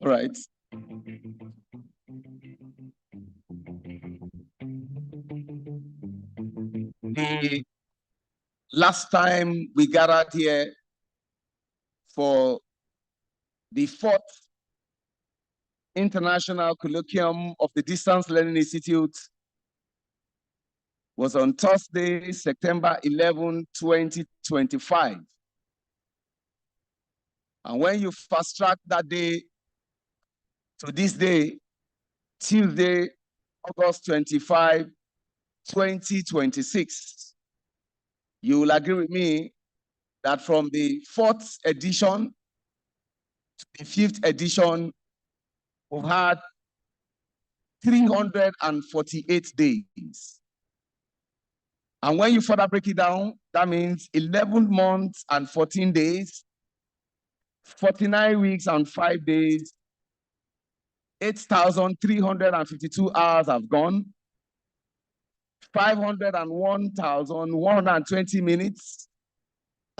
All right. The last time we gathered here for the 4th International Colloquium of the Distance Learning Institute was on Thursday, September 11, 2025. And when you fast track that day to this day, Tuesday, August 25, 2026, you will agree with me that from the 4th edition to the 5th edition, we've had 348 days. And when you further break it down, that means 11 months and 14 days, 49 weeks and 5 days, 8,352 hours have gone, 501,120 minutes,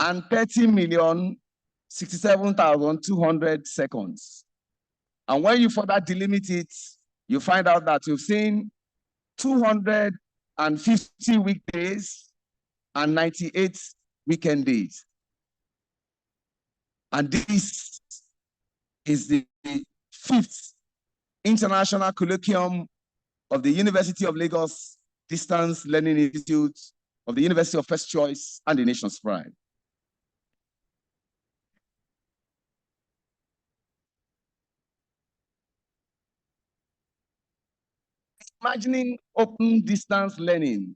and 30,067,200 seconds. And when you further delimit it, you find out that you've seen 250 weekdays and 98 weekend days. And this is the 5th International Colloquium of the University of Lagos Distance Learning Institute of the University of First Choice and the nation's pride. Imagining open distance learning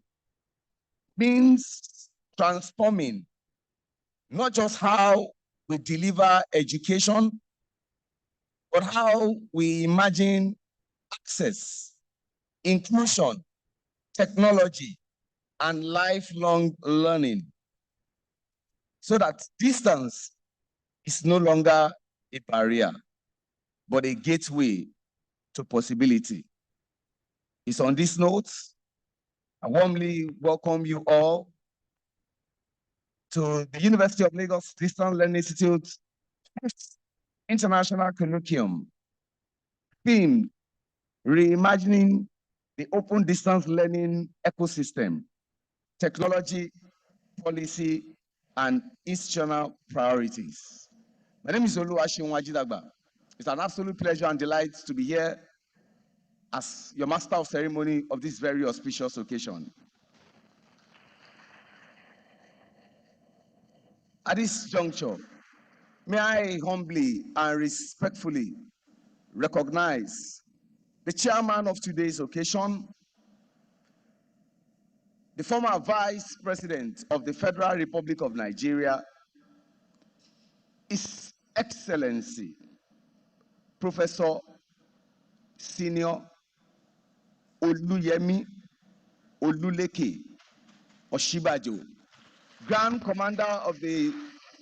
means transforming not just how we deliver education, but how we imagine access, inclusion, technology, and lifelong learning, so that distance is no longer a barrier, but a gateway to possibility. It's on this note, I warmly welcome you all to the University of Lagos Distance Learning Institute International Colloquium, themed Reimagining the Open Distance Learning Ecosystem, Technology, Policy, and Institutional Priorities. My name is Olufemi. It's an absolute pleasure and delight to be here as your master of ceremony of this very auspicious occasion. At this juncture, may I humbly and respectfully recognize the chairman of today's occasion, the former Vice President of the Federal Republic of Nigeria, His Excellency, Professor Senior Yemi Osinbajo, Grand Commander of the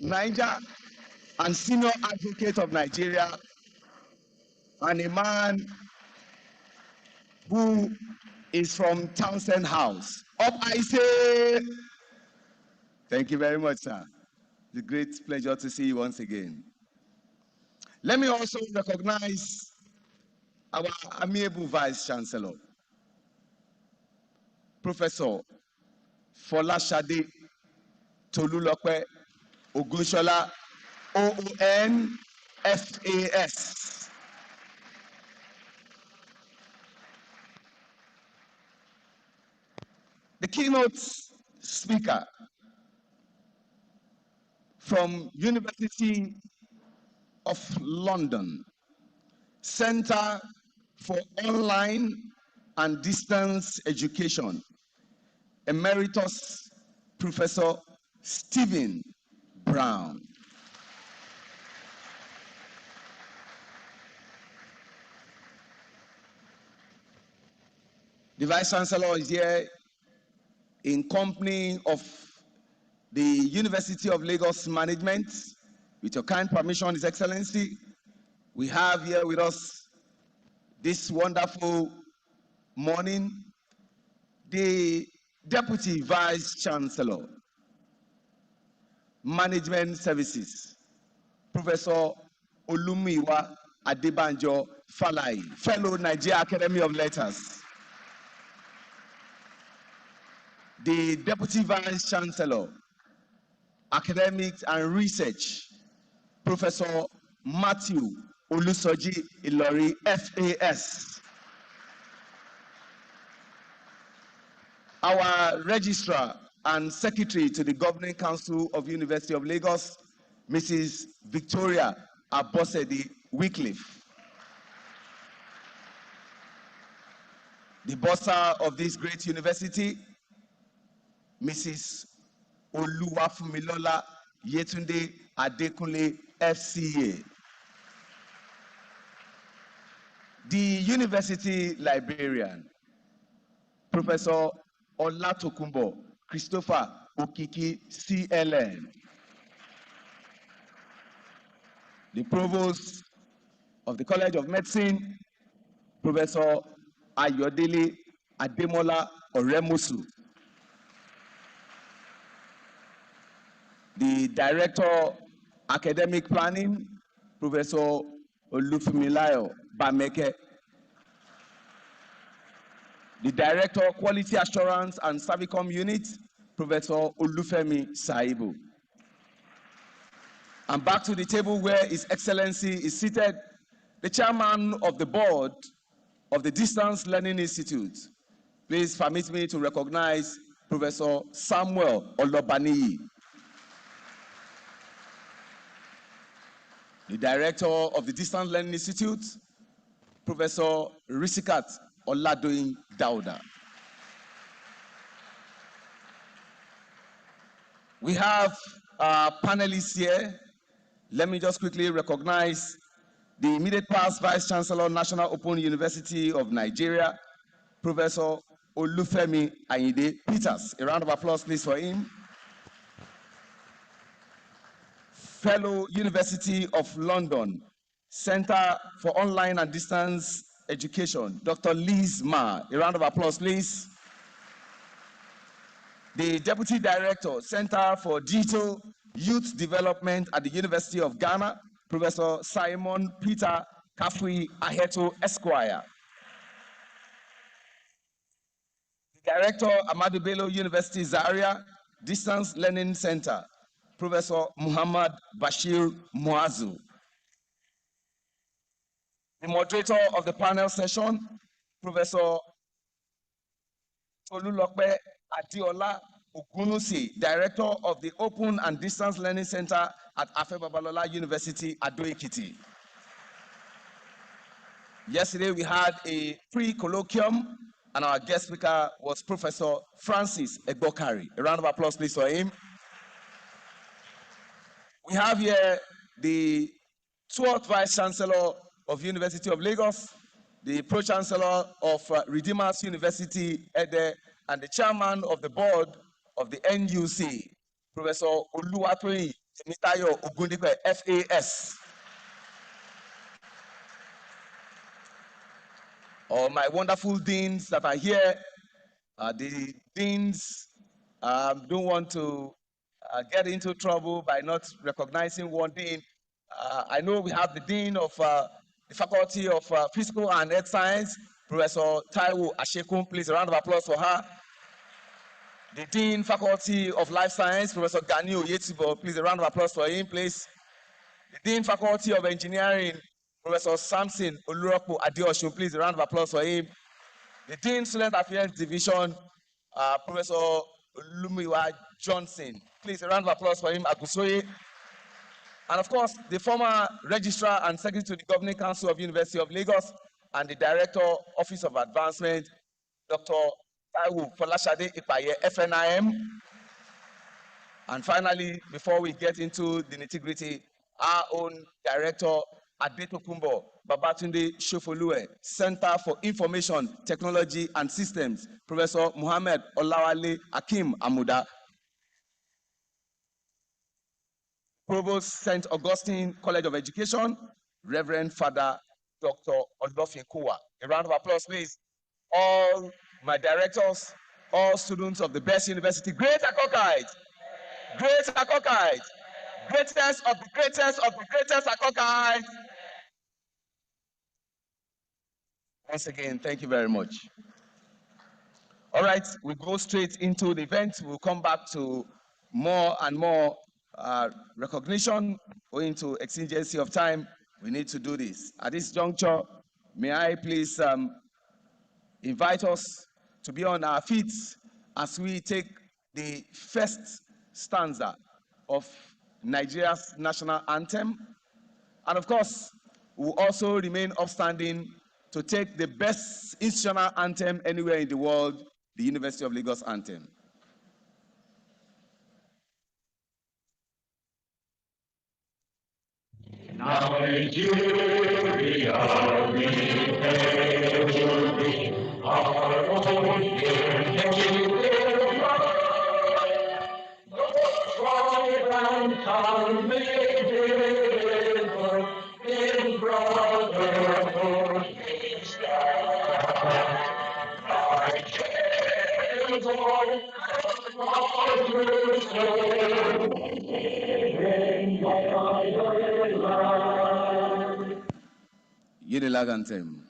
Niger and Senior Advocate of Nigeria, and a man who is from Townsend House. Up I say, thank you very much, sir. It's a great pleasure to see you once again. Let me also recognize our amiable Vice-Chancellor, Professor Folashade Tolulope Ogunshola, OON, FAS. The keynote speaker from University of London, Center for Online and Distance Education, Emeritus Professor Stephen Brown. The Vice-Chancellor is here in company of the University of Lagos Management. With your kind permission, His Excellency, we have here with us this wonderful morning the Deputy Vice-Chancellor, Management Services, Professor Olumiwa Adebanjo Falai, Fellow Nigeria Academy of Letters. The Deputy Vice-Chancellor, Academics and Research, Professor Matthew Olusoji Ilori, FAS. Our Registrar and Secretary to the Governing Council of University of Lagos, Mrs. Victoria Abosedi Wycliffe. The bursar of this great university, Mrs. Oluwafumilola Yetunde Adekunle, FCA. The university librarian, Professor Olatokunbo Christopher Okiki, CLN. The Provost of the College of Medicine, Professor Ayodele Ademola Oremusu. The Director, Academic Planning, Professor Olufemi Bameke. The Director, Quality Assurance and Servicom Unit, Professor Olufemi Saibu. And back to the table where His Excellency is seated, the Chairman of the Board of the Distance Learning Institute. Please permit me to recognize Professor Samuel Olobaniyi. The Director of the Distance Learning Institute, Professor Risikat Oladoyin Dauda. We have panelists here. Let me just quickly recognize the immediate past Vice-Chancellor, National Open University of Nigeria, Professor Olufemi Ayinde Peters. A round of applause, please, for him. Fellow University of London, Center for Online and Distance Education, Dr. Liz Marr. A round of applause, please. The Deputy Director, Center for Digital Youth Development at the University of Ghana, Professor Simon Peter Kafui Aheto, Esquire. The Director, Ahmadu Bello University Zaria Distance Learning Center, Professor Muhammed Bashir Muazu. The moderator of the panel session, Professor Tolulokpe Adiola Ogunusi, Director of the Open and Distance Learning Center at Afe Babalola University, Ado-Ekiti. Yesterday we had a pre-colloquium and our guest speaker was Professor Francis Egbokari. A round of applause, please, for him. We have here the 12th Vice-Chancellor of University of Lagos, the Pro-Chancellor of Redeemers University, Ede, and the Chairman of the Board of the NUC, Professor Oluwatoyin Temitayo Ogundipe, FAS. All my wonderful deans that are here, the deans don't want to get into trouble by not recognizing one dean. I know we have the Dean of the Faculty of Physical and Earth Science, Professor Taiwo Ashekun. Please, a round of applause for her. The Dean, Faculty of Life Science, Professor Gani Oyetibo. Please, a round of applause for him, please. The Dean, Faculty of Engineering, Professor Samson Oluropo Adeosun. Please, a round of applause for him. The Dean, Student Affairs Division, Professor Lumiwa Johnson. Please, a round of applause for him, Agusoye. And of course, the former Registrar and Secretary to the Governing Council of University of Lagos and the Director, Office of Advancement, Dr. Taiwo Folashade Ipaye, FNIM. And finally, before we get into the nitty-gritty, our own Director, Adetokunbo Babatunde Shofolue, Center for Information, Technology and Systems, Professor Muhammed Olawale Akim Amuda, Provost St. Augustine College of Education, Reverend Father Dr. Olufemi. A round of applause, please. All my directors, all students of the best university, great Akokite, great Akokite, greatest of the greatest of the greatest Akokite. Once again, thank you very much. All right, we go straight into the event. We'll come back to more and more recognition. Owing to exigency of time, we need to do this. At this juncture, may I please invite us to be on our feet as we take the first stanza of Nigeria's national anthem. And of course, we will also remain upstanding to take the best institutional anthem anywhere in the world, the University of Lagos anthem. Nigeria, we our own and in brotherhood Unilag anthem.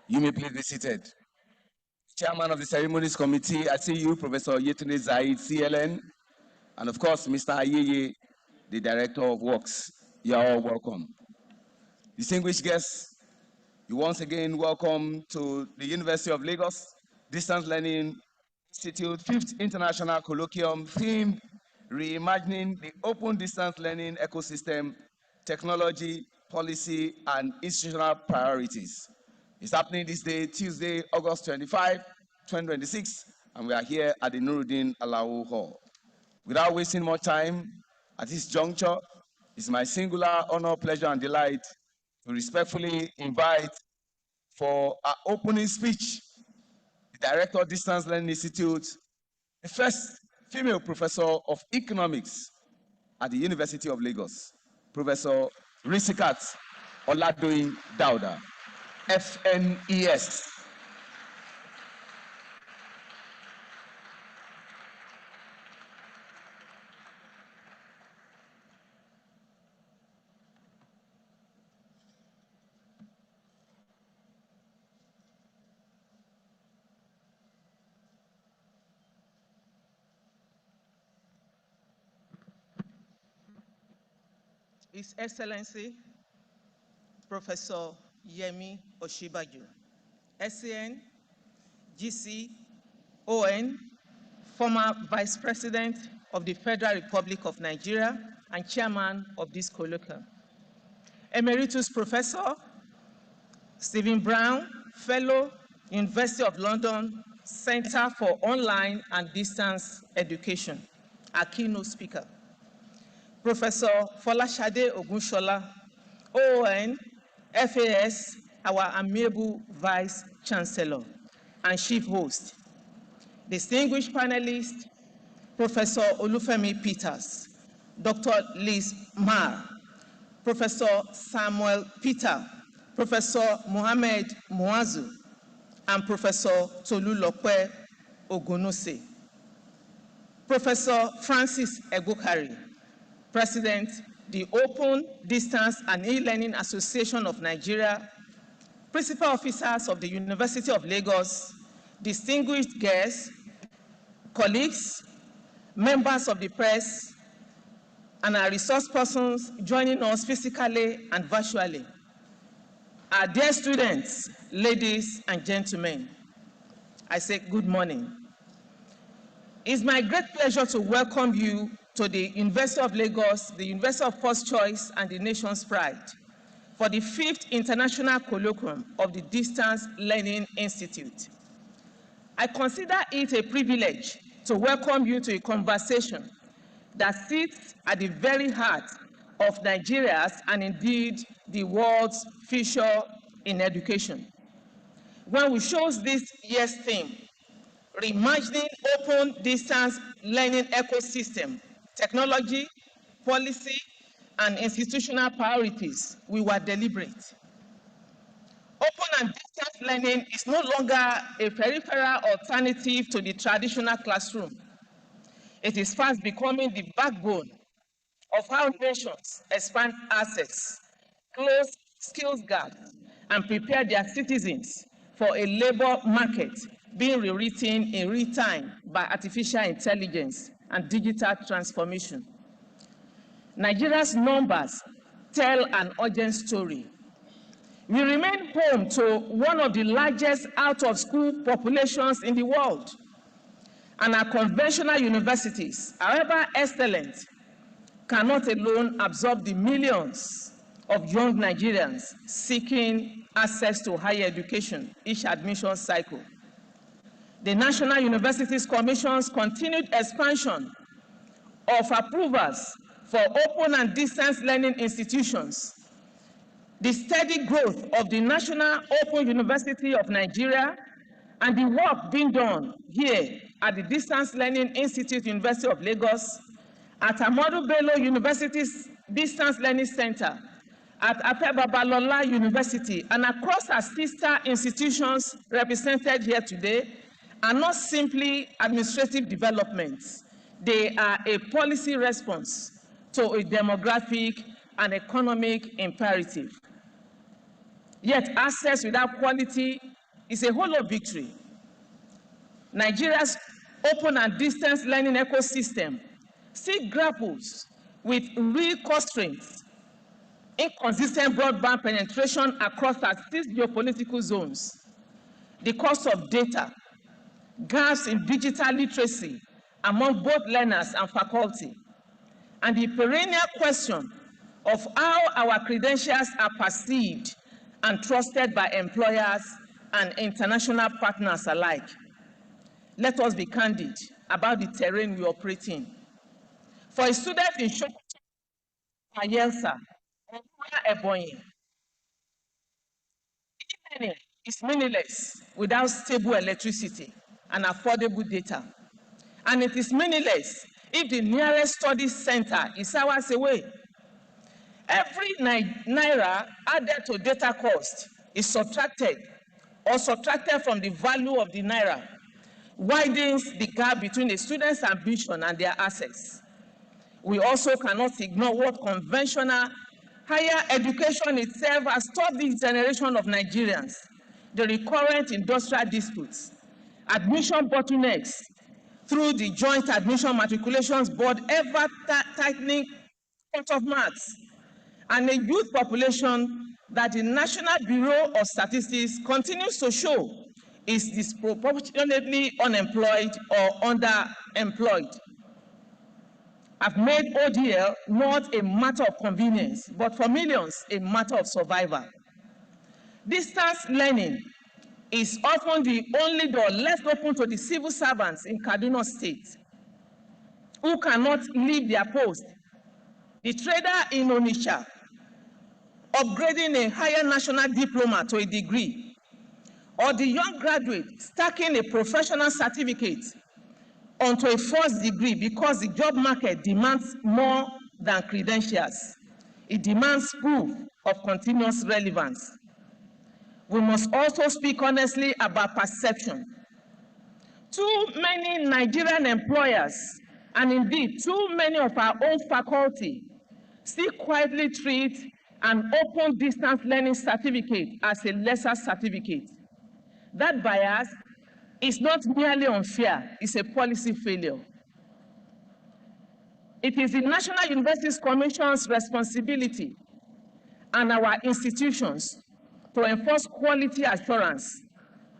You may please be seated. Chairman of the Ceremonies Committee, I see you, Professor Yetunde Zaid, CLN, and of course, Mr. Ayeye, the Director of Works. You are all welcome. Distinguished guests, you once again welcome to the University of Lagos Distance Learning Institute 5th International Colloquium, theme, Reimagining the Open Distance Learning Ecosystem, Technology, Policy, and Institutional Priorities. It's happening this day, Tuesday, August 25, 2026, and we are here at the Nurudeen Alao Hall. Without wasting more time, at this juncture, it's my singular honor, pleasure, and delight to respectfully invite for our opening speech, the Director of Distance Learning Institute, the first female professor of economics at the University of Lagos, Professor Risikat Oladoyin Dauda, FNES. His Excellency, Professor Yemi Osinbajo, SCN, GCON, former Vice President of the Federal Republic of Nigeria and Chairman of this Colloquium. Emeritus Professor Stephen Brown, Fellow, University of London, Center for Online and Distance Education, our keynote speaker. Professor Folashade Ogunshola, OON, FAS, our amiable Vice-Chancellor and Chief Host, distinguished panelists, Professor Olufemi Peters, Dr. Liz Marr, Professor Samuel Peter, Professor Muhammed Muazu, and Professor Tolulope Ogunose. Professor Francis Egokari, President, the Open Distance and E-Learning Association of Nigeria, Principal Officers of the University of Lagos, distinguished guests, colleagues, members of the press, and our resource persons joining us physically and virtually. Our dear students, ladies and gentlemen, I say good morning. It's my great pleasure to welcome you to the University of Lagos, the University of First Choice and the nation's pride, for the 5th International Colloquium of the Distance Learning Institute. I consider it a privilege to welcome you to a conversation that sits at the very heart of Nigeria's and indeed the world's future in education. When we chose this year's theme, Reimagining Open Distance Learning Ecosystem, Technology, Policy, and Institutional Priorities, we were deliberate. Open and distance learning is no longer a peripheral alternative to the traditional classroom. It is fast becoming the backbone of how nations expand access, close skills gaps, and prepare their citizens for a labor market being rewritten in real time by artificial intelligence and digital transformation. Nigeria's numbers tell an urgent story. We remain home to one of the largest out-of-school populations in the world, and our conventional universities, however excellent, cannot alone absorb the millions of young Nigerians seeking access to higher education each admission cycle. The National Universities Commission's continued expansion of approvals for open and distance learning institutions, the steady growth of the National Open University of Nigeria, and the work being done here at the Distance Learning Institute, University of Lagos, at Ahmadu Bello University's Distance Learning Center, at Afe Babalola University, and across our sister institutions represented here today, are not simply administrative developments. They are a policy response to a demographic and economic imperative. Yet access without quality is a hollow victory. Nigeria's open and distance learning ecosystem still grapples with real constraints, inconsistent broadband penetration across our 6 geopolitical zones, the cost of data, gaps in digital literacy among both learners and faculty, and the perennial question of how our credentials are perceived and trusted by employers and international partners alike. Let us be candid about the terrain we operate in. For a student in Ayelsa, Ebonyi, e-learning is meaningless without stable electricity and affordable data. And it is meaningless if the nearest study center is hours away. Every naira added to data cost is subtracted from the value of the naira, widens the gap between a student's ambition and their access. We also cannot ignore what conventional higher education itself has taught this generation of Nigerians: the recurrent industrial disputes, admission bottlenecks through the Joint Admission Matriculations Board ever tightening cut-off marks, and a youth population that the National Bureau of Statistics continues to show is disproportionately unemployed or underemployed. Have made ODL not a matter of convenience, but for millions, a matter of survival. Distance learning is often the only door left open to the civil servants in Kaduna State who cannot leave their post. The trader in Onitsha upgrading a higher national diploma to a degree, or the young graduate stacking a professional certificate onto a first degree because the job market demands more than credentials. It demands proof of continuous relevance. We must also speak honestly about perception. Too many Nigerian employers, and indeed too many of our own faculty, still quietly treat an open distance learning certificate as a lesser certificate. That bias is not merely unfair, it's a policy failure. It is the National Universities Commission's responsibility and our institutions to enforce quality assurance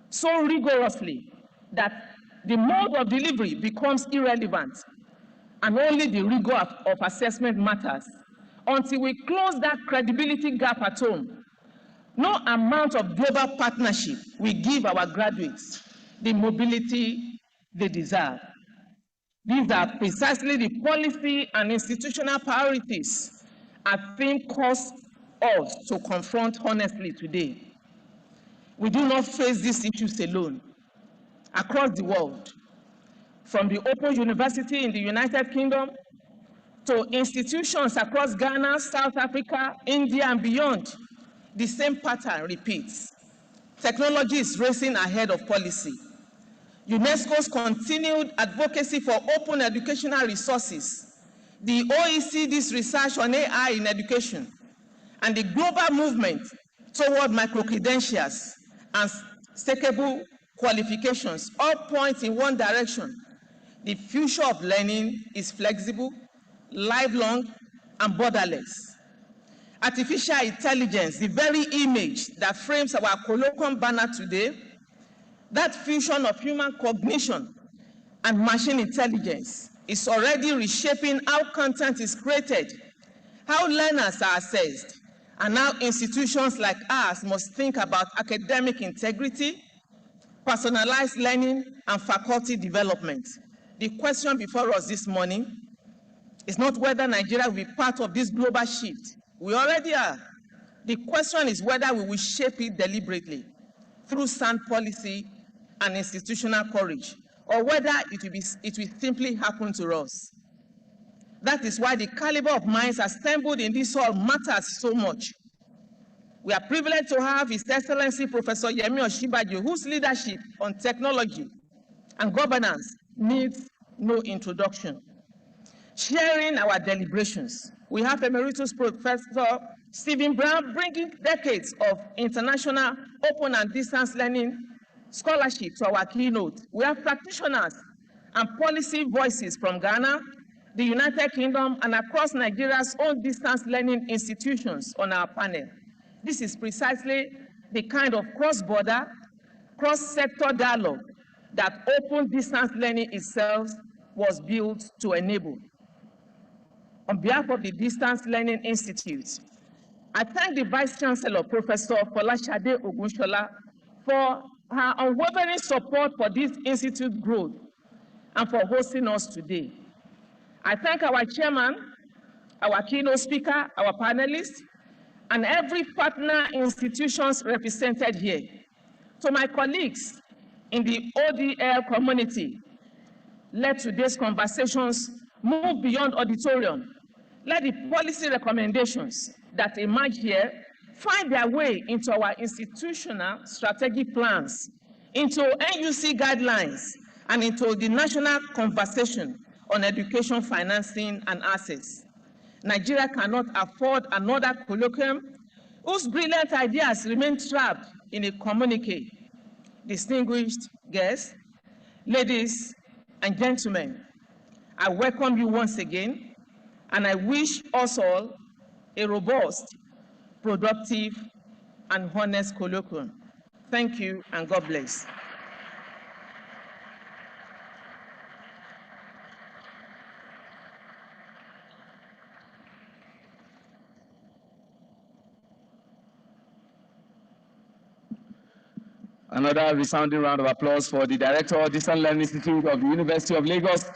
so rigorously that the mode of delivery becomes irrelevant and only the rigor of assessment matters. Until we close that credibility gap at home, no amount of global partnership will give our graduates the mobility they deserve. These are precisely the policy and institutional priorities I think cause us to confront honestly today. We do not face these issues alone. Across the world, from the Open University in the United Kingdom to institutions across Ghana, South Africa, India, and beyond, the same pattern repeats. Technology is racing ahead of policy. UNESCO's continued advocacy for open educational resources, the OECD's research on AI in education, and the global movement toward micro-credentials and stakeable qualifications all point in one direction. The future of learning is flexible, lifelong, and borderless. Artificial intelligence, the very image that frames our Colloquium banner today, that fusion of human cognition and machine intelligence is already reshaping how content is created, how learners are assessed, and how institutions like ours must think about academic integrity, personalized learning, and faculty development. The question before us this morning is not whether Nigeria will be part of this global shift. We already are. The question is whether we will shape it deliberately through sound policy and institutional courage, or whether it will simply happen to us. That is why the caliber of minds assembled in this hall matters so much. We are privileged to have His Excellency Professor Yemi Osinbajo, whose leadership on technology and governance needs no introduction. Sharing our deliberations, we have Emeritus Professor Stephen Brown, bringing decades of international open and distance learning scholarship to our keynote. We have practitioners and policy voices from Ghana, the United Kingdom, and across Nigeria's own distance learning institutions on our panel. This is precisely the kind of cross-border, cross-sector dialogue that open distance learning itself was built to enable. On behalf of the Distance Learning Institute, I thank the Vice-Chancellor, Professor Folashade Ogunshola, for her unwavering support for this institute growth and for hosting us today. I thank our chairman, our keynote speaker, our panelists, and every partner institutions represented here. To my colleagues in the ODL community, let today's conversations move beyond auditorium. Let the policy recommendations that emerge here find their way into our institutional strategic plans, into NUC guidelines, and into the national conversation on education financing and access. Nigeria cannot afford another colloquium whose brilliant ideas remain trapped in a communique. Distinguished guests, ladies and gentlemen, I welcome you once again, and I wish us all a robust, productive, and honest colloquium. Thank you, and God bless. Another resounding round of applause for the Director of Distance Learning Institute of the University of Lagos,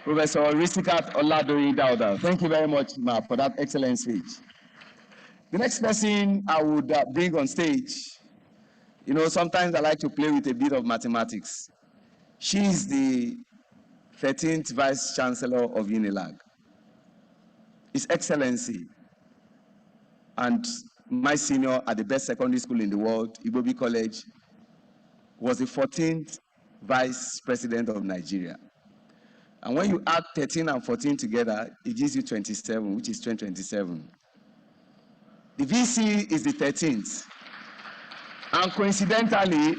Professor Risikat Oladoyin Dauda. Thank you very much, Marr, for that excellent speech. The next person I would bring on stage, you know, sometimes I like to play with a bit of mathematics. She is the 13th Vice-Chancellor of Unilag. His Excellency, and my senior at the best secondary school in the world, Igbobi College, was the 14th Vice President of Nigeria. And when you add 13 and 14 together, it gives you 27, which is 2027. The VC is the 13th. And coincidentally,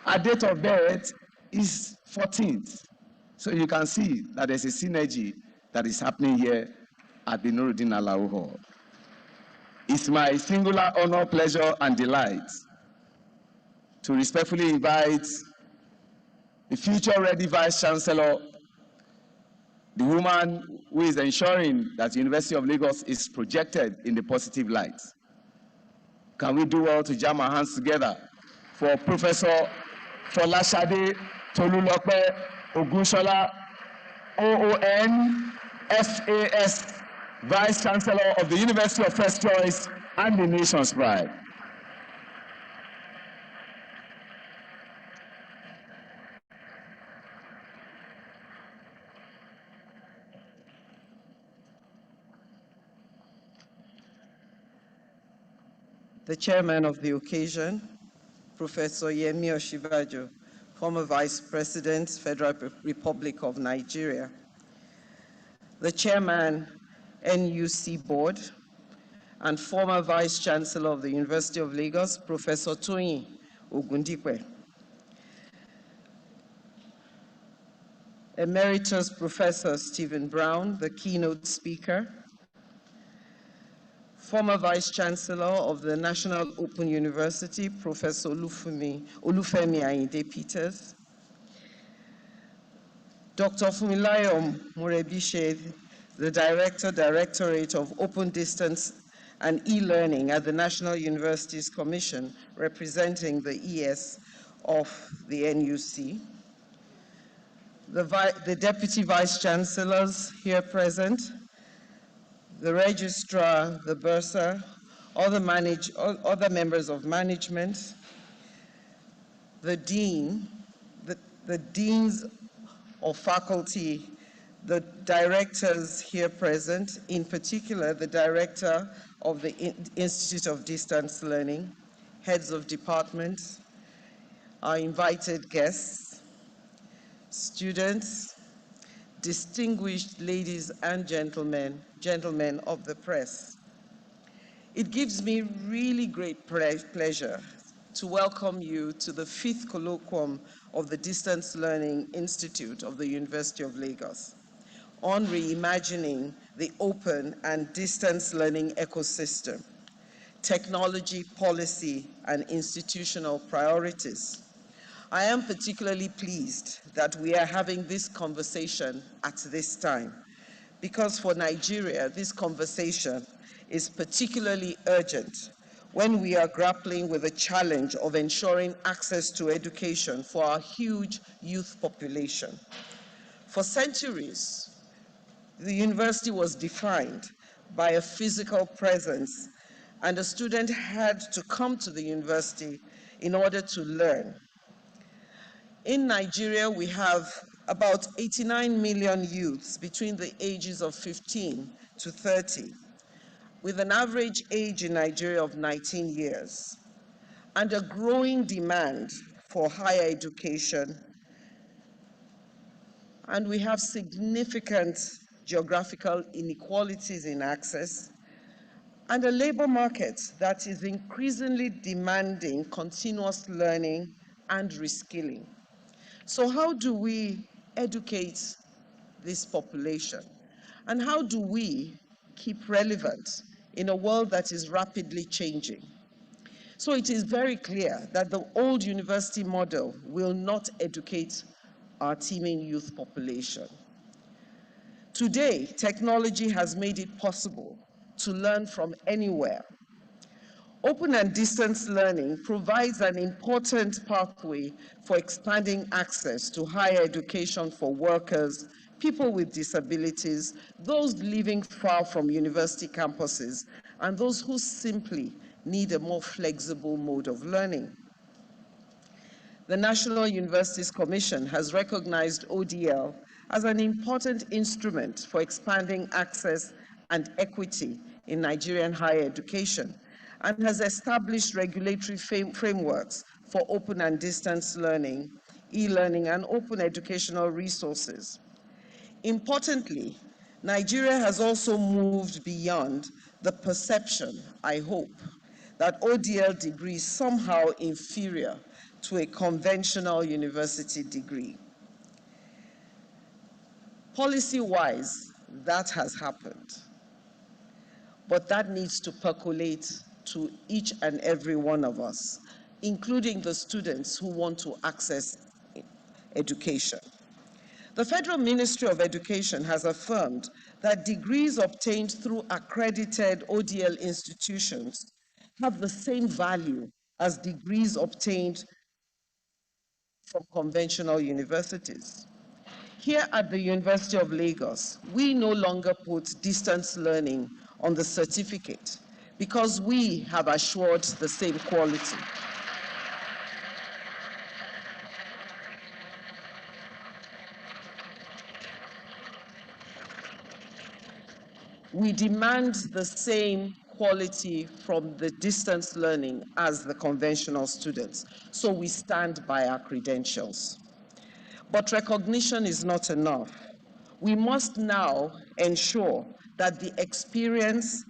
our date of birth is 14th. So you can see that there's a synergy that is happening here at the Nurudeen Alao Hall. It's my singular honor, pleasure, and delight to respectfully invite the future-ready Vice-Chancellor, the woman who is ensuring that the University of Lagos is projected in the positive light. Can we do well to jam our hands together for Professor Folashade Tolulope Ogunshola, OON, SAS, Vice-Chancellor of the University of First Choice and the nation's pride. The chairman of the occasion, Professor Yemi Osinbajo, former Vice President, Federal Republic of Nigeria. The chairman, NUC Board, and former Vice Chancellor of the University of Lagos, Professor Toyin Ogundipe. Emeritus Professor Stephen Brown, the keynote speaker. Former Vice Chancellor of the National Open University, Professor Olufemi Ayinde Peters. Dr. Fumilayo Murebishe, the Directorate of Open Distance and E-Learning at the National Universities Commission, representing the ES of the NUC. The Deputy Vice Chancellors here present, the Registrar, the Bursar, other members of management, the Dean, the Deans of faculty, the directors here present, in particular the Director of the Institute of Distance Learning, heads of departments, our invited guests, students, distinguished ladies and gentlemen of the press. It gives me really great pleasure to welcome you to the 5th Colloquium of the Distance Learning Institute of the University of Lagos on reimagining the open and distance learning ecosystem, technology, policy, and institutional priorities. I am particularly pleased that we are having this conversation at this time, because for Nigeria, this conversation is particularly urgent when we are grappling with the challenge of ensuring access to education for our huge youth population. For centuries, the university was defined by a physical presence, and a student had to come to the university in order to learn. In Nigeria, we have about 89 million youths between the ages of 15 to 30, with an average age in Nigeria of 19 years, and a growing demand for higher education. And we have significant geographical inequalities in access, and a labor market that is increasingly demanding continuous learning and reskilling. So how do we educate this population? And how do we keep relevant in a world that is rapidly changing? So it is very clear that the old university model will not educate our teeming youth population. Today, technology has made it possible to learn from anywhere. Open and distance learning provides an important pathway for expanding access to higher education for workers, people with disabilities, those living far from university campuses, and those who simply need a more flexible mode of learning. The National Universities Commission has recognized ODL as an important instrument for expanding access and equity in Nigerian higher education and has established regulatory frameworks for open and distance learning, e-learning, and open educational resources. Importantly, Nigeria has also moved beyond the perception, I hope, that ODL degree is somehow inferior to a conventional university degree. Policy-wise, that has happened, but that needs to percolate to each and every one of us, including the students who want to access education. The Federal Ministry of Education has affirmed that degrees obtained through accredited ODL institutions have the same value as degrees obtained from conventional universities. Here at the University of Lagos, we no longer put distance learning on the certificate because we have assured the same quality. We demand the same quality from the distance learning as the conventional students, so we stand by our credentials. But recognition is not enough. We must now ensure that the experience,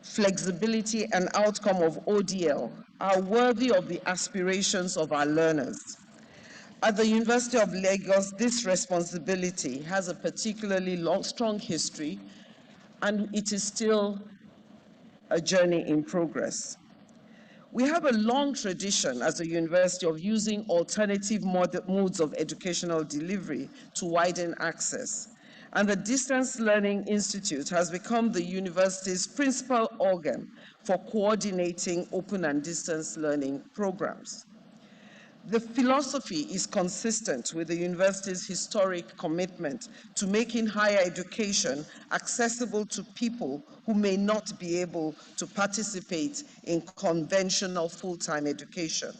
flexibility, and outcome of ODL are worthy of the aspirations of our learners. At the University of Lagos, this responsibility has a particularly strong history, and it is still a journey in progress. We have a long tradition as a university of using alternative modes of educational delivery to widen access. And the Distance Learning Institute has become the university's principal organ for coordinating open and distance learning programs. The philosophy is consistent with the university's historic commitment to making higher education accessible to people who may not be able to participate in conventional full-time education.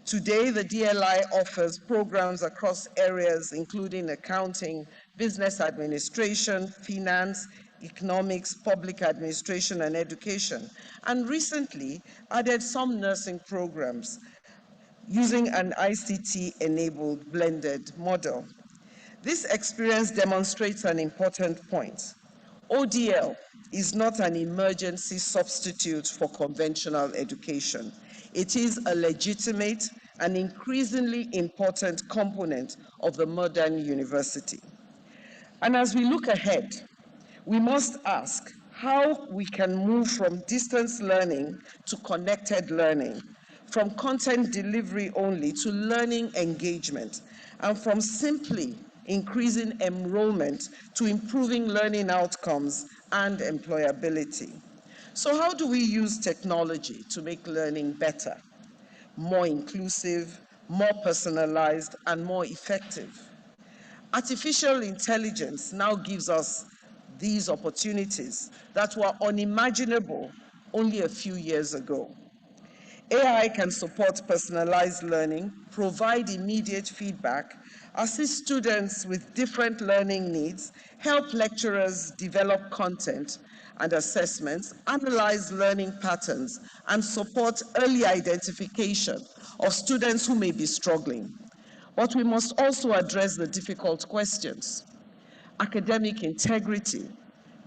Today, the DLI offers programs across areas including accounting, business administration, finance, economics, public administration, and education, and recently added some nursing programs using an ICT-enabled blended model. This experience demonstrates an important point. ODL is not an emergency substitute for conventional education. It is a legitimate and increasingly important component of the modern university. And as we look ahead, we must ask how we can move from distance learning to connected learning, from content delivery only to learning engagement, and from simply increasing enrollment to improving learning outcomes and employability. So how do we use technology to make learning better, more inclusive, more personalized, and more effective? Artificial intelligence now gives us these opportunities that were unimaginable only a few years ago. AI can support personalized learning, provide immediate feedback, assist students with different learning needs, help lecturers develop content and assessments, analyze learning patterns, and support early identification of students who may be struggling. But we must also address the difficult questions: academic integrity,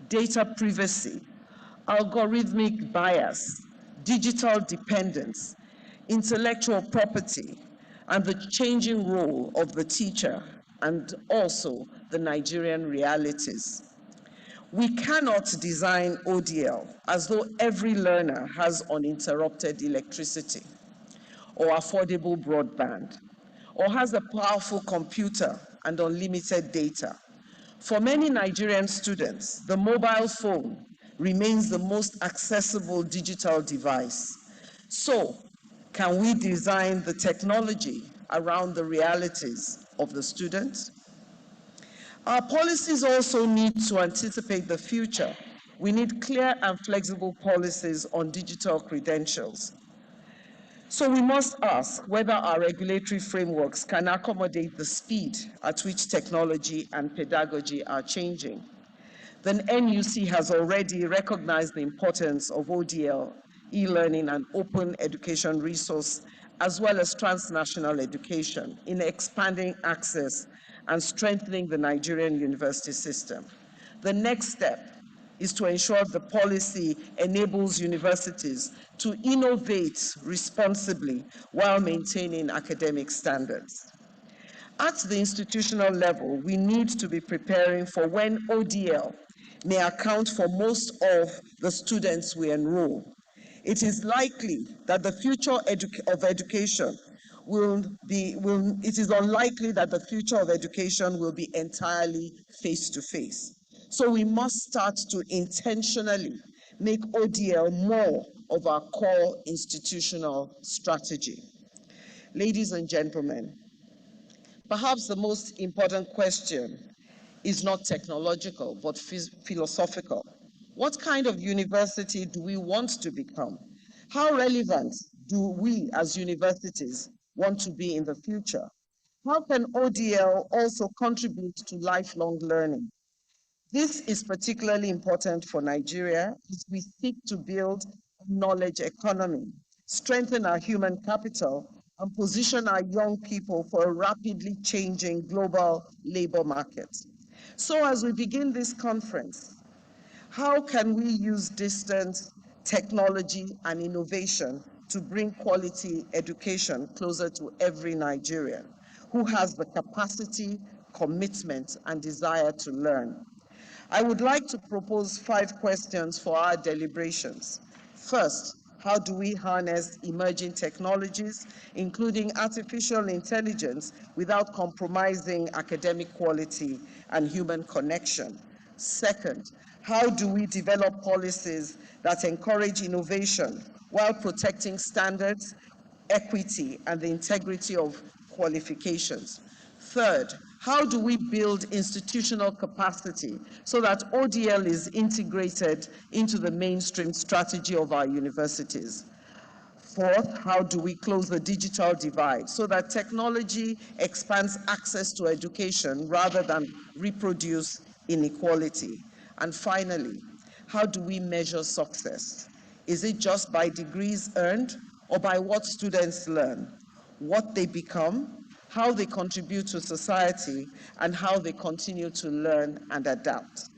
data privacy, algorithmic bias, digital dependence, intellectual property, and the changing role of the teacher, and also the Nigerian realities. We cannot design ODL as though every learner has uninterrupted electricity, or affordable broadband, or has a powerful computer and unlimited data. For many Nigerian students, the mobile phone remains the most accessible digital device. So, can we design the technology around the realities of the student? Our policies also need to anticipate the future We need clear and flexible policies on digital credentials. So we must ask whether our regulatory frameworks can accommodate the speed at which technology and pedagogy are changing. The NUC has already recognized the importance of ODL, e-learning, and open education resource, as well as transnational education in expanding access and strengthening the Nigerian university system. The next step is to ensure the policy enables universities to innovate responsibly while maintaining academic standards. At the institutional level, we need to be preparing for when ODL may account for most of the students we enroll. It is likely that the future of education it is unlikely that the future of education will be entirely face-to-face. So we must start to intentionally make ODL more of our core institutional strategy. Ladies and gentlemen, perhaps the most important question is not technological, but philosophical. What kind of university do we want to become? How relevant do we as universities want to be in the future? How can ODL also contribute to lifelong learning? This is particularly important for Nigeria as we seek to build a knowledge economy, strengthen our human capital, and position our young people for a rapidly changing global labor market. So as we begin this conference, how can we use distance, technology, and innovation to bring quality education closer to every Nigerian who has the capacity, commitment, and desire to learn? I would like to propose 5 questions for our deliberations. First, how do we harness emerging technologies, including artificial intelligence, without compromising academic quality and human connection? Second, how do we develop policies that encourage innovation while protecting standards, equity, and the integrity of qualifications? Third, how do we build institutional capacity so that ODL is integrated into the mainstream strategy of our universities? Fourth, how do we close the digital divide so that technology expands access to education rather than reproduce inequality? And finally, how do we measure success? Is it just by degrees earned or by what students learn, what they become, how they contribute to society, and how they continue to learn and adapt?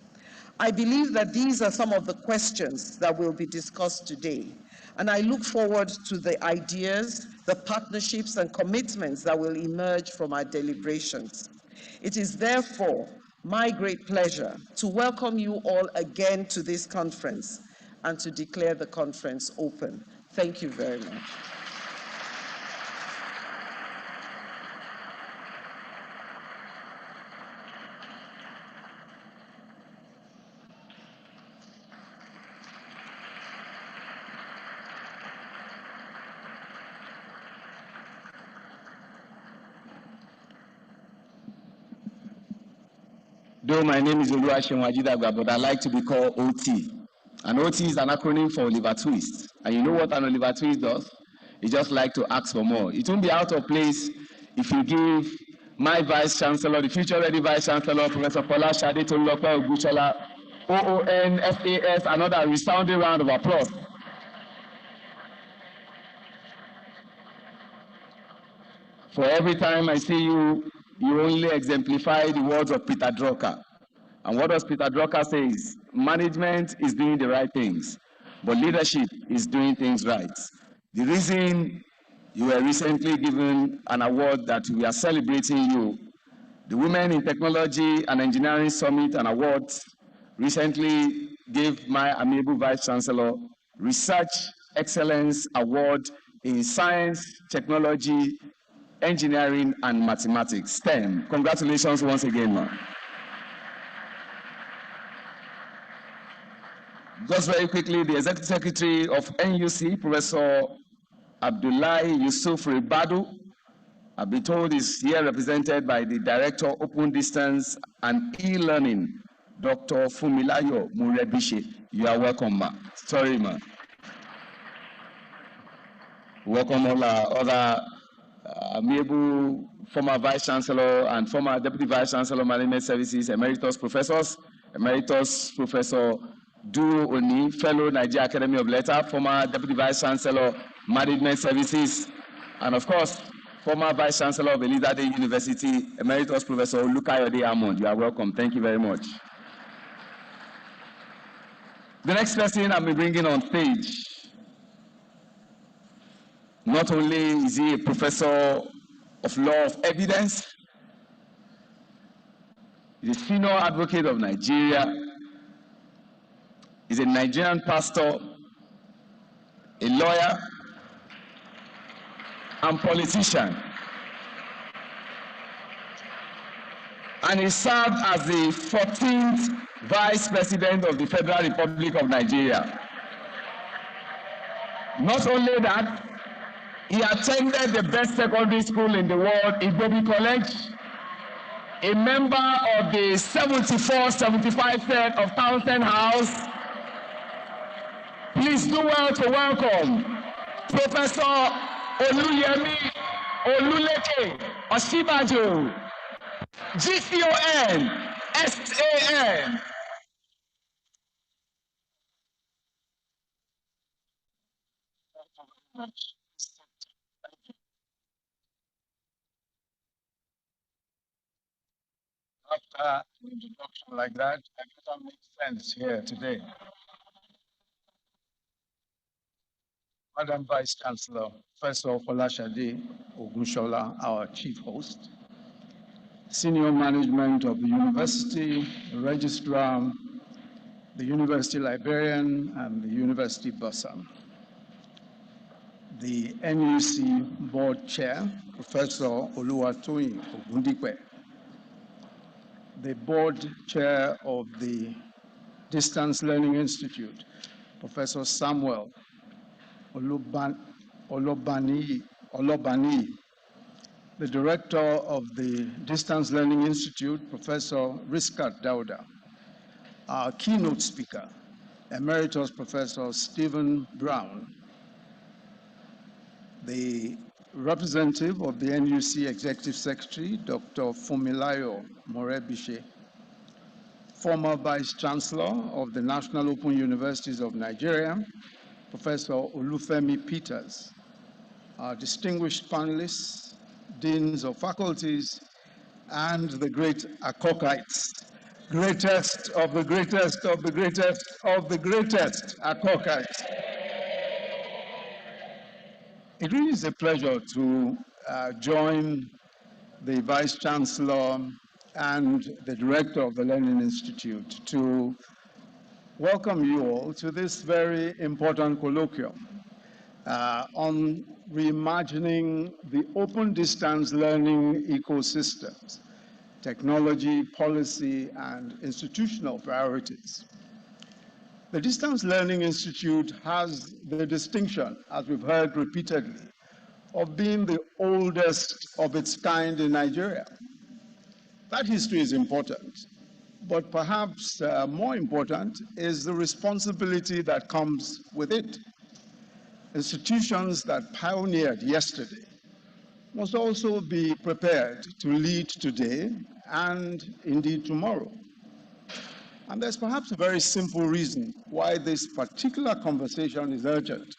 I believe that these are some of the questions that will be discussed today, and I look forward to the ideas, the partnerships, and commitments that will emerge from our deliberations. It is therefore my great pleasure to welcome you all again to this conference and to declare the conference open. Thank you very much. Though my name is Oluwaseun, but I like to be called OT. And OT is an acronym for Oliver Twist. And you know what an Oliver Twist does? He just like to ask for more. It won't be out of place if you give my Vice-Chancellor, the future-ready Vice-Chancellor, Professor Paula Shade Tolulope Oguchola, OON, FAS, another resounding round of applause. For every time I see you, you only exemplify the words of Peter Drucker. And what does Peter Drucker say is, management is doing the right things, but leadership is doing things right. The reason you were recently given an award that we are celebrating you, the Women in Technology and Engineering Summit and Awards recently gave my amiable Vice-Chancellor Research Excellence Award in Science, Technology, Engineering, and Mathematics, STEM. Congratulations once again, ma'am. Just very quickly, the Executive Secretary of NUC, Professor Abdullahi Yusuf Ribadu, I've been told is here represented by the Director, Open Distance and E-Learning, Dr. Fumilayo Murebishe. You are welcome, ma. Sorry, ma. Welcome all our other amiable former Vice-Chancellor and former Deputy Vice-Chancellor Management Services, Emeritus Professors, Emeritus Professor Du Oni, Fellow Nigeria Academy of Letters, former Deputy Vice-Chancellor Management Services, and of course, former Vice-Chancellor of Elizabeth University, Emeritus Professor Olukayode Amond. You are welcome. Thank you very much. The next person I'll be bringing on stage, not only is he a professor of law of evidence, he's a senior advocate of Nigeria, he's a Nigerian pastor, a lawyer, and politician. And he served as the 14th Vice President of the Federal Republic of Nigeria. Not only that, he attended the best secondary school in the world, Igbobi College, a member of the 74-75 set of Townsend House. Please do well to welcome Professor Yemi Osinbajo, GCON, SAN. After an introduction like that, I better make sense here today. Madam Vice-Chancellor, Professor Folashade Ogunshola, our chief host, senior management of the university, the registrar, the university librarian, and the university bursar, the NUC board chair, Professor Oluwatoyin Ogundipe, the board chair of the Distance Learning Institute, Professor Samuel Olobani, the director of the Distance Learning Institute, Professor Riskat Dauda, our keynote speaker, Emeritus Professor Stephen Brown, the representative of the NUC Executive Secretary, Dr. Fumilayo Murebishe, former Vice-Chancellor of the National Open Universities of Nigeria, Professor Olufemi Peters, our distinguished panelists, deans of faculties, and the great Akokites, greatest of the greatest of the greatest of the greatest Akokites. It really is a pleasure to join the Vice-Chancellor and the Director of the Learning Institute to welcome you all to this very important colloquium on reimagining the open distance learning ecosystems, technology, policy, and institutional priorities. The Distance Learning Institute has the distinction, as we've heard repeatedly, of being the oldest of its kind in Nigeria. That history is important, but perhaps more important is the responsibility that comes with it. Institutions that pioneered yesterday must also be prepared to lead today and indeed tomorrow. And there's perhaps a very simple reason why this particular conversation is urgent.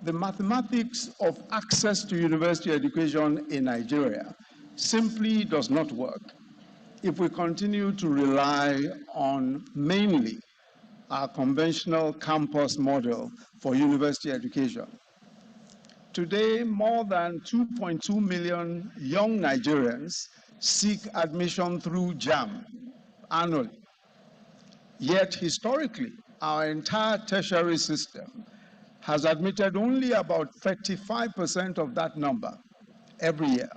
The mathematics of access to university education in Nigeria simply does not work if we continue to rely on mainly our conventional campus model for university education. Today, more than 2.2 million young Nigerians seek admission through JAM annually. Yet, historically, our entire tertiary system has admitted only about 35% of that number every year.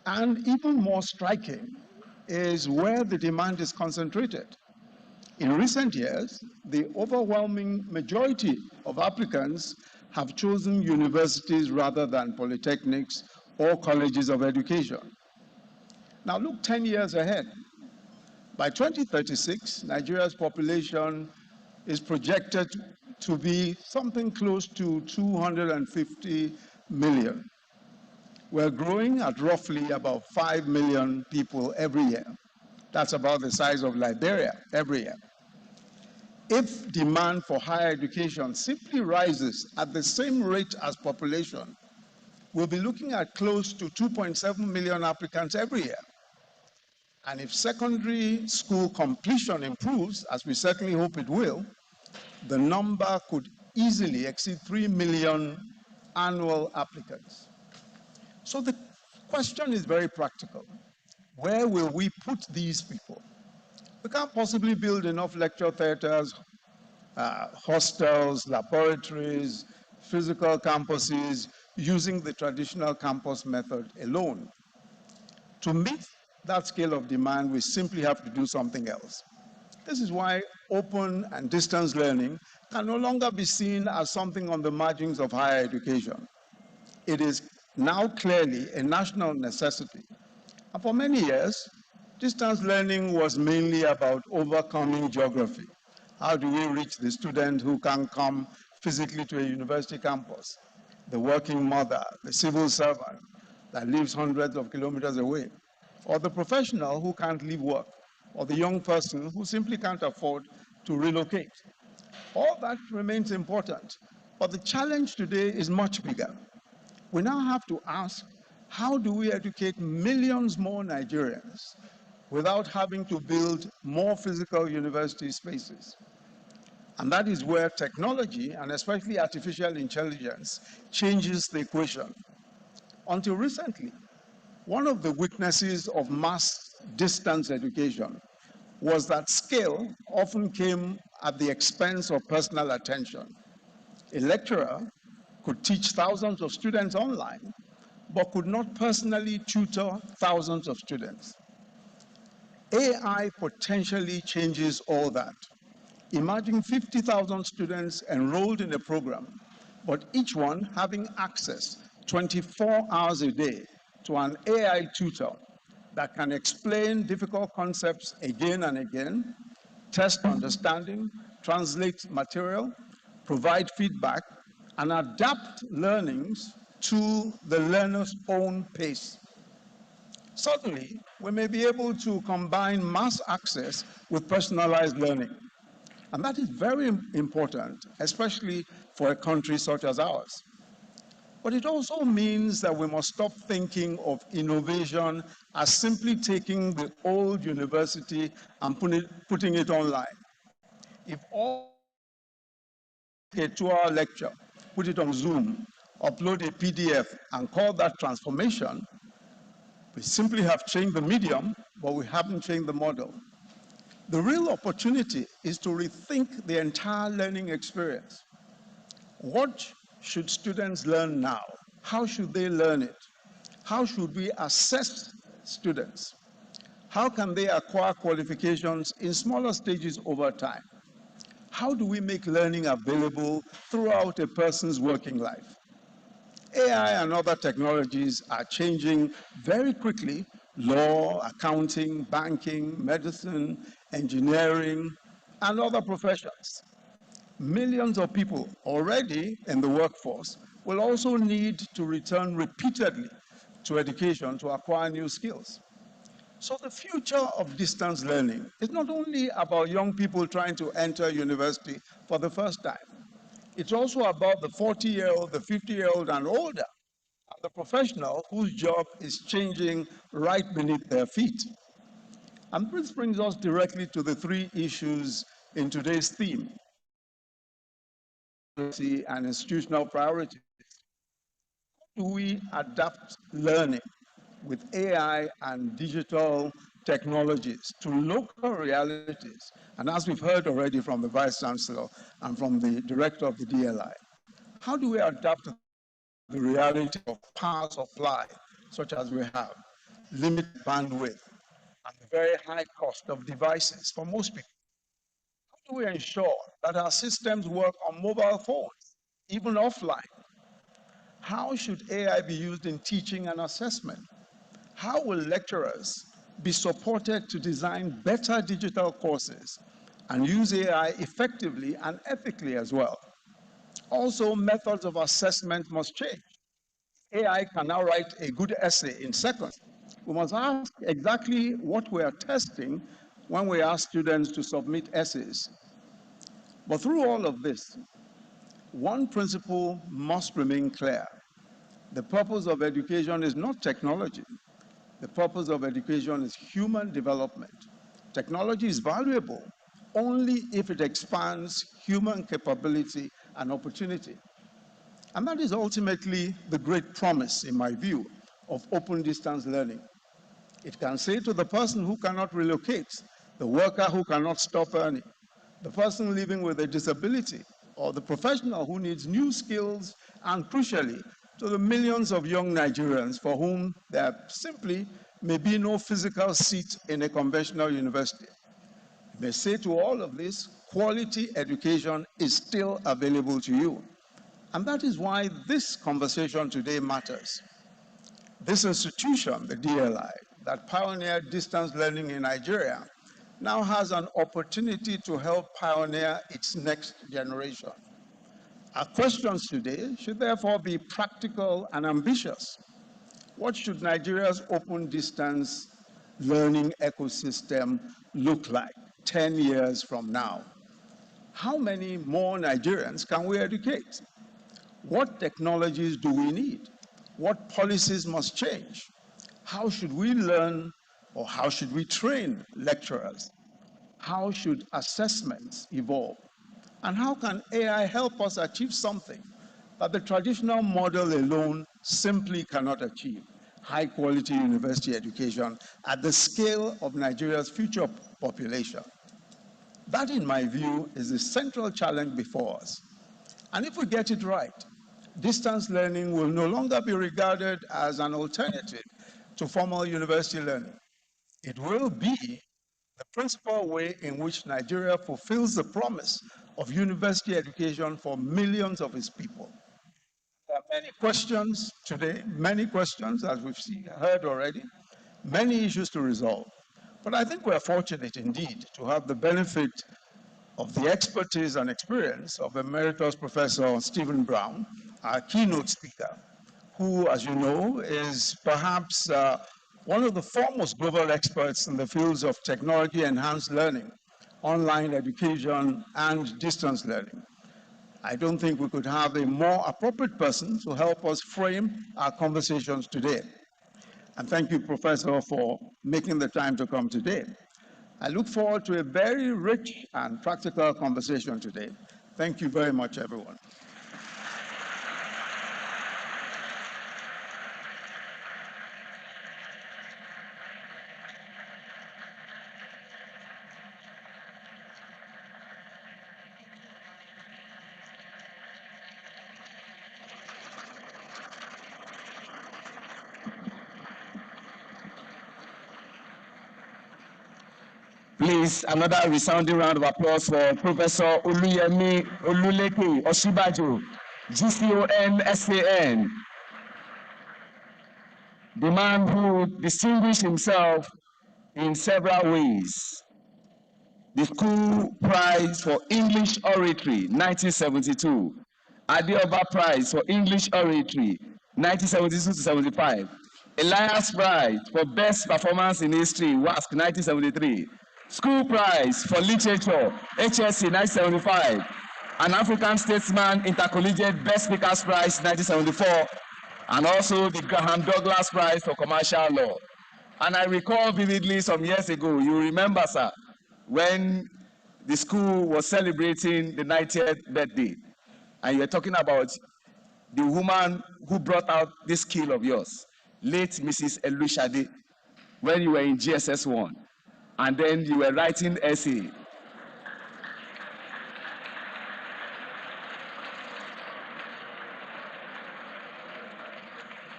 And even more striking is where the demand is concentrated. In recent years, the overwhelming majority of applicants have chosen universities rather than polytechnics or colleges of education. Now look 10 years ahead. By 2036, Nigeria's population is projected to be something close to 250 million. We're growing at roughly about 5 million people every year. That's about the size of Liberia every year. If demand for higher education simply rises at the same rate as population, we'll be looking at close to 2.7 million applicants every year. And if secondary school completion improves, as we certainly hope it will, the number could easily exceed 3 million annual applicants. So the question is very practical. Where will we put these people? We can't possibly build enough lecture theaters, hostels, laboratories, physical campuses using the traditional campus method alone. To meet that scale of demand, we simply have to do something else. This is why open and distance learning can no longer be seen as something on the margins of higher education. It is now clearly a national necessity. And for many years, distance learning was mainly about overcoming geography. How do we reach the student who can't come physically to a university campus? The working mother, the civil servant that lives hundreds of kilometers away, or the professional who can't leave work, or the young person who simply can't afford to relocate. All that remains important, but the challenge today is much bigger. We now have to ask, how do we educate millions more Nigerians without having to build more physical university spaces? And that is where technology, and especially artificial intelligence, changes the equation. Until recently, one of the weaknesses of mass distance education was that scale often came at the expense of personal attention. A lecturer could teach thousands of students online, but could not personally tutor thousands of students. AI potentially changes all that. Imagine 50,000 students enrolled in a program, but each one having access 24 hours a day to an AI tutor that can explain difficult concepts again and again, test understanding, translate material, provide feedback, and adapt learnings to the learner's own pace. Certainly, we may be able to combine mass access with personalized learning. And that is very important, especially for a country such as ours. But it also means that we must stop thinking of innovation as simply taking the old university and putting it online. If all a 2-hour lecture, put it on Zoom, upload a PDF, and call that transformation, we simply have changed the medium, but we haven't changed the model. The real opportunity is to rethink the entire learning experience. What should students learn now? How should they learn it? How should we assess students? How can they acquire qualifications in smaller stages over time? How do we make learning available throughout a person's working life? AI and other technologies are changing very quickly law, accounting, banking, medicine, engineering, and other professions. Millions of people already in the workforce will also need to return repeatedly to education to acquire new skills. So the future of distance learning is not only about young people trying to enter university for the first time. It's also about the 40-year-old, the 50-year-old, and older, and the professional whose job is changing right beneath their feet. And this brings us directly to the 3 issues in today's theme: policy and institutional priorities. How do we adapt learning with AI and digital technologies to local realities? And as we've heard already from the Vice-Chancellor and from the Director of the DLI, how do we adapt to the reality of power supply, such as we have, limited bandwidth, and the very high cost of devices for most people? How do we ensure that our systems work on mobile phones, even offline? How should AI be used in teaching and assessment? How will lecturers be supported to design better digital courses and use AI effectively and ethically as well. Also, methods of assessment must change. AI can now write a good essay in seconds. We must ask exactly what we are testing when we ask students to submit essays. But through all of this, one principle must remain clear. The purpose of education is not technology. The purpose of education is human development. Technology is valuable only if it expands human capability and opportunity. And that is ultimately the great promise, in my view, of open distance learning. It can say to the person who cannot relocate, the worker who cannot stop earning, the person living with a disability, or the professional who needs new skills, and crucially, to the millions of young Nigerians for whom there simply may be no physical seat in a conventional university. They say to all of this, quality education is still available to you. And that is why this conversation today matters. This institution, the DLI, that pioneered distance learning in Nigeria, now has an opportunity to help pioneer its next generation. Our questions today should therefore be practical and ambitious. What should Nigeria's open distance learning ecosystem look like 10 years from now? How many more Nigerians can we educate? What technologies do we need? What policies must change? How should we learn, or how should we train lecturers? How should assessments evolve? And how can AI help us achieve something that the traditional model alone simply cannot achieve? High-quality university education at the scale of Nigeria's future population. That, in my view, is the central challenge before us. And if we get it right, distance learning will no longer be regarded as an alternative to formal university learning. It will be the principal way in which Nigeria fulfills the promise of university education for millions of its people. There are many questions today, many questions, as we've heard already, many issues to resolve. But I think we're fortunate indeed to have the benefit of the expertise and experience of Emeritus Professor Stephen Brown, our keynote speaker, who, as you know, is perhaps one of the foremost global experts in the fields of technology-enhanced learning, online education, and distance learning. I don't think we could have a more appropriate person to help us frame our conversations today. And thank you, Professor, for making the time to come today. I look forward to a very rich and practical conversation today. Thank you very much, everyone. Please, another resounding round of applause for Professor Yemi Osinbajo, GCON SAN, the man who distinguished himself in several ways. The School Prize for English Oratory, 1972. Adeoba Prize for English Oratory, 1972 to 75. Elias Prize for Best Performance in History, WASC, 1973. School Prize for Literature, HSC, 1975. An African Statesman Intercollegiate Best Speakers Prize, 1974. And also the Graham Douglas Prize for Commercial Law. And I recall vividly some years ago, you remember, sir, when the school was celebrating the 90th birthday, and you were talking about the woman who brought out this skill of yours, late Mrs. Elushade, when you were in GSS 1, and then you were writing essay.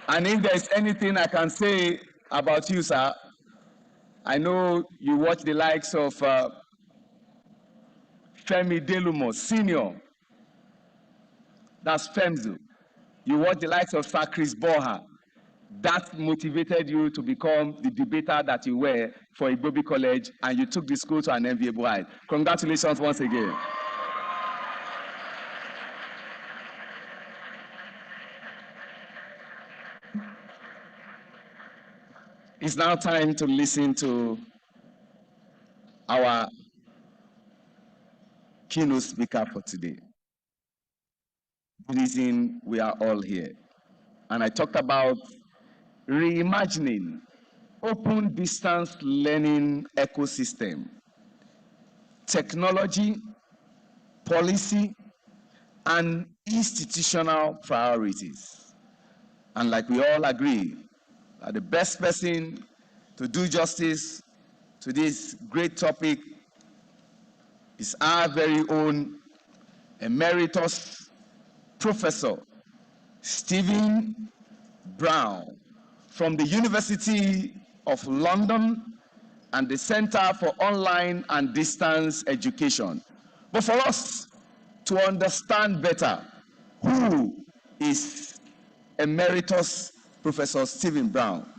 And if there's anything I can say about you, sir, I know you watch the likes of Femi Delumo, Senior, that's FEMZU. You watch the likes of Sir Chris Boha. that motivated you to become the debater that you were for Igbobi College, and you took the school to an enviable height. Congratulations once again. It's now time to listen to our keynote speaker for today. The reason we are all here. And I talked about reimagining open distance learning ecosystem, technology, policy, and institutional priorities. And like we all agree, that the best person to do justice to this great topic is our very own Emeritus Professor Stephen Brown from the University of London and the Center for Online and Distance Education. But for us to understand better who is Emeritus Professor Stephen Brown,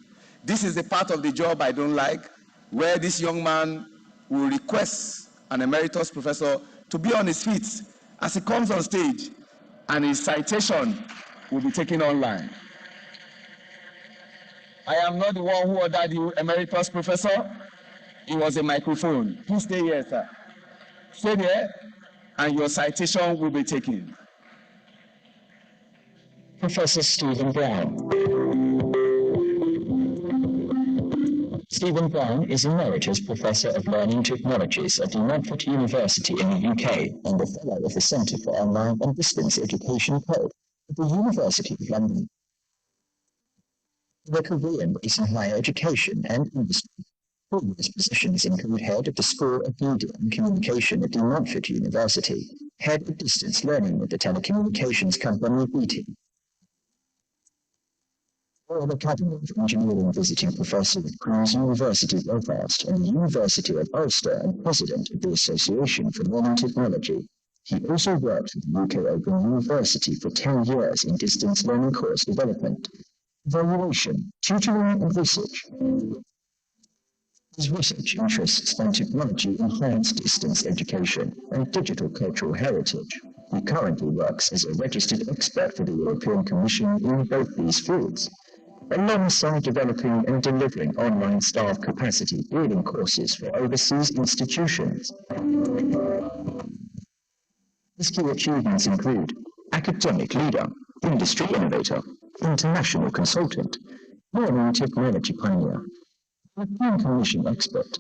this is the part of the job I don't like, where this young man will request an Emeritus Professor to be on his feet as he comes on stage, and his citation will be taken online. I am not the one who ordered you, Emeritus Professor. It was a microphone. Please stay here, sir. Stay there, and your citation will be taken. Professor Stephen Brown. Stephen Brown is Emeritus Professor of Learning Technologies at Unilag University in the UK and a Fellow of the Centre for Online and Distance Education Code at the University of London. Their career is in higher education and industry. Previous positions include Head of the School of Media and Communication at Unilag University, Head of Distance Learning at the telecommunications company BT, Royal Academy of Engineering Visiting Professor at Queen's University Belfast and the University of Ulster and President of the Association for Learning Technology. He also worked at the UK Open University for 10 years in distance learning course development, evaluation, tutoring and research. His research interests span technology enhanced distance education and digital cultural heritage. He currently works as a registered expert for the European Commission in both these fields, alongside developing and delivering online staff capacity building courses for overseas institutions. His key achievements include academic leader, industry innovator, international consultant, learning technology pioneer, European Commission expert,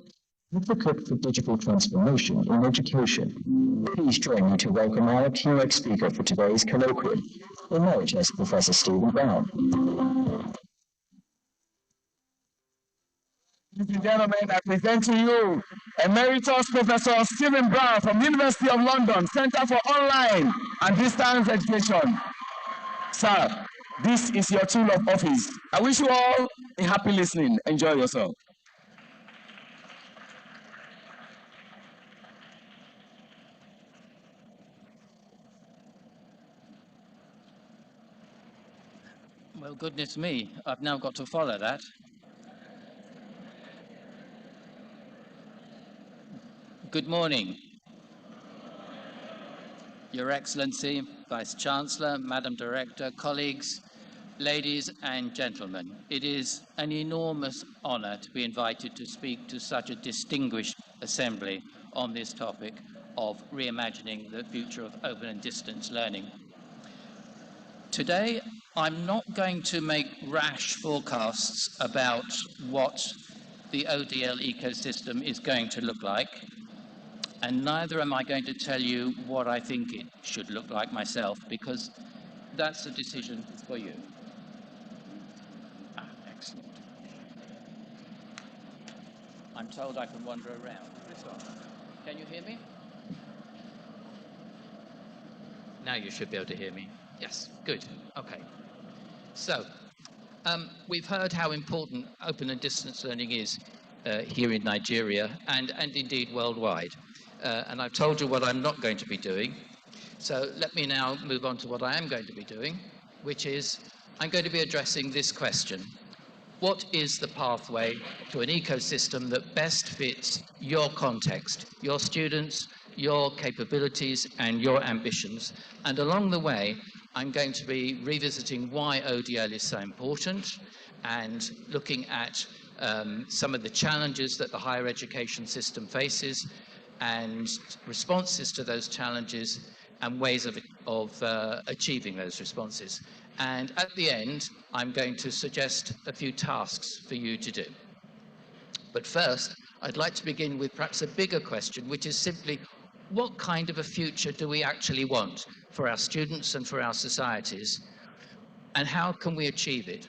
advocate for digital transformation in education. Please join me to welcome our keynote speaker for today's colloquium, Emeritus Professor Stephen Brown. Ladies and gentlemen, I present to you Emeritus Professor Stephen Brown from the University of London, Center for Online and Distance Education. Sir, this is your tool of office. I wish you all a happy listening. Enjoy yourself. Well, goodness me, I've now got to follow that. Good morning, Your Excellency, Vice-Chancellor, Madam Director, colleagues, ladies and gentlemen. It is an enormous honor to be invited to speak to such a distinguished assembly on this topic of reimagining the future of open and distance learning. Today, I'm not going to make rash forecasts about what the ODL ecosystem is going to look like, and neither am I going to tell you what I think it should look like myself, because that's a decision for you. Excellent. I'm told I can wander around. Can you hear me? Now you should be able to hear me. Yes, good. Okay. So, we've heard how important open and distance learning is here in Nigeria and indeed worldwide. And I've told you what I'm not going to be doing. So let me now move on to what I am going to be doing, which is I'm going to be addressing this question. What is the pathway to an ecosystem that best fits your context, your students, your capabilities, and your ambitions? And along the way, I'm going to be revisiting why ODL is so important and looking at some of the challenges that the higher education system faces and responses to those challenges and ways of achieving those responses. And at the end, I'm going to suggest a few tasks for you to do. But first, I'd like to begin with perhaps a bigger question, which is simply, what kind of a future do we actually want for our students and for our societies? And how can we achieve it?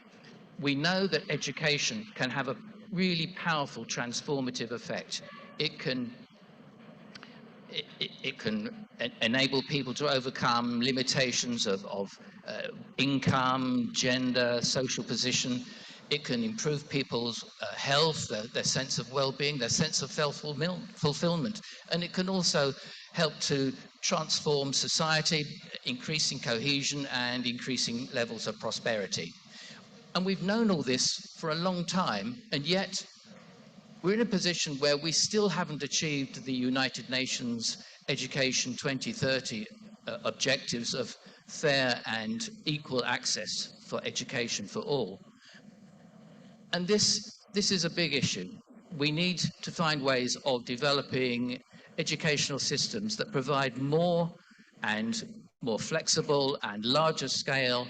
We know that education can have a really powerful transformative effect. It can enable people to overcome limitations of income, gender, social position. It can improve people's health, their sense of well-being, their sense of fulfillment. And it can also help to transform society, increasing cohesion and increasing levels of prosperity. And we've known all this for a long time, and yet we're in a position where we still haven't achieved the United Nations Education 2030 objectives of fair and equal access for education for all. And this is a big issue. We need to find ways of developing educational systems that provide more and more flexible and larger scale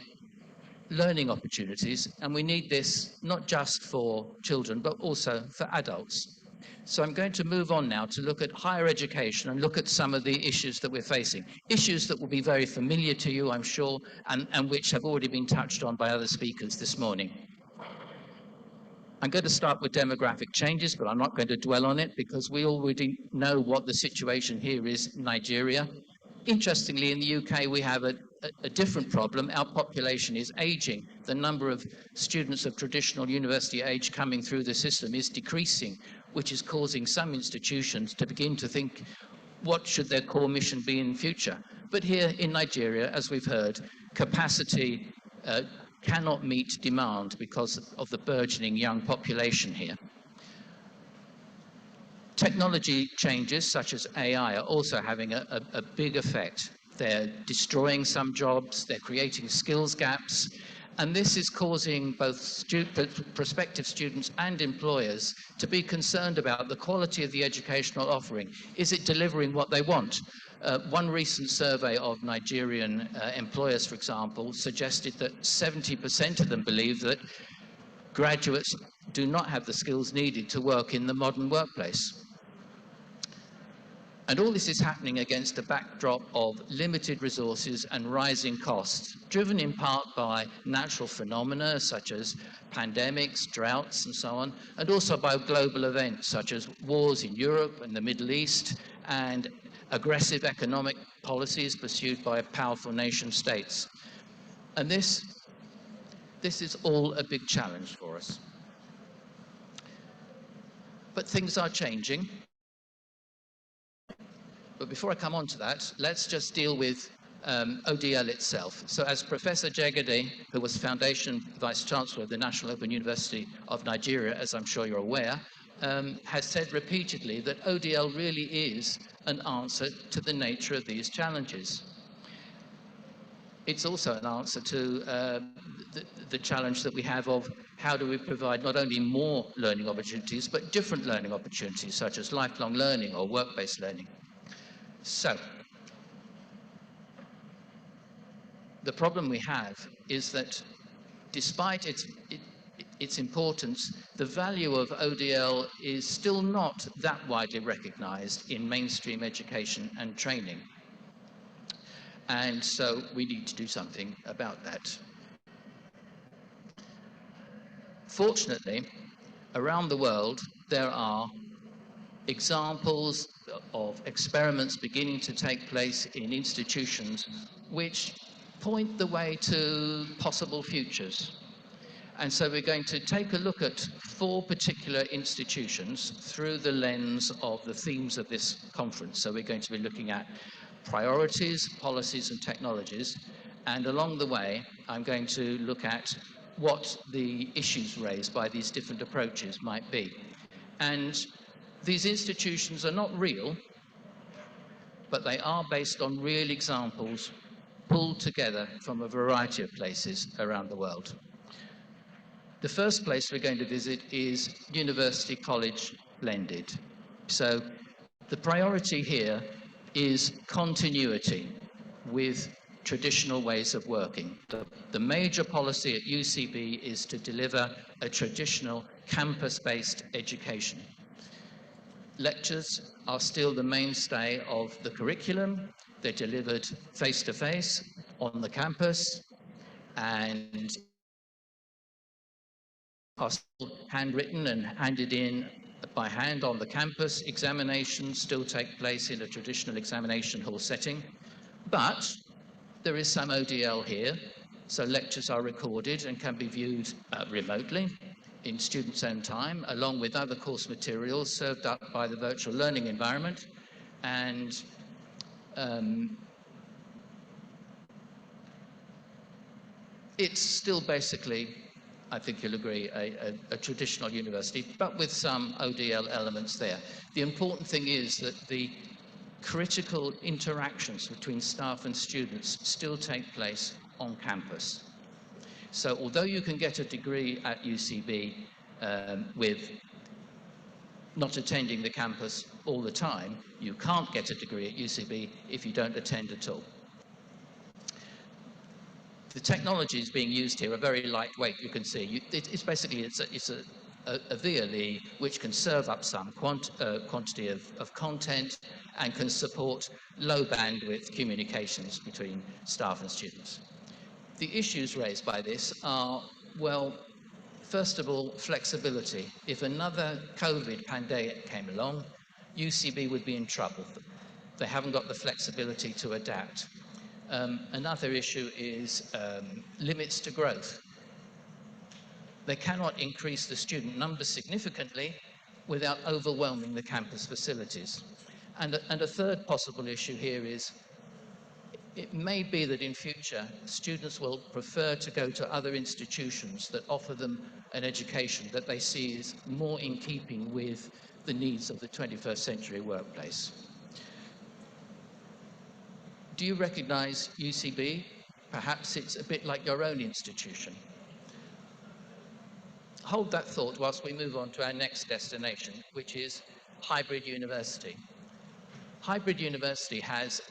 learning opportunities, and we need this not just for children but also for adults. So I'm going to move on now to look at higher education and look at some of the issues that we're facing, issues that will be very familiar to you, I'm sure, and which have already been touched on by other speakers this morning. I'm going to start with demographic changes, but I'm not going to dwell on it because we already know what the situation here is in Nigeria. Interestingly, in the UK, we have a different problem. Our population is aging. The number of students of traditional university age coming through the system is decreasing, which is causing some institutions to begin to think, what should their core mission be in the future? But here in Nigeria, as we've heard, capacity cannot meet demand because of the burgeoning young population here. Technology changes such as AI are also having a big effect. They're destroying some jobs, they're creating skills gaps, and this is causing both prospective students and employers to be concerned about the quality of the educational offering. Is it delivering what they want? One recent survey of Nigerian employers, for example, suggested that 70% of them believe that graduates do not have the skills needed to work in the modern workplace. And all this is happening against a backdrop of limited resources and rising costs, driven in part by natural phenomena such as pandemics, droughts, and so on, and also by global events such as wars in Europe and the Middle East, and aggressive economic policies pursued by powerful nation states. And this is all a big challenge for us. But things are changing. But before I come on to that, let's just deal with ODL itself. So as Professor Jegede, who was Foundation Vice-Chancellor of the National Open University of Nigeria, as I'm sure you're aware, has said repeatedly that ODL really is an answer to the nature of these challenges. It's also an answer to the challenge that we have of how do we provide not only more learning opportunities, but different learning opportunities, such as lifelong learning or work-based learning. So, the problem we have is that despite its importance, the value of ODL is still not that widely recognized in mainstream education and training. And so we need to do something about that. Fortunately, around the world, there are examples of experiments beginning to take place in institutions which point the way to possible futures. And so we're going to take a look at 4 particular institutions through the lens of the themes of this conference. So we're going to be looking at priorities, policies, and technologies. And along the way, I'm going to look at what the issues raised by these different approaches might be. And these institutions are not real, but they are based on real examples pulled together from a variety of places around the world. The first place we're going to visit is University College Blended. So the priority here is continuity with traditional ways of working. The major policy at UCB is to deliver a traditional campus-based education. Lectures are still the mainstay of the curriculum. They're delivered face-to-face on the campus and are still handwritten and handed in by hand on the campus. Examinations still take place in a traditional examination hall setting, but there is some ODL here, so lectures are recorded and can be viewed remotely in students' own time, along with other course materials served up by the virtual learning environment. And it's still basically, I think you'll agree, a traditional university, but with some ODL elements there. The important thing is that the critical interactions between staff and students still take place on campus. So although you can get a degree at UCB with not attending the campus all the time, you can't get a degree at UCB if you don't attend at all. The technologies being used here are very lightweight, you can see. It's basically a VLE which can serve up some quantity of content and can support low bandwidth communications between staff and students. The issues raised by this are, well, first of all, flexibility. If another COVID pandemic came along, UCB would be in trouble. They haven't got the flexibility to adapt. Another issue is limits to growth. They cannot increase the student numbers significantly without overwhelming the campus facilities. And a third possible issue here is it may be that in future students will prefer to go to other institutions that offer them an education that they see is more in keeping with the needs of the 21st century workplace. Do you recognize UCB? Perhaps it's a bit like your own institution. Hold that thought whilst we move on to our next destination, which is hybrid university. Hybrid university has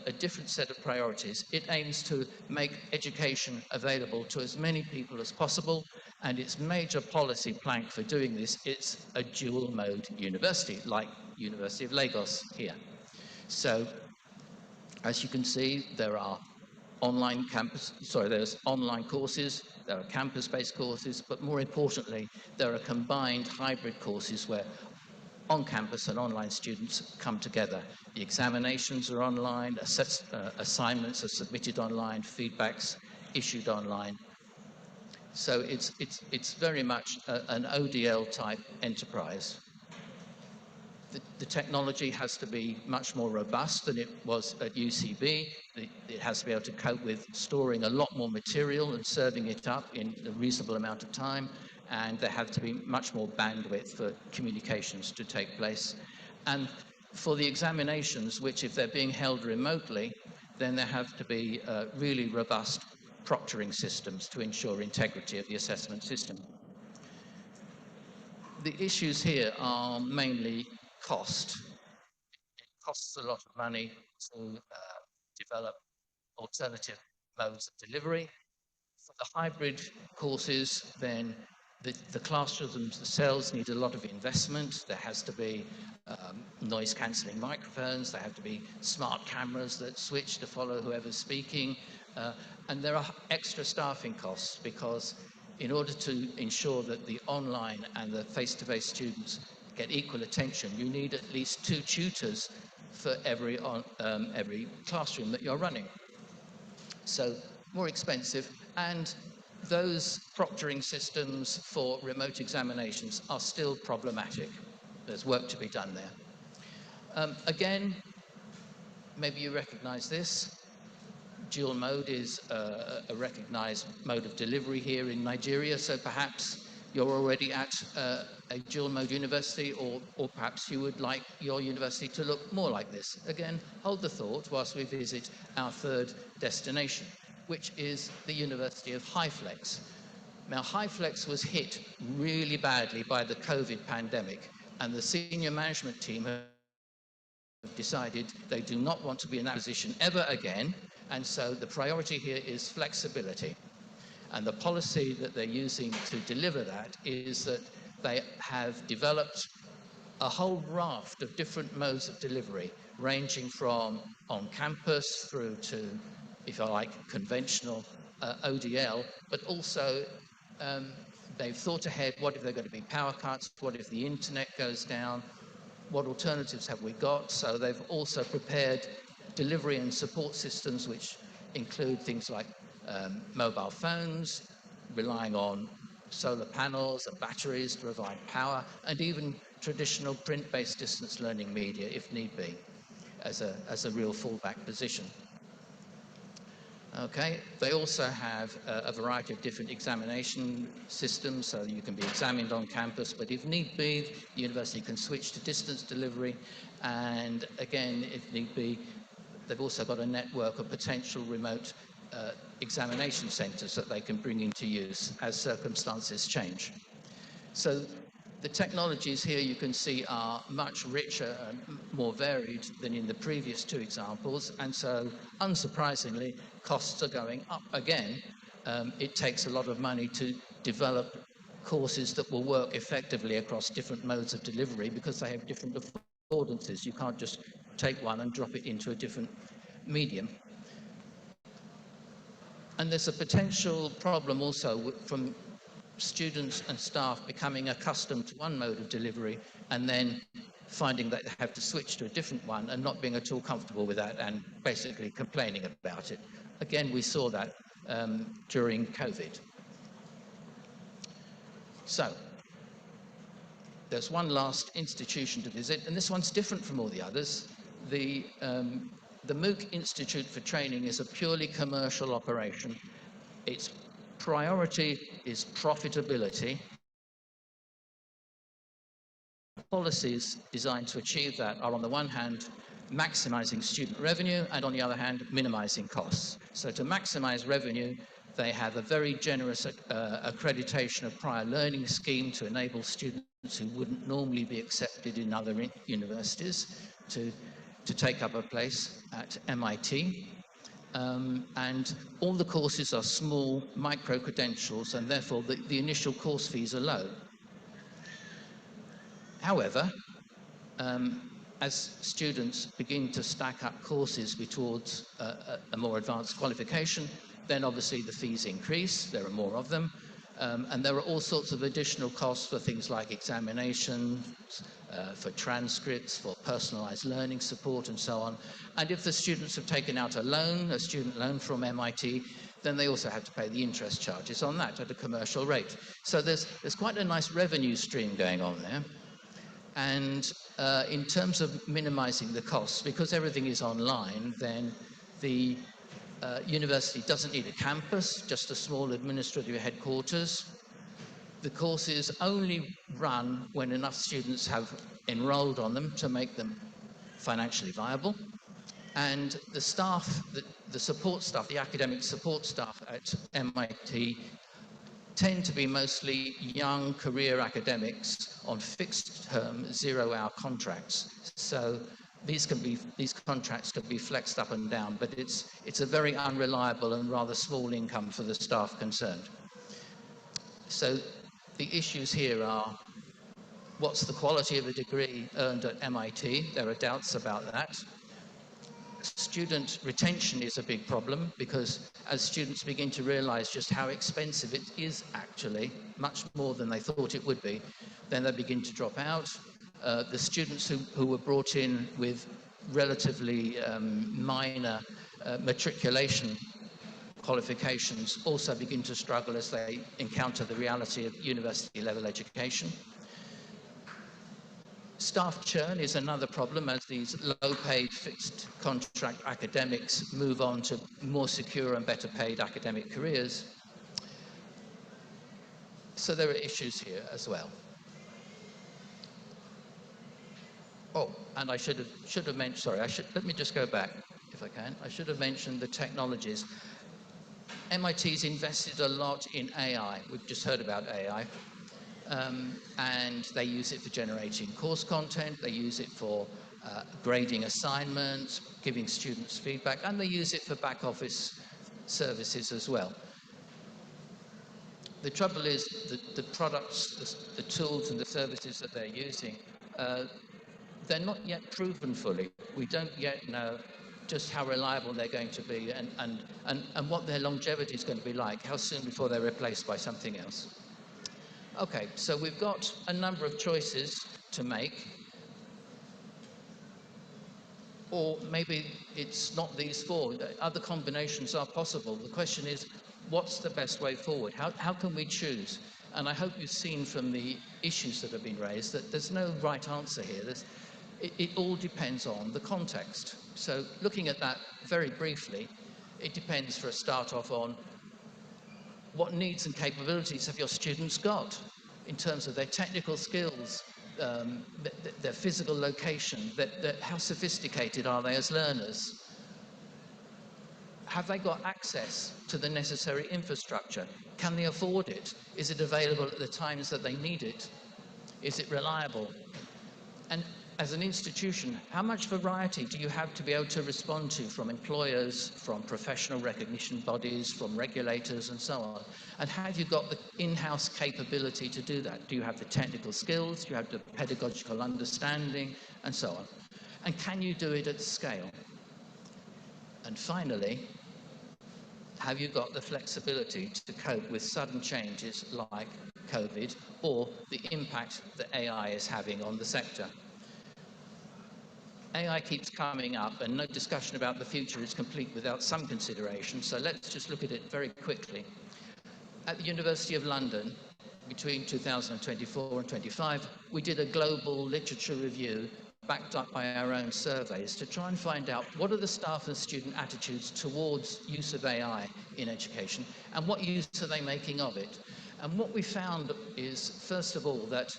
a different set of priorities. It aims to make education available to as many people as possible, and its major policy plank for doing this is a dual mode university, like University of Lagos here. So, as you can see, there are there's online courses, there are campus-based courses, but more importantly, there are combined hybrid courses where on-campus and online students come together. The examinations are online, assignments are submitted online, feedbacks issued online. So it's very much an ODL type enterprise. The technology has to be much more robust than it was at UCB. It has to be able to cope with storing a lot more material and serving it up in a reasonable amount of time. And there have to be much more bandwidth for communications to take place. And for the examinations, which if they're being held remotely, then there have to be really robust proctoring systems to ensure integrity of the assessment system. The issues here are mainly cost. It costs a lot of money to develop alternative modes of delivery. For the hybrid courses, then the classrooms themselves need a lot of investment. There has to be noise-cancelling microphones. There have to be smart cameras that switch to follow whoever's speaking. And there are extra staffing costs because in order to ensure that the online and the face-to-face students get equal attention, you need at least 2 tutors for every classroom that you're running. So more expensive, and those proctoring systems for remote examinations are still problematic. There's work to be done there. Again, maybe you recognize this. dual mode is a recognized mode of delivery here in Nigeria, so perhaps you're already at a dual mode university, or perhaps you would like your university to look more like this. Again, hold the thought whilst we visit our third destination, which is the University of HyFlex. Now, HyFlex was hit really badly by the COVID pandemic, and the senior management team have decided they do not want to be in that position ever again, and so the priority here is flexibility. And the policy that they're using to deliver that is that they have developed a whole raft of different modes of delivery, ranging from on campus through to, if I like, conventional ODL, but also they've thought ahead, what if there are going to be power cuts, what if the internet goes down, what alternatives have we got? So they've also prepared delivery and support systems which include things like mobile phones, relying on solar panels and batteries to provide power, and even traditional print-based distance learning media, if need be, as a real fallback position. Okay, they also have a variety of different examination systems, so you can be examined on campus, but if need be, the university can switch to distance delivery, and again, if need be, they've also got a network of potential remote examination centres that they can bring into use as circumstances change. So the technologies here you can see are much richer and more varied than in the previous two examples, and so unsurprisingly costs are going up again. It takes a lot of money to develop courses that will work effectively across different modes of delivery because they have different affordances. You can't just take one and drop it into a different medium. And there's a potential problem also from students and staff becoming accustomed to one mode of delivery and then finding that they have to switch to a different one and not being at all comfortable with that and basically complaining about it. Again, we saw that during COVID. So there's one last institution to visit, and this one's different from all the others. The MOOC Institute for Training is a purely commercial operation. Its priority is profitability. Policies designed to achieve that are, on the one hand, maximizing student revenue, and on the other hand, minimizing costs. So to maximize revenue, they have a very generous accreditation of prior learning scheme to enable students who wouldn't normally be accepted in other universities to take up a place at MIT. And all the courses are small micro-credentials, and therefore the initial course fees are low. However, as students begin to stack up courses towards a more advanced qualification, then obviously the fees increase, there are more of them, and there are all sorts of additional costs for things like examinations, for transcripts, for personalized learning support, and so on. And if the students have taken out a loan, a student loan from MIT, then they also have to pay the interest charges on that at a commercial rate. So there's quite a nice revenue stream going on there. And in terms of minimizing the costs, because everything is online, then the university doesn't need a campus, just a small administrative headquarters. The courses only run when enough students have enrolled on them to make them financially viable. And the staff, the support staff, the academic support staff at MIT tend to be mostly young career academics on fixed-term, zero-hour contracts. So these contracts can be flexed up and down, but it's a very unreliable and rather small income for the staff concerned. So the issues here are, what's the quality of a degree earned at MIT? There are doubts about that. Student retention is a big problem, because as students begin to realize just how expensive it is actually, much more than they thought it would be, then they begin to drop out. The students who were brought in with relatively minor matriculation qualifications also begin to struggle as they encounter the reality of university level education. Staff churn is another problem as these low-paid fixed contract academics move on to more secure and better paid academic careers. So there are issues here as well. Oh, and I should have mentioned, sorry, let me just go back if I can. I should have mentioned the technologies. MIT's invested a lot in AI. We've just heard about AI. And they use it for generating course content, they use it for grading assignments, giving students feedback, and they use it for back office services as well. The trouble is that the products, the tools and the services that they're using, they're not yet proven fully. We don't yet know just how reliable they're going to be and what their longevity is going to be like, how soon before they're replaced by something else. Okay, so we've got a number of choices to make, or maybe it's not these four. Other combinations are possible. The question is, what's the best way forward? How can we choose? And I hope you've seen from the issues that have been raised that there's no right answer here. It all depends on the context. So looking at that very briefly, it depends for a start off on what needs and capabilities have your students got in terms of their technical skills, their physical location, how sophisticated are they as learners? Have they got access to the necessary infrastructure? Can they afford it? Is it available at the times that they need it? Is it reliable? And as an institution, how much variety do you have to be able to respond to from employers, from professional recognition bodies, from regulators, and so on? And have you got the in-house capability to do that? Do you have the technical skills? Do you have the pedagogical understanding, and so on? And can you do it at scale? And finally, have you got the flexibility to cope with sudden changes like COVID or the impact that AI is having on the sector? AI keeps coming up, and no discussion about the future is complete without some consideration, so let's just look at it very quickly. At the University of London, between 2024 and 25, we did a global literature review backed up by our own surveys to try and find out what are the staff and student attitudes towards use of AI in education, and what use are they making of it. And what we found is, first of all, that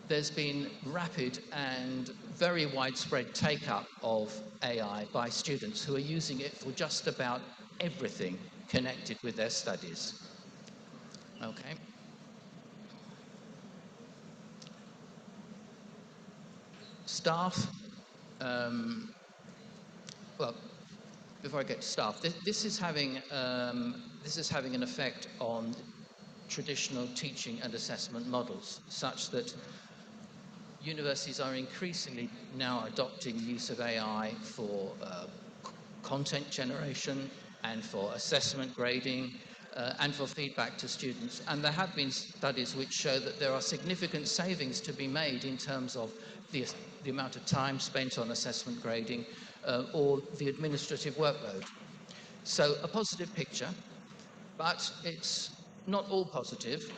there's been rapid and very widespread take-up of AI by students who are using it for just about everything connected with their studies. Okay. Staff, well, before I get to staff, this is having an effect on traditional teaching and assessment models, such that universities are increasingly now adopting use of AI for content generation and for assessment grading and for feedback to students. And there have been studies which show that there are significant savings to be made in terms of the amount of time spent on assessment grading or the administrative workload. So a positive picture, but it's not all positive.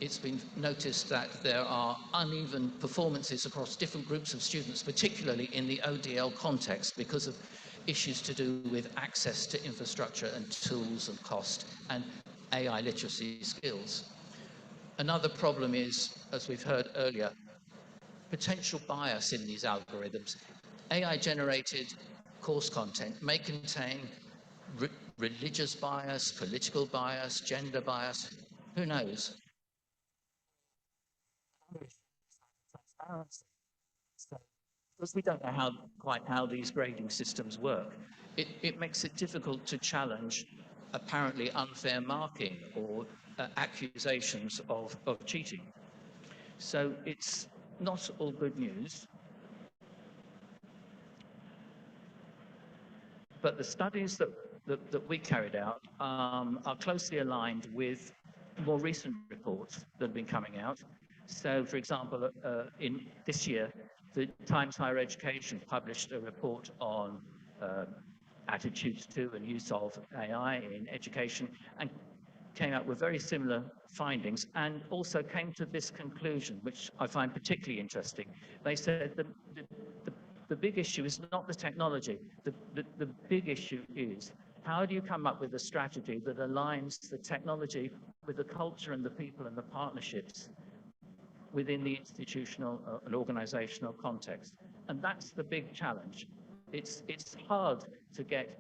It's been noticed that there are uneven performances across different groups of students, particularly in the ODL context, because of issues to do with access to infrastructure and tools and cost and AI literacy skills. Another problem is, as we've heard earlier, potential bias in these algorithms. AI-generated course content may contain religious bias, political bias, gender bias, who knows? Because we don't know quite how these grading systems work, it makes it difficult to challenge apparently unfair marking or accusations of cheating. So it's not all good news. But the studies that we carried out are closely aligned with more recent reports that have been coming out. So, for example, in this year, the Times Higher Education published a report on attitudes to and use of AI in education, and came out with very similar findings and also came to this conclusion, which I find particularly interesting. They said that the big issue is not the technology. The big issue is, how do you come up with a strategy that aligns the technology with the culture and the people and the partnerships within the institutional and organizational context? And that's the big challenge. It's hard to get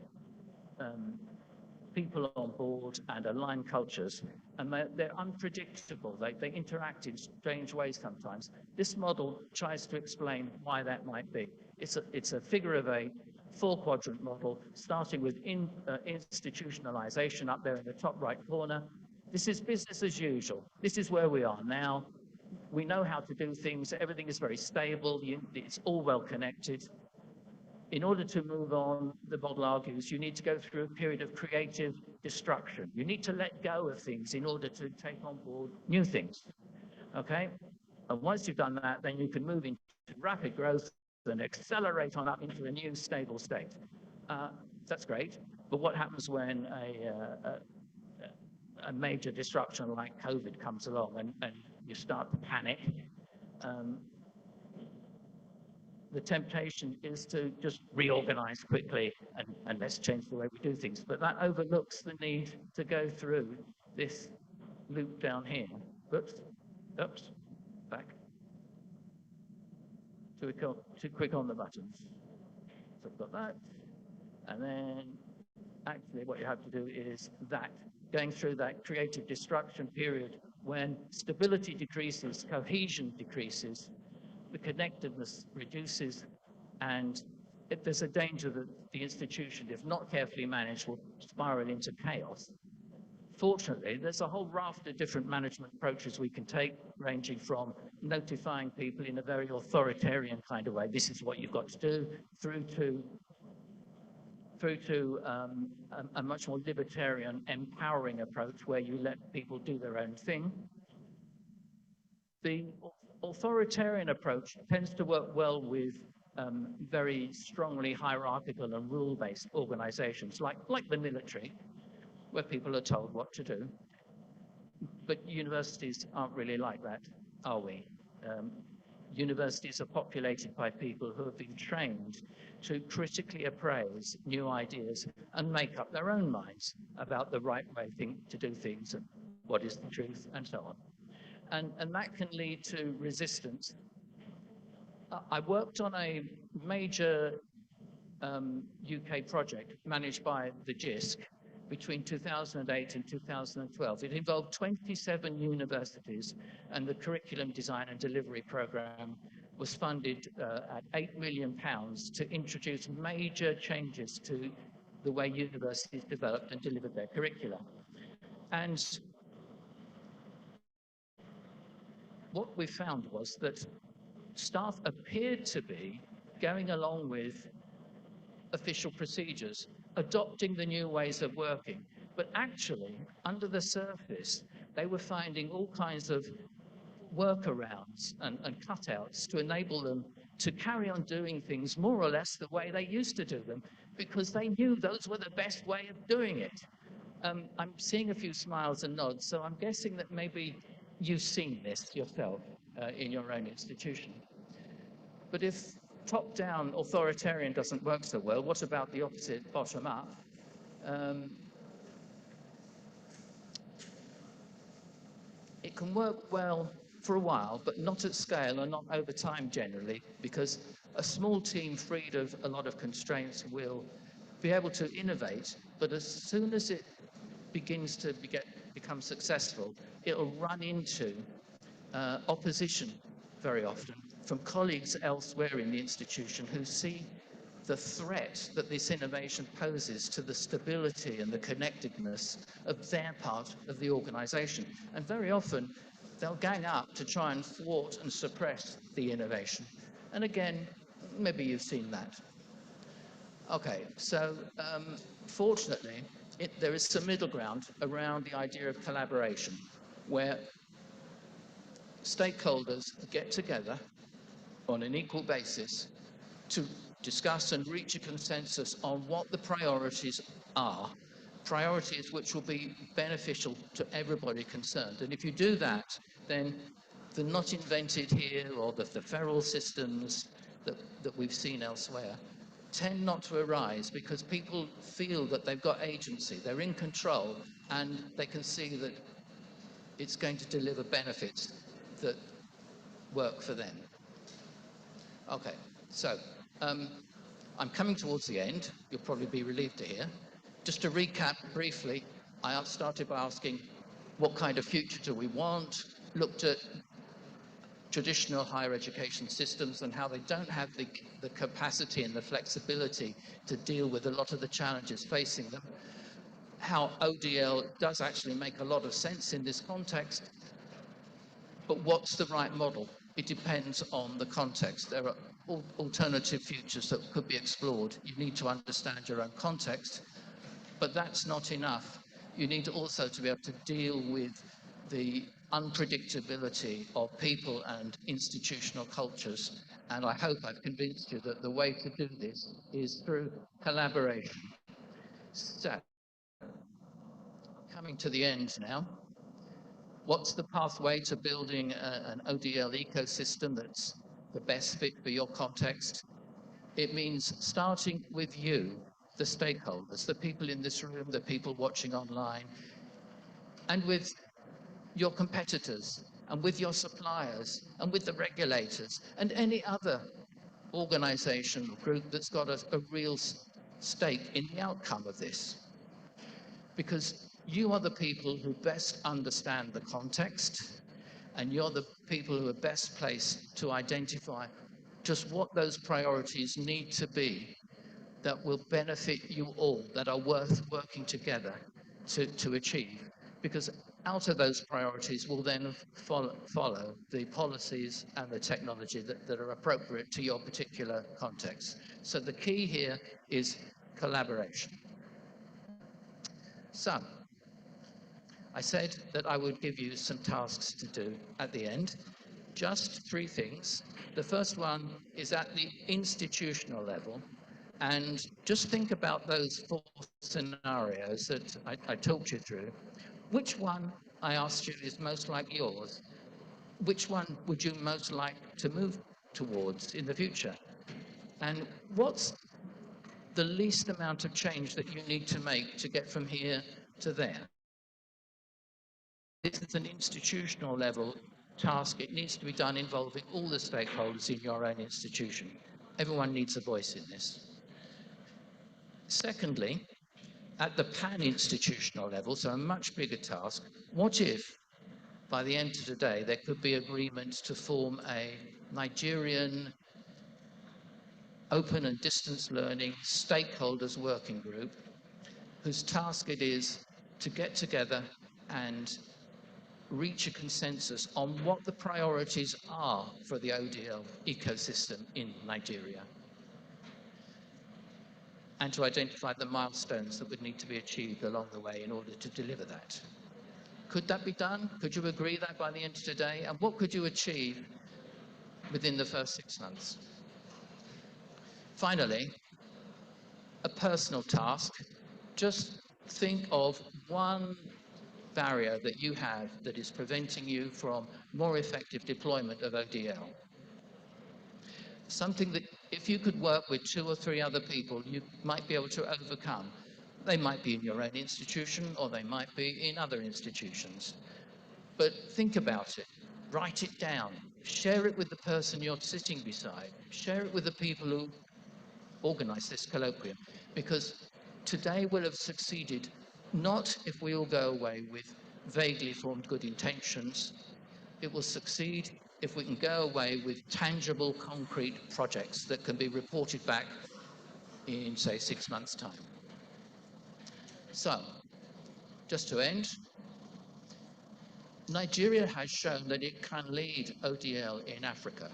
people on board and align cultures, and they're unpredictable. They interact in strange ways sometimes. This model tries to explain why that might be. It's a figure of eight, 4-quadrant model, starting with institutionalization up there in the top right corner. This is business as usual. This is where we are now. We know how to do things. Everything is very stable. It's all well connected. In order to move on, the model argues, you need to go through a period of creative destruction. You need to let go of things in order to take on board new things, okay? And once you've done that, then you can move into rapid growth and accelerate on up into a new stable state. That's great, but what happens when a major disruption like COVID comes along and you start to panic? The temptation is to just reorganize quickly and let's change the way we do things. But that overlooks the need to go through this loop down here. Oops, back. Too quick on the buttons. So I've got that. And then actually what you have to do is that, going through that creative destruction period when stability decreases, cohesion decreases, the connectedness reduces, and if there's a danger that the institution, if not carefully managed, will spiral into chaos. Fortunately, there's a whole raft of different management approaches we can take, ranging from notifying people in a very authoritarian kind of way, this is what you've got to do, through to a much more libertarian, empowering approach where you let people do their own thing. The authoritarian approach tends to work well with very strongly hierarchical and rule-based organizations like the military, where people are told what to do. But universities aren't really like that, are we? Universities are populated by people who have been trained to critically appraise new ideas and make up their own minds about the right way to do things and what is the truth and so on. And that can lead to resistance. I worked on a major UK project managed by the GCON between 2008 and 2012. It involved 27 universities, and the curriculum design and delivery program was funded at £8 million to introduce major changes to the way universities developed and delivered their curricula. And what we found was that staff appeared to be going along with official procedures, adopting the new ways of working, but actually, under the surface, they were finding all kinds of workarounds and cutouts to enable them to carry on doing things more or less the way they used to do them, because they knew those were the best way of doing it. I'm seeing a few smiles and nods, so I'm guessing that maybe you've seen this yourself in your own institution. But if top-down authoritarian doesn't work so well, what about the opposite, bottom-up? It can work well for a while, but not at scale and not over time generally, because a small team freed of a lot of constraints will be able to innovate, but as soon as it begins to become successful, it'll run into opposition very often from colleagues elsewhere in the institution who see the threat that this innovation poses to the stability and the connectedness of their part of the organization. And very often, they'll gang up to try and thwart and suppress the innovation. And again, maybe you've seen that. Okay, so fortunately, there is some middle ground around the idea of collaboration, where stakeholders get together on an equal basis to discuss and reach a consensus on what the priorities are priorities which will be beneficial to everybody concerned. And if you do that, then the not invented here or the feral systems that we've seen elsewhere tend not to arise because people feel that they've got agency, they're in control, and they can see that it's going to deliver benefits that work for them. Okay, so I'm coming towards the end. You'll probably be relieved to hear. Just to recap briefly, I started by asking what kind of future do we want, looked at traditional higher education systems and how they don't have the capacity and the flexibility to deal with a lot of the challenges facing them, how ODL does actually make a lot of sense in this context, but what's the right model? It depends on the context. There are alternative futures that could be explored. You need to understand your own context, but that's not enough. You need also to be able to deal with the unpredictability of people and institutional cultures. And I hope I've convinced you that the way to do this is through collaboration. So, coming to the end now. What's the pathway to building an ODL ecosystem that's the best fit for your context? It means starting with you, the stakeholders, the people in this room, the people watching online, and with your competitors, and with your suppliers, and with the regulators, and any other organization or group that's got a real stake in the outcome of this. Because you are the people who best understand the context, and you're the people who are best placed to identify just what those priorities need to be that will benefit you all, that are worth working together to achieve. Because out of those priorities will then follow the policies and the technology that are appropriate to your particular context. So the key here is collaboration. So, I said that I would give you some tasks to do at the end. Just 3 things. The first one is at the institutional level. And just think about those 4 scenarios that I talked you through. Which one, I asked you, is most like yours? Which one would you most like to move towards in the future? And what's the least amount of change that you need to make to get from here to there? This is an institutional level task. It needs to be done involving all the stakeholders in your own institution. Everyone needs a voice in this. Secondly, at the pan-institutional level, so a much bigger task, what if by the end of today there could be agreement to form a Nigerian open and distance learning stakeholders working group whose task it is to get together and reach a consensus on what the priorities are for the ODL ecosystem in Nigeria, and to identify the milestones that would need to be achieved along the way in order to deliver that. Could that be done? Could you agree that by the end of today? And what could you achieve within the first 6 months? Finally, a personal task. Just think of one barrier that you have that is preventing you from more effective deployment of ODL. Something that if you could work with 2 or 3 other people, you might be able to overcome. They might be in your own institution or they might be in other institutions. But think about it, write it down, share it with the person you're sitting beside, share it with the people who organize this colloquium, because today will have succeeded not if we all go away with vaguely formed good intentions. It will succeed if we can go away with tangible, concrete projects that can be reported back in, say, 6 months' time. So, just to end, Nigeria has shown that it can lead ODL in Africa.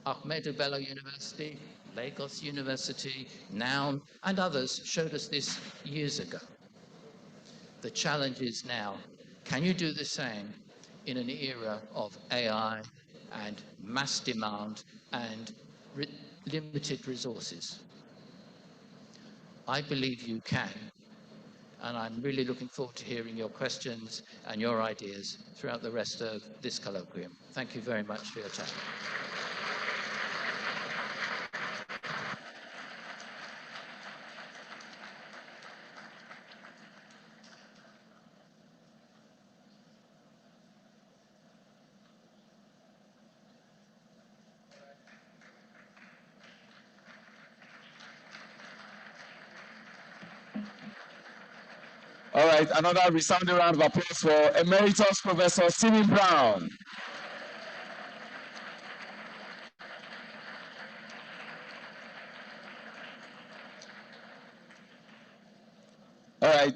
Ahmedu Bello University, Lagos University, NOUN, and others showed us this years ago. The challenge is now, can you do the same in an era of AI and mass demand and limited resources? I believe you can. And I'm really looking forward to hearing your questions and your ideas throughout the rest of this colloquium. Thank you very much for your time. All right, another resounding round of applause for Emeritus Professor Stephen Brown. All right.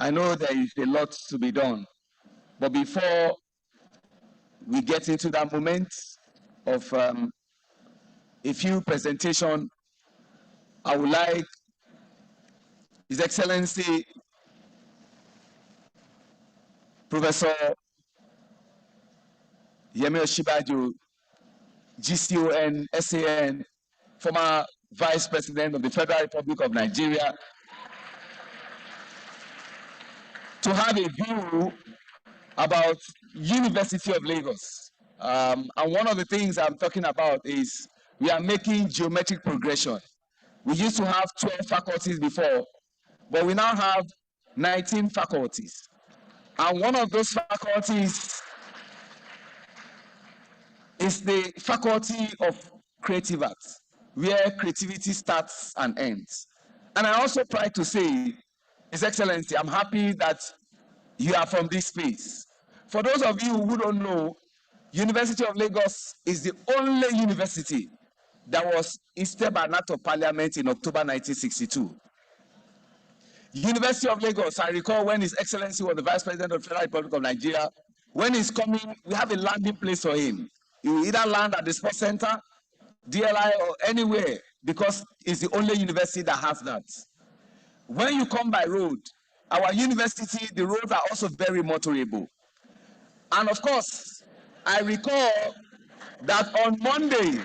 I know there is a lot to be done, but before we get into that moment of a few presentation, I would like His Excellency Professor Yemi Osinbajo, GCON, SAN, former Vice President of the Federal Republic of Nigeria, to have a view about University of Lagos. And one of the things I'm talking about is we are making geometric progression. We used to have 12 faculties before, but we now have 19 faculties. And one of those faculties is the Faculty of Creative Arts, where creativity starts and ends. And I also pride to say, His Excellency, I'm happy that you are from this space. For those of you who don't know, University of Lagos is the only university that was installed by an act of parliament in October 1962. University of Lagos, I recall when His Excellency was the Vice President of the Federal Republic of Nigeria, when he's coming, we have a landing place for him. He will either land at the Sports Center, DLI, or anywhere, because it's the only university that has that. When you come by road, our university, the roads are also very motorable. And of course, I recall that on Monday,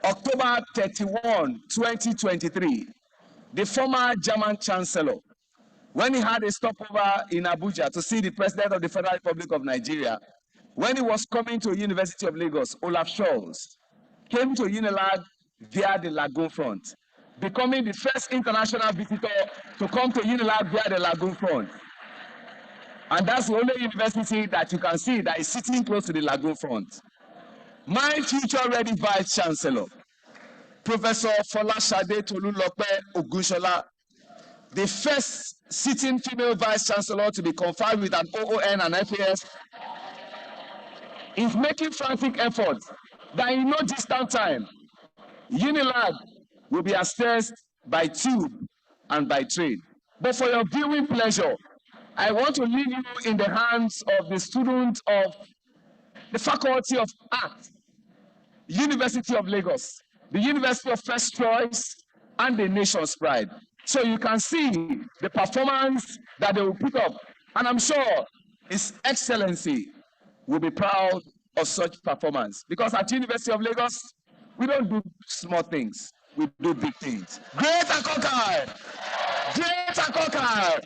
October 31, 2023, the former German Chancellor, when he had a stopover in Abuja to see the President of the Federal Republic of Nigeria, when he was coming to University of Lagos, Olaf Scholz came to Unilag via the Lagoon Front, becoming the first international visitor to come to Unilag via the Lagoon Front. And that's the only university that you can see that is sitting close to the Lagoon Front. My future-ready Vice-Chancellor, Professor Folashade Tolulope Ogunshola, the first sitting female Vice-Chancellor to be conferred with an OON and FAS, is making frantic efforts that in no distant time, Unilag will be accessed by tube and by train. But for your viewing pleasure, I want to leave you in the hands of the students of the Faculty of Art, University of Lagos, the University of First Choice, and the nation's pride. So you can see the performance that they will put up. And I'm sure His Excellency will be proud of such performance. Because at University of Lagos, we don't do small things, we do big things. Great Akokar! Great Akokar!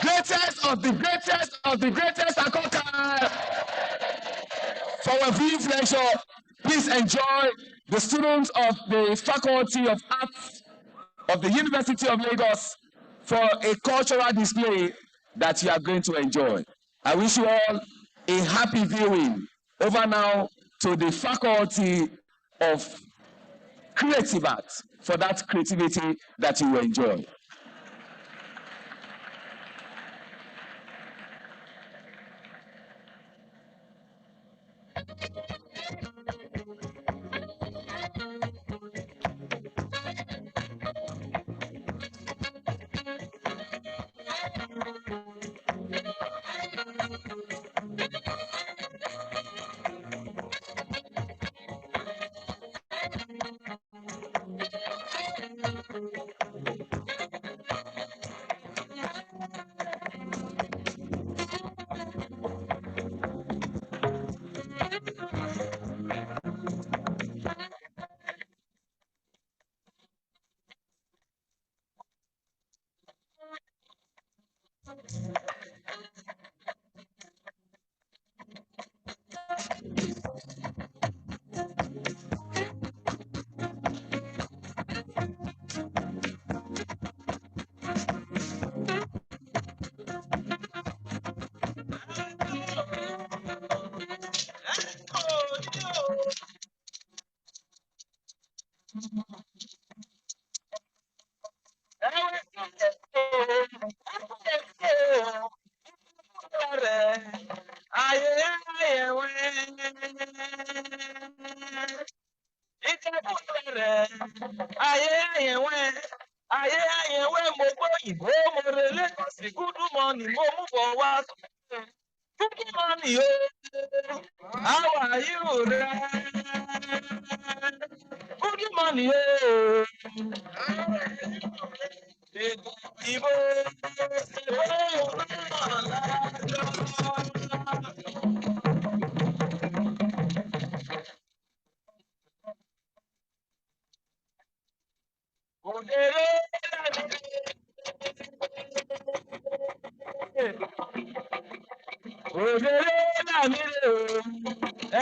Greatest of the greatest of the greatest Akokar! For our viewing pleasure, please enjoy the students of the Faculty of Arts of the University of Lagos for a cultural display that you are going to enjoy. I wish you all a happy viewing. Over now to the Faculty of Creative Arts for that creativity that you will enjoy. money, more for what? Good money, oh. How are you, good money, oh.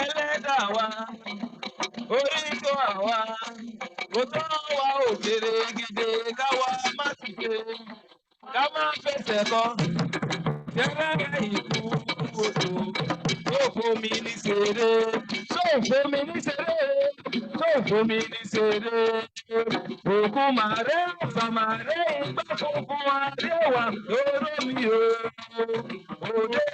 Ẹlẹ́dàá wa, orí tó àwa, kò tó wa òkèrè gidi káwa má ti ṣe, ká má fẹsẹ̀ kọ́, gẹ́gẹ́ ìlú odò, tó fomi ní ṣeré, tó fomi ní ṣeré, tó fomi ní ṣeré. Òkú màré, sàmàré, ìgbà funfun àdéhùn olómi o, òde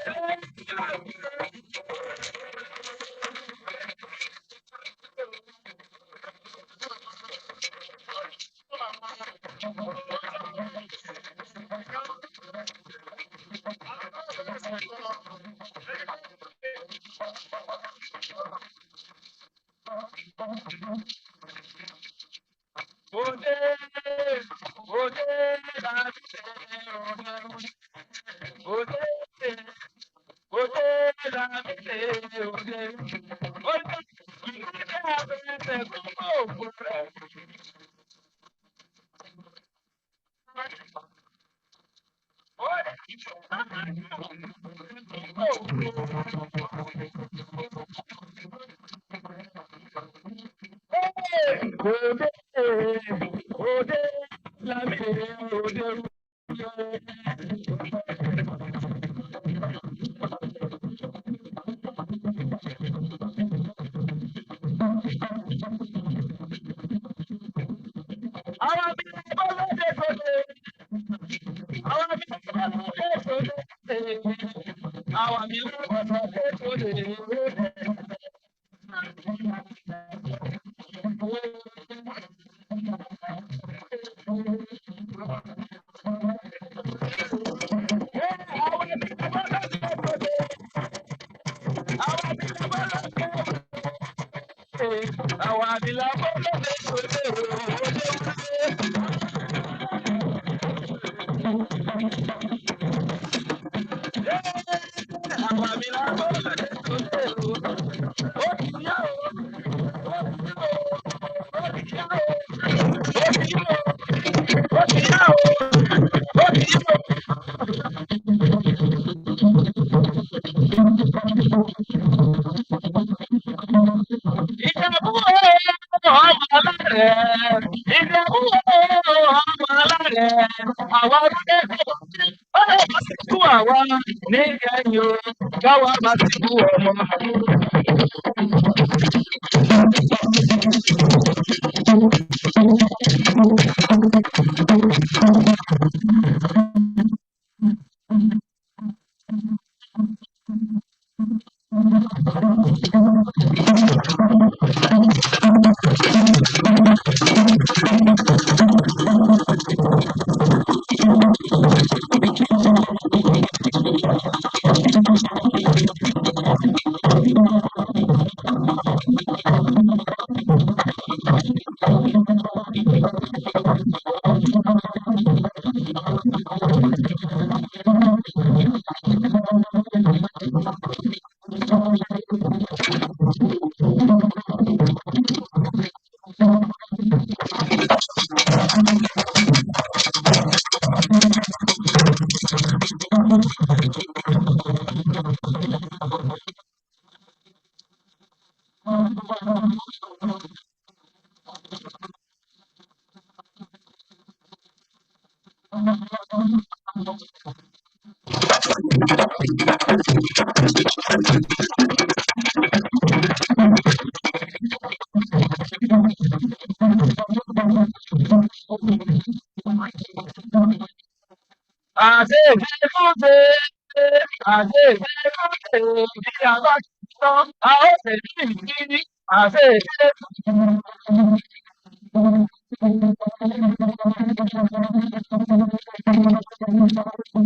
Orí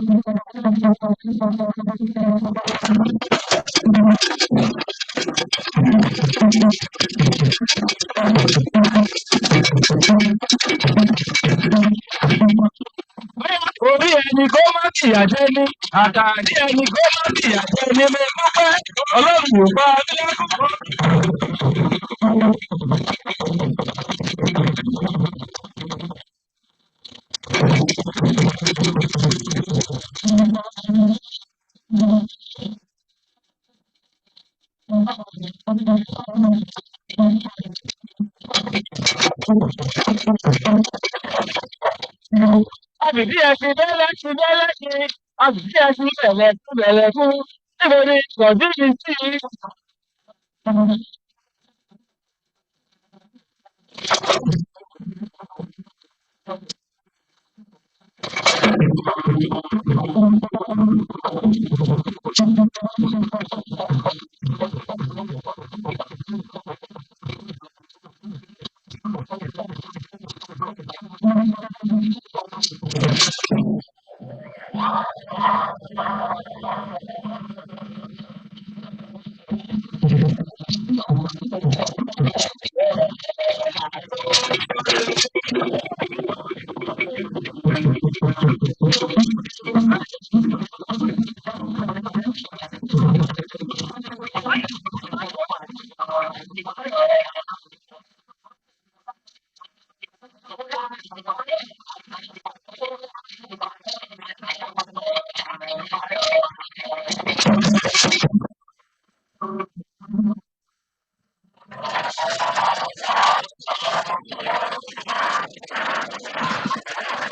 ẹni kó má tìyà jẹ ní, àtàrí ẹni kó má tìyà jẹ ní, mo dúpẹ́, Ọlọ́run ò bá mi lẹ́kọ̀ọ́. Àbìdí ẹ̀sìn bẹ́lẹ̀ sí, àbìdí ẹ̀sìn bẹ̀lẹ̀ fún, níbo ni ìkọ̀dí mi sí?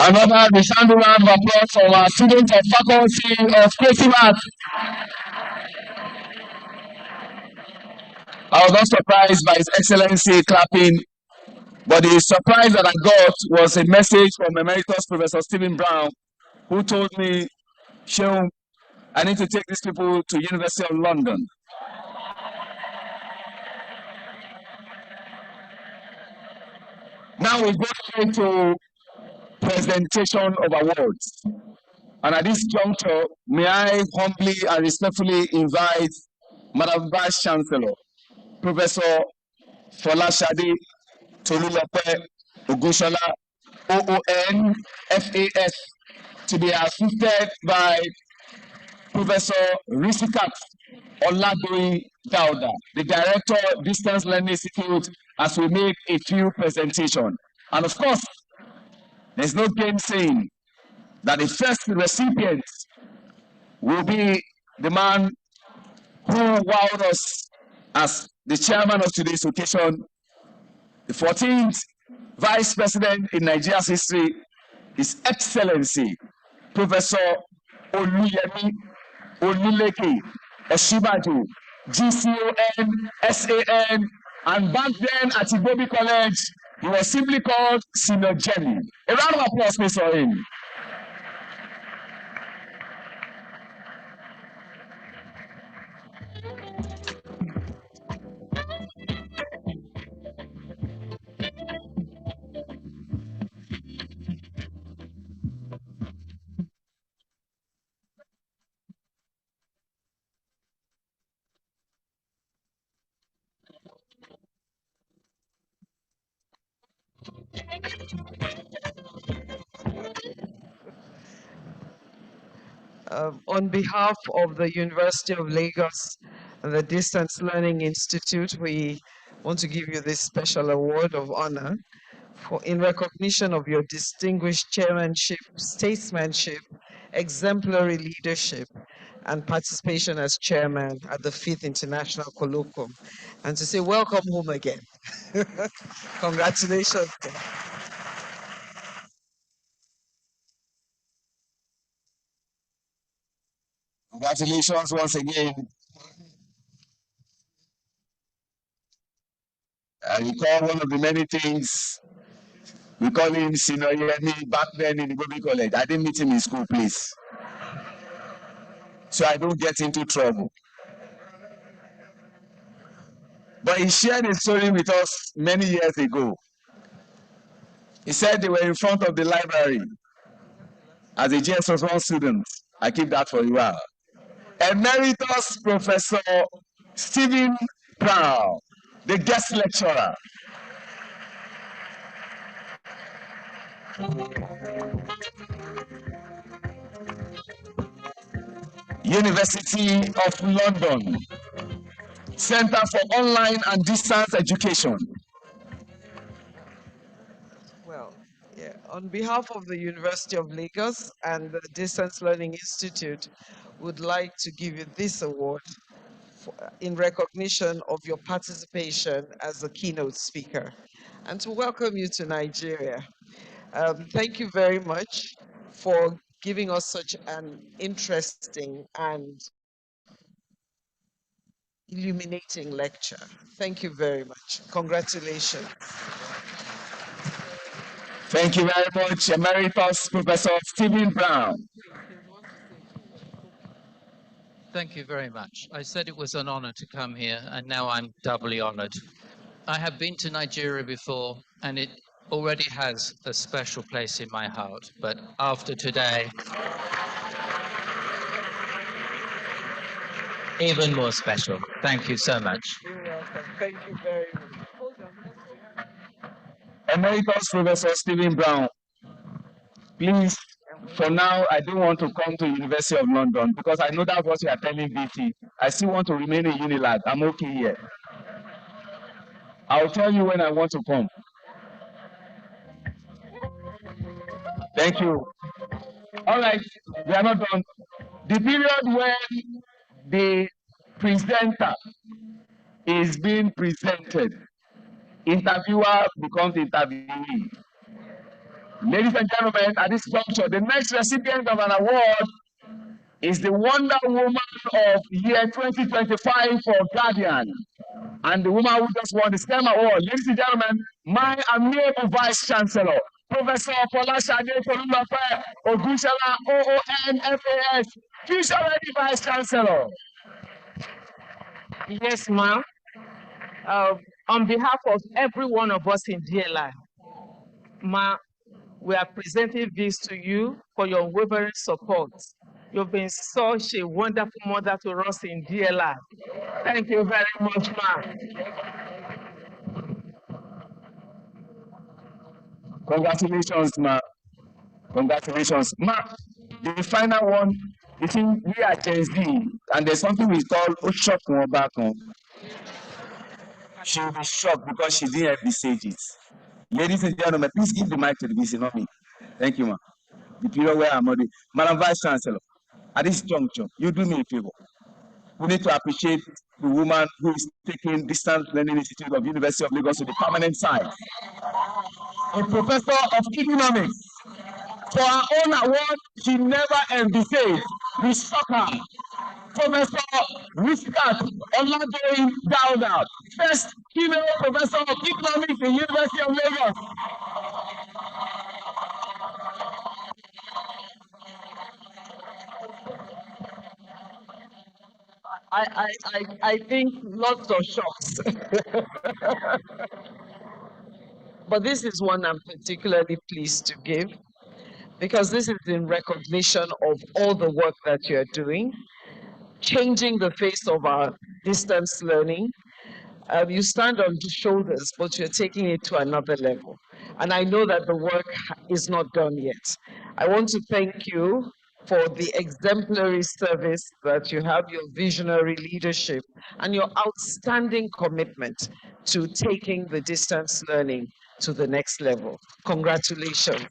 Another resounding round of applause for our students of Faculty of Creative Arts. I was not surprised by His Excellency clapping, but the surprise that I got was a message from Emeritus Professor Stephen Brown, who told me, Sheung, I need to take these people to University of London. Now we go straight to presentation of awards. And at this juncture, may I humbly and respectfully invite Madam Vice-Chancellor, Professor Folashade Tolulope Ogushola, OON, FAS, to be assisted by Professor Risikat Oladoyin Dauda, the Director, Distance Learning Institute, as we make a few presentations. And of course, there's no gainsaying that the first recipient will be the man who wowed us as the chairman of today's occasion, the 14th Vice President in Nigeria's history, His Excellency, Professor Oluyemi Oluleke Osinbajo, GCON, SAN, and back then at Igobi College, he was simply called Senior Yemi. A round of applause, please, for him. On behalf of the University of Lagos and the Distance Learning Institute, we want to give you this special award of honor in recognition of your distinguished chairmanship, statesmanship, exemplary leadership, and participation as chairman at the 5th International Colloquium. And to say welcome home again. Congratulations. Congratulations once again. I recall one of the many things we call him Senior Yemi back then in the Igobi College. I didn't meet him in school, please, so I don't get into trouble. But he shared a story with us many years ago. He said they were in front of the library, as a GSO1 student, I keep that for you all. Emeritus Professor Stephen Brown, the guest lecturer. University of London, Center for Online and Distance Education. Well, yeah, on behalf of the University of Lagos and the Distance Learning Institute, would like to give you this award in recognition of your participation as a keynote speaker and to welcome you to Nigeria. Thank you very much for giving us such an interesting and illuminating lecture. Thank you very much. Congratulations. Thank you very much, Emeritus Professor Stephen Brown. Thank you very much. I said it was an honor to come here, and now I'm doubly honored. I have been to Nigeria before, and it already has a special place in my heart. But after today, even more special. Thank you so much. You're welcome. Thank you very much. Emeritus Professor Stephen Brown, please, for now, I don't want to come to University of London because I know that's what you are telling BT. I still want to remain in Unilag. I'm okay here. I'll tell you when I want to come. Thank you. All right, we are not done. The period when the presenter is being presented, interviewer becomes interviewee. Ladies and gentlemen, at this juncture, the next recipient of an award is the Wonder Woman of year 2025 for Guardian. And the woman who just won the STEM award, ladies and gentlemen, my amiable Vice-Chancellor, Professor Folashade Tolulope Ogunshola, OON, FAS, Future Ready Vice-Chancellor. Yes, ma'am. On behalf of every one of us in DLI, ma'am, we are presenting this to you for your unwavering support. You've been such a wonderful mother to us in DLI. Thank you very much, ma'am. Congratulations, ma. Congratulations. Ma, the final one, you think we are Gen Z, and there's something we call shock one back on. She'll be shocked because she didn't have the stages. Ladies and gentlemen, please give the mic to the VC, not me. Thank you, ma. The period where I'm already. Madam Vice-Chancellor, at this juncture, you do me a favor. We need to appreciate the woman who is taking Distance Learning Institute of University of Lagos to the permanent side. A professor of economics. For her own award, she never envisaged. We shock her. Professor Riskat Oladoyin Dauda, first female professor of economics in University of Lagos. I think lots of shocks. But this is one I'm particularly pleased to give because this is in recognition of all the work that you're doing, changing the face of our distance learning. You stand on the shoulders, but you're taking it to another level. And I know that the work is not done yet. I want to thank you for the exemplary service that you have, your visionary leadership, and your outstanding commitment to taking the distance learning to the next level. Congratulations.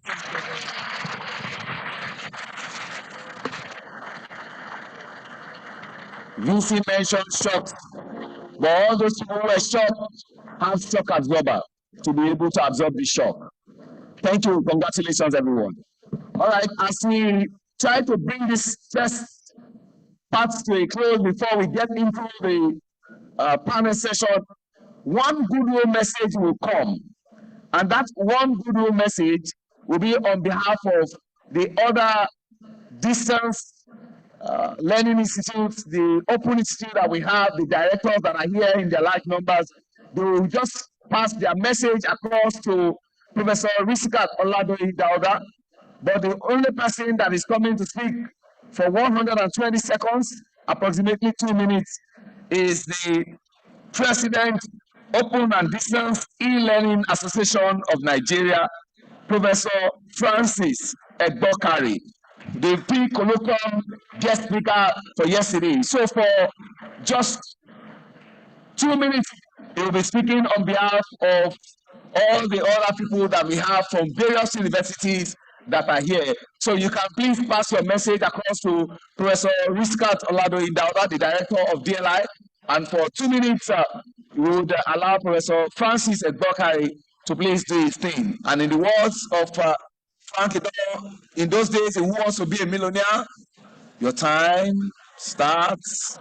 VC mentioned shocks, but all those people who were shocked have shock absorber to be able to absorb the shock. Thank you. Congratulations, everyone. All right, as we try to bring this first part to a close before we get into the panel session, one goodwill message will come. And that one goodwill message will be on behalf of the other distance learning institutes, the open institute that we have, the directors that are here in their large numbers. They will just pass their message across to Professor Riskat Oladoyin Dauda. But the only person that is coming to speak for 120 seconds, approximately 2 minutes, is the President, Open and Distance E-Learning Association of Nigeria, Professor Francis Egbokari, the Colloquium guest speaker for yesterday. So for just 2 minutes, he will be speaking on behalf of all the other people that we have from various universities that are here. So you can please pass your message across to Professor Riskat Olado Indaoda, the director of DLI. And for 2 minutes, we would allow Professor Francis Egbokari to please do his thing. And in the words of Frank Ido, in those days, who wants to be a millionaire, your time starts.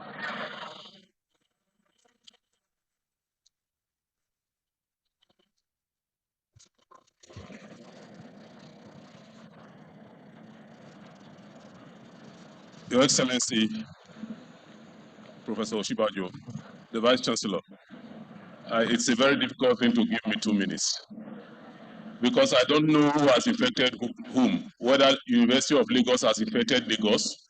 Your Excellency, Professor Osinbajo, the Vice-Chancellor, it's a very difficult thing to give me 2 minutes because I don't know who has infected whom, whether University of Lagos has infected Lagos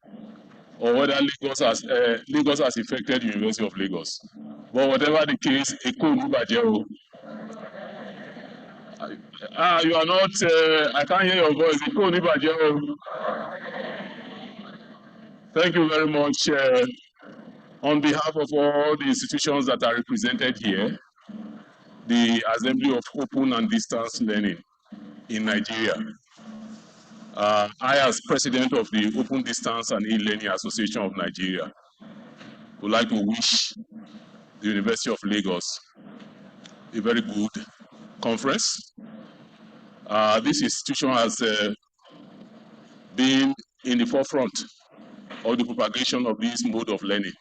or whether Lagos has infected University of Lagos. But whatever the case, you are not, I can't hear your voice. Thank you very much. On behalf of all the institutions that are represented here, the Assembly of Open and Distance Learning in Nigeria, I, as President of the Open Distance and E-Learning Association of Nigeria, would like to wish the University of Lagos a very good conference. This institution has been in the forefront of the propagation of this mode of learning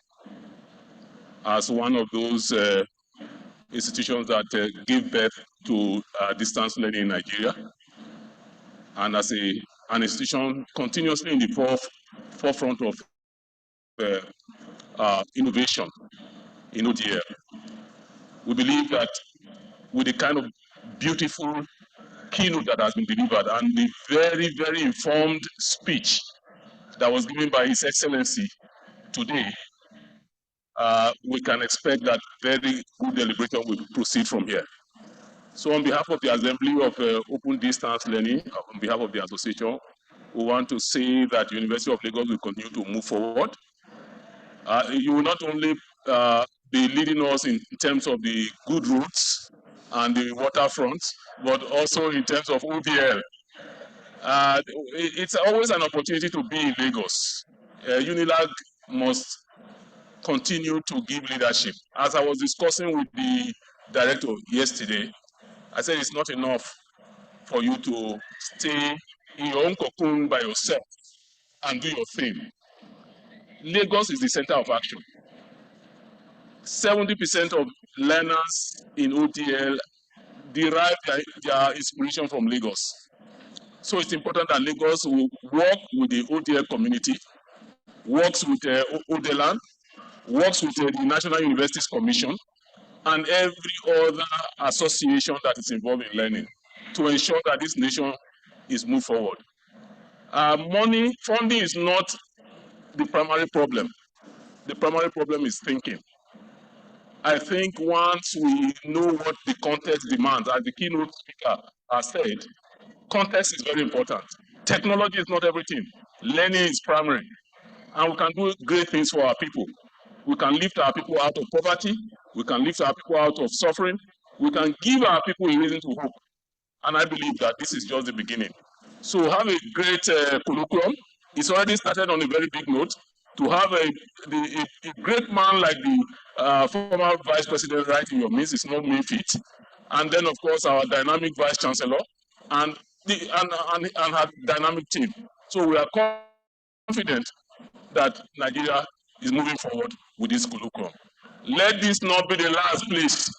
as one of those institutions that give birth to distance learning in Nigeria, and as an institution continuously in the forefront of innovation in ODL. We believe that with the kind of beautiful keynote that has been delivered and the very, very informed speech that was given by His Excellency today, we can expect that very good deliberation will proceed from here. So on behalf of the Assembly of Open Distance Learning, on behalf of the association, we want to say that the University of Lagos will continue to move forward. You will not only be leading us in terms of the good routes and the waterfronts, but also in terms of ODL. It's always an opportunity to be in Lagos. Unilag must continue to give leadership. As I was discussing with the director yesterday, I said it's not enough for you to stay in your own cocoon by yourself and do your thing. Lagos is the center of action. 70% of learners in ODL derive their inspiration from Lagos. So it's important that Lagos will work with the ODL community, works with ODLAN, works with the National Universities Commission, and every other association that is involved in learning to ensure that this nation is moved forward. Funding is not the primary problem. The primary problem is thinking. I think once we know what the context demands, as the keynote speaker has said, context is very important. Technology is not everything. Learning is primary. And we can do great things for our people. We can lift our people out of poverty. We can lift our people out of suffering. We can give our people a reason to hope. And I believe that this is just the beginning. So have a great colloquium. It's already started on a very big note. To have a great man like the former Vice President right in your midst is not mean feat. And then, of course, our dynamic Vice-Chancellor and her dynamic team. So we are confident that Nigeria is moving forward with this colloquium. Let this not be the last, please.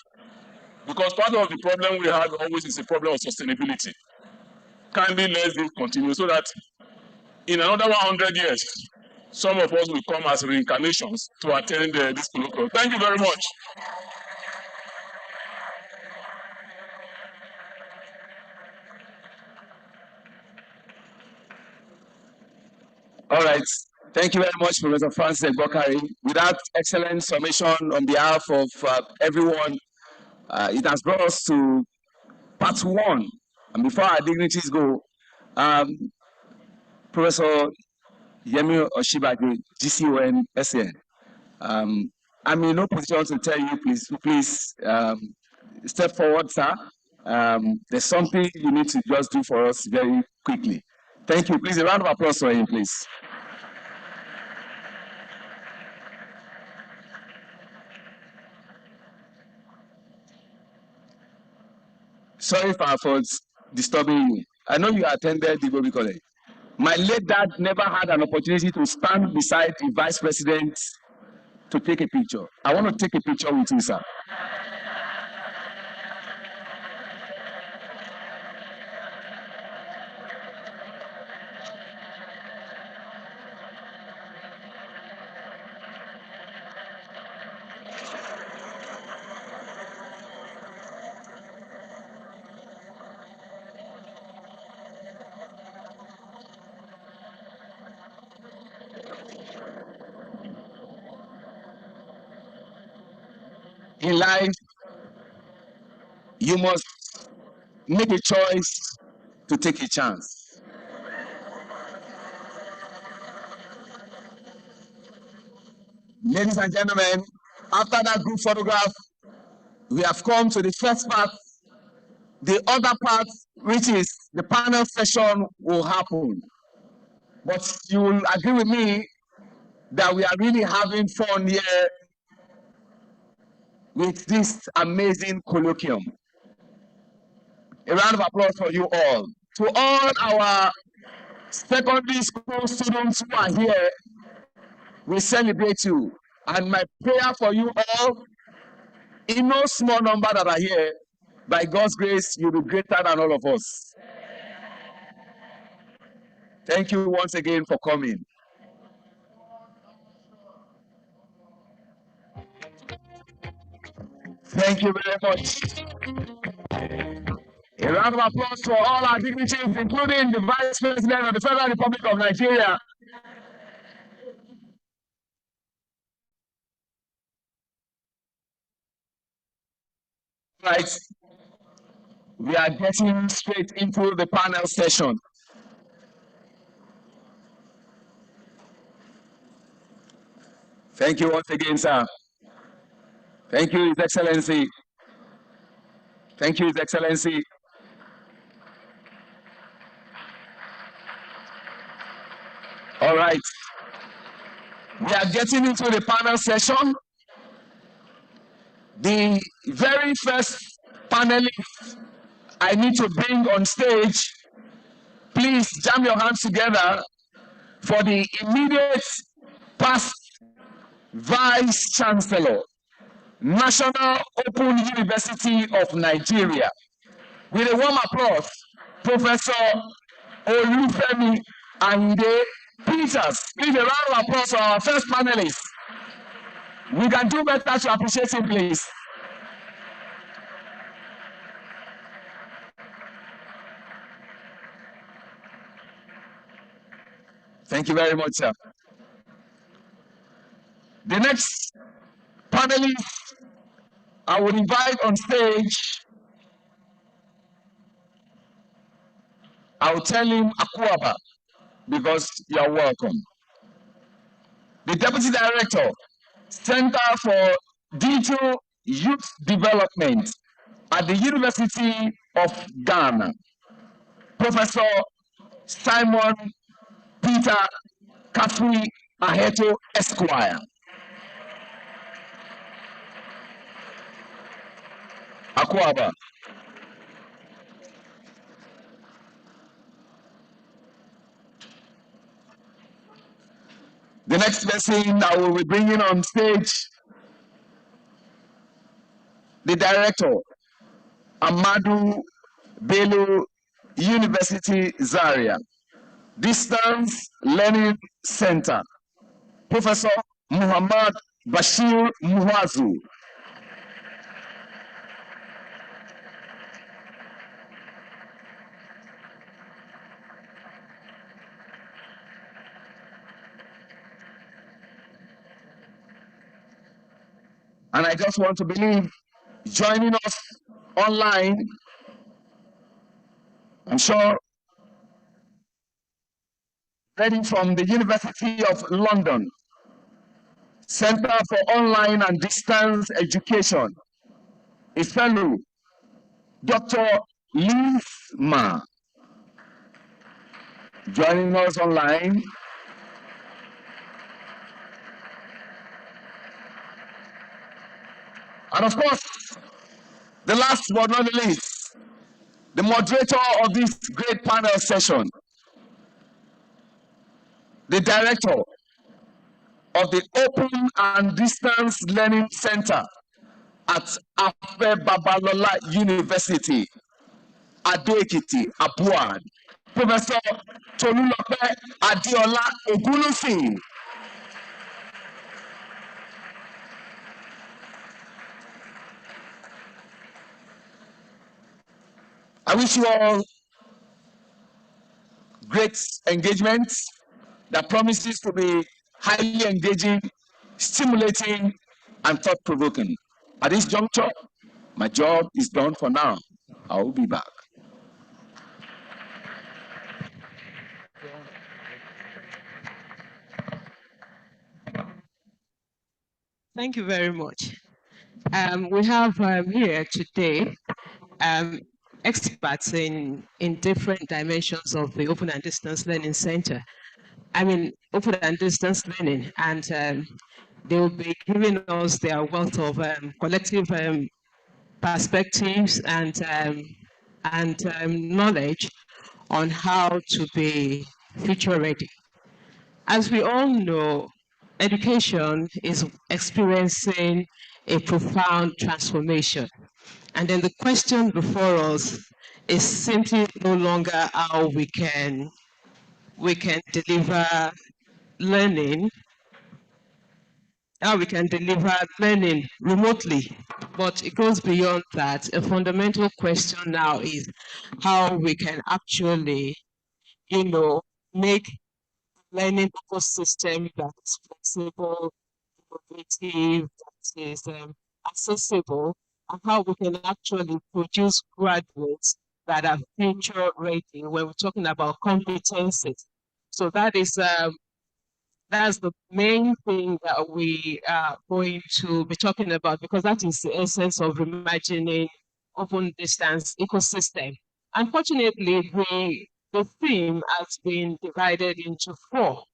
Because part of the problem we have always is a problem of sustainability. Kindly let this continue so that in another 100 years, some of us will come as reincarnations to attend this colloquium. Thank you very much. All right. Thank you very much, Professor Francis Bokari. With that excellent summation on behalf of everyone, it has brought us to part one. And before our dignitaries go, Professor Yemi Osinbajo, GCON, SN. I'm in no position to tell you, please step forward, sir. There's something you need to just do for us very quickly. Thank you. Please, a round of applause for him, please. Sorry for disturbing you. I know you attended the Bobby College. My late dad never had an opportunity to stand beside the vice president to take a picture. I want to take a picture with you, sir. In life, you must make a choice to take a chance. Ladies and gentlemen, after that group photograph, we have come to the first part. The other part, which is the panel session, will happen. But you will agree with me that we are really having fun here with this amazing colloquium. A round of applause for you all. To all our secondary school students who are here, we celebrate you. And my prayer for you all, in no small number that are here, by God's grace, you'll be greater than all of us. Thank you once again for coming. Thank you very much. A round of applause for all our dignitaries, including the Vice President of the Federal Republic of Nigeria. Right. We are getting straight into the panel session. Thank you once again, sir. Thank you, His Excellency. Thank you, His Excellency. All right. We are getting into the panel session. The very first panelist I need to bring on stage, please jam your hands together for the immediate past Vice-Chancellor, National Open University of Nigeria. With a warm applause, Professor Olufemi Peters. Please, a round of applause for our first panelist. We can do better to appreciate him, please. Thank you very much, sir. The next panelist I will invite on stage, I will tell him Akuaba because you are welcome. The Deputy Director, Center for Digital Youth Development at the University of Ghana, Professor Simon Peter Kafui Aheto Esquire. Akuaba. The next person I will be bringing on stage, the Director, Amadu Bello University Zaria, Distance Learning Center, Professor Muhammad Bashir Muazu. And I just want to believe, joining us online, I'm sure, reading from the University of London, Center for Online and Distance Education, a fellow, Dr. Marr, joining us online. And of course, the last but not the least, the moderator of this great panel session, the director of the Open and Distance Learning Center at Afe Babalola University, Ado-Ekiti, Abuad, Professor Tolulope Adeola Ogunlufin. I wish you all great engagement that promises to be highly engaging, stimulating, and thought-provoking. At this juncture, my job is done for now. I will be back. Thank you very much. We have here today experts in different dimensions of the Open and Distance Learning Center. I mean, Open and Distance Learning, and they will be giving us their wealth of collective perspectives and knowledge on how to be future ready. As we all know, education is experiencing a profound transformation. And then the question before us is simply no longer how we can deliver learning, remotely. But it goes beyond that. A fundamental question now is how we can actually, make learning ecosystem that is flexible, innovative, that is accessible, and how we can actually produce graduates that are future ready when we're talking about competencies. So that is that's the main thing that we are going to be talking about, because that is the essence of reimagining open distance ecosystem. Unfortunately, the theme has been divided into 4.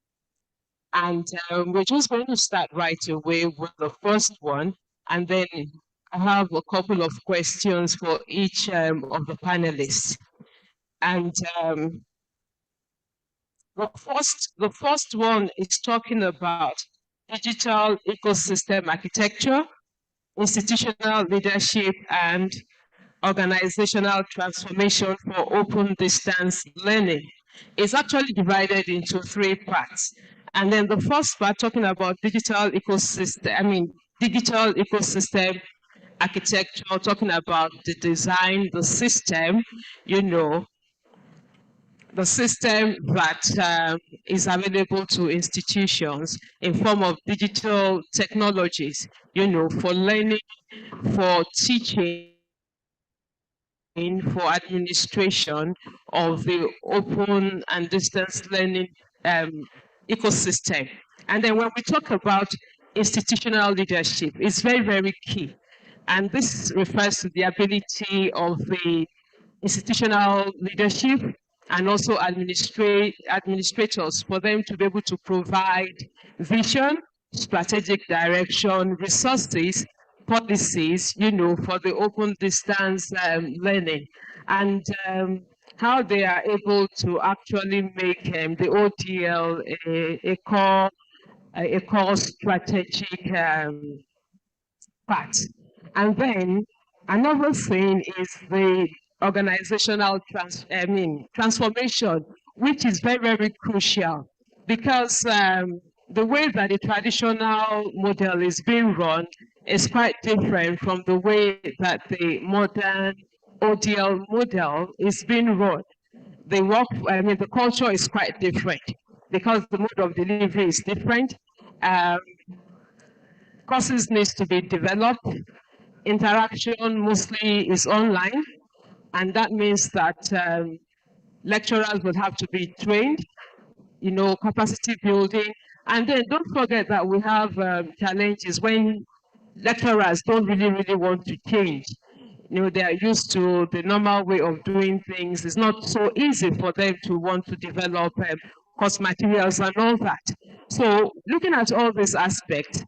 And we're just going to start right away with the first one. And then I have a couple of questions for each of the panelists. And the first one is talking about digital ecosystem architecture, institutional leadership, and organizational transformation for open distance learning. It's actually divided into 3 parts. And then the first part talking about digital ecosystem architecture, talking about the design, the system, the system that is available to institutions in form of digital technologies, for learning, for teaching, for administration of the open and distance learning ecosystem. And then when we talk about institutional leadership, it's very, very key. And this refers to the ability of the institutional leadership and also administrators for them to be able to provide vision, strategic direction, resources, policies, for the open distance learning, and how they are able to actually make the ODL a core strategic part. And then another thing is the organizational transformation, which is very, very crucial, because the way that the traditional model is being run is quite different from the way that the modern ODL model is being run. The culture is quite different because the mode of delivery is different. courses needs to be developed. Interaction mostly is online, and that means that lecturers will have to be trained, capacity building. And then don't forget that we have challenges when lecturers don't really want to change. They are used to the normal way of doing things. It's not so easy for them to want to develop course materials and all that. So looking at all these aspects,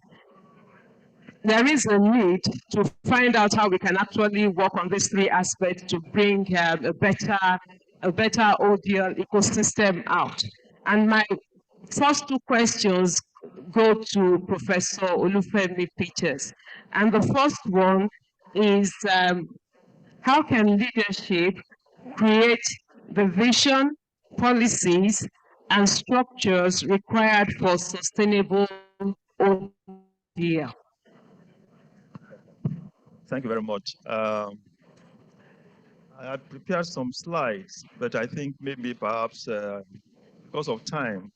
there is a need to find out how we can actually work on these three aspects to bring a better ODL ecosystem out. And my first two questions go to Professor Olufemi Peters. And the first one is, how can leadership create the vision, policies, and structures required for sustainable ODL? Thank you very much. I had prepared some slides, but I think maybe perhaps because of time,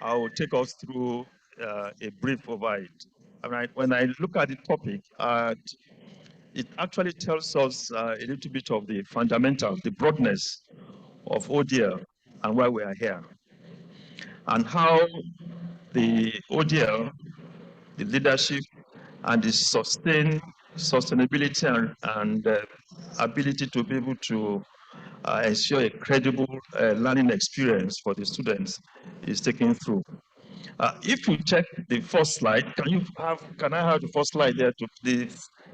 I will take us through a brief overview. When I look at the topic, it actually tells us a little bit of the fundamentals, the broadness of ODL and why we are here, and how the ODL, the leadership, and the sustainability and ability to be able to ensure a credible learning experience for the students is taken through. If you check the first slide, can I have the first slide there to the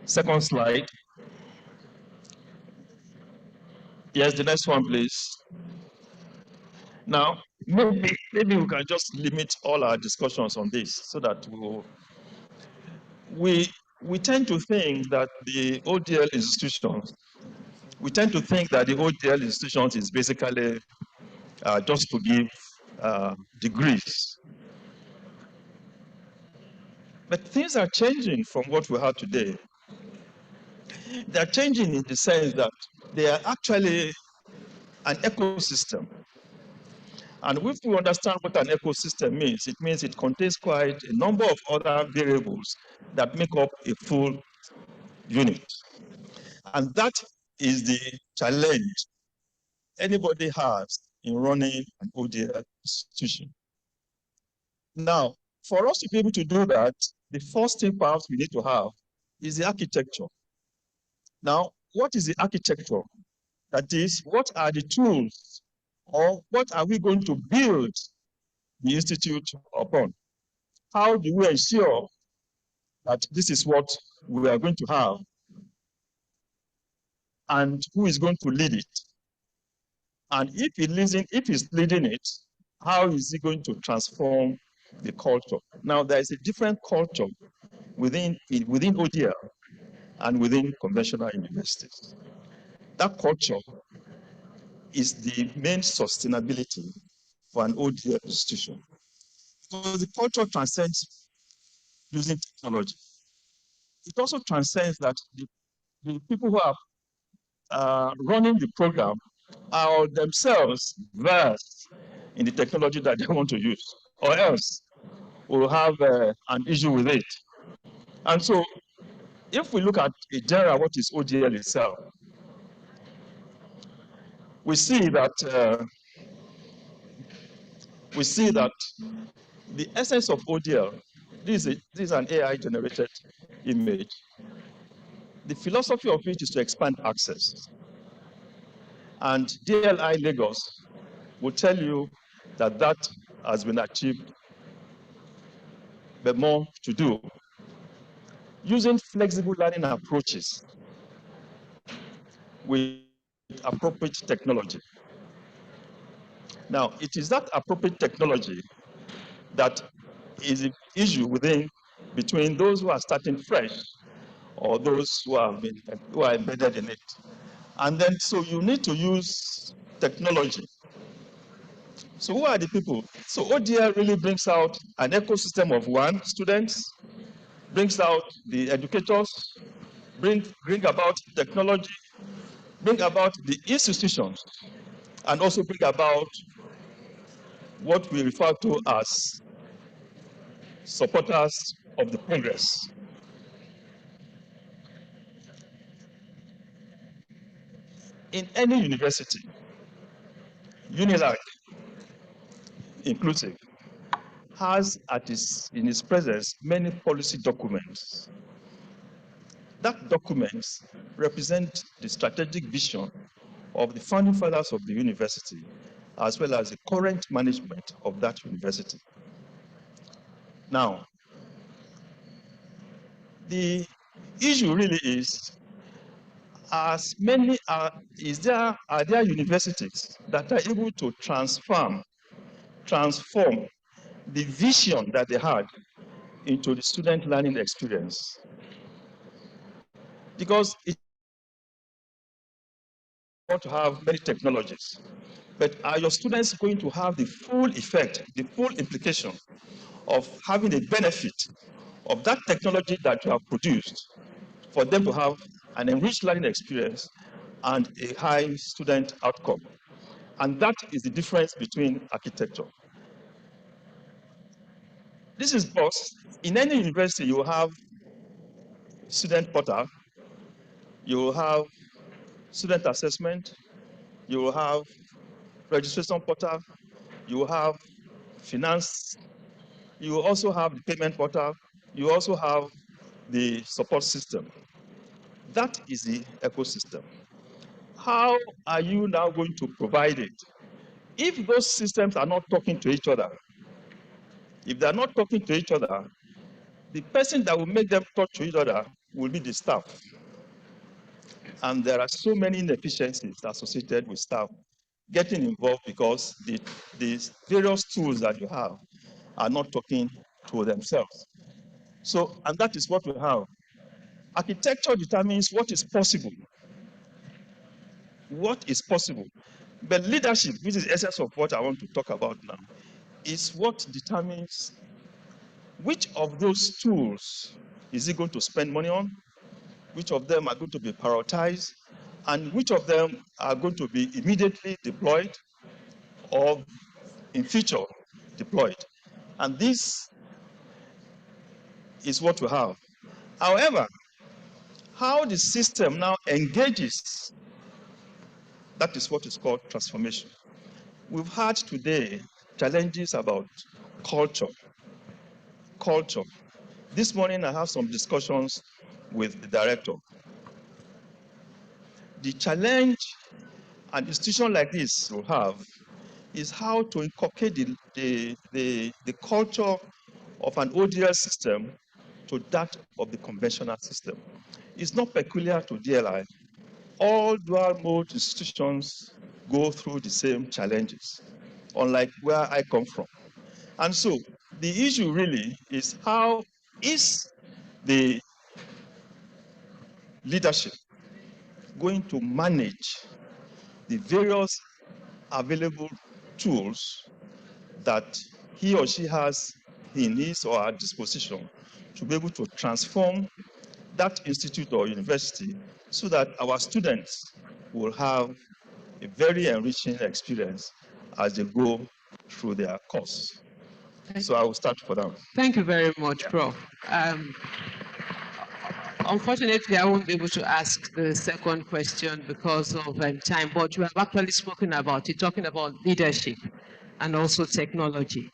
second slide? Yes, the next one, please. Now, maybe we can just limit all our discussions on this so that we tend to think that the ODL institutions, is basically just to give degrees. But things are changing from what we have today. They're changing in the sense that they are actually an ecosystem. And if we understand what an ecosystem means, it means it contains quite a number of other variables that make up a full unit. And that is the challenge anybody has in running an ODL institution. Now, for us to be able to do that, the first thing perhaps we need to have is the architecture. Now, what is the architecture? That is, what are the tools, or what are we going to build the institute upon? How do we ensure that this is what we are going to have? And who is going to lead it? And if he's leading it, how is he going to transform the culture? Now, there is a different culture within ODL and within conventional universities. That culture is the main sustainability for an ODL institution. Because the culture transcends using technology. It also transcends that the people who are running the program are themselves versed in the technology that they want to use, or else we'll have an issue with it. And so, if we look at in general what is ODL itself, we see that the essence of ODL, this is an AI-generated image. The philosophy of it is to expand access. And DLI Lagos will tell you that that has been achieved, but more to do. Using flexible learning approaches with appropriate technology. Now, it is that appropriate technology that is an issue between those who are starting fresh or those who are embedded in it. And then, so you need to use technology. So who are the people? So ODL really brings out an ecosystem of students, brings out the educators, bring about technology, bring about the institutions, and also bring about what we refer to as supporters of the progress. In any university, Unilag inclusive, has in its presence many policy documents. That documents represent the strategic vision of the founding fathers of the university, as well as the current management of that university. Now, the issue really is, are there universities that are able to transform the vision that they had into the student learning experience? Because it's want to have many technologies, but are your students going to have the full effect, the full implication of having a benefit of that technology that you have produced for them to have an enriched learning experience and a high student outcome? And that is the difference between architecture. This is because in any university you will have student portal, you will have student assessment, you will have registration portal, you will have finance, you will also have the payment portal, you also have the support system. That is the ecosystem. How are you now going to provide it? If those systems are not talking to each other, if they're not talking to each other, the person that will make them talk to each other will be the staff. And there are so many inefficiencies associated with staff getting involved because the various tools that you have are not talking to themselves. So, and that is what we have. Architecture determines what is possible. What is possible. But leadership, which is the essence of what I want to talk about now, is what determines which of those tools is it going to spend money on, which of them are going to be prioritized, and which of them are going to be immediately deployed or in future deployed. And this is what we have. However, how the system now engages, that is what is called transformation. We've had today challenges about culture. Culture. This morning I have some discussions with the director. The challenge an institution like this will have is how to inculcate the culture of an ODS system to that of the conventional system. It's not peculiar to DLI. All dual mode institutions go through the same challenges, unlike where I come from. And so the issue really is, how is the leadership going to manage the various available tools that he or she has in his or her disposition to be able to transform that institute or university so that our students will have a very enriching experience as they go through their course. So I will start for them. Thank you very much, Prof. Unfortunately, I won't be able to ask the second question because of time, but you have actually spoken about it, talking about leadership and also technology.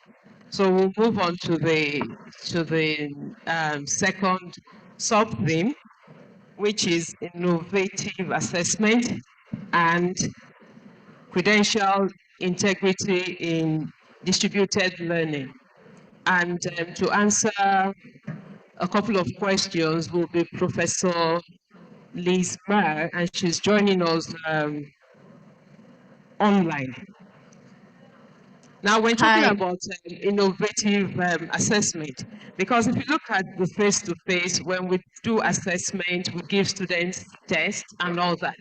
So we'll move on to the second sub-theme, which is innovative assessment and credential integrity in distributed learning. And to answer a couple of questions will be Professor Liz Marr, and she's joining us online. Now, we're talking about innovative assessment, because if you look at the face-to-face, when we do assessment, we give students tests and all that.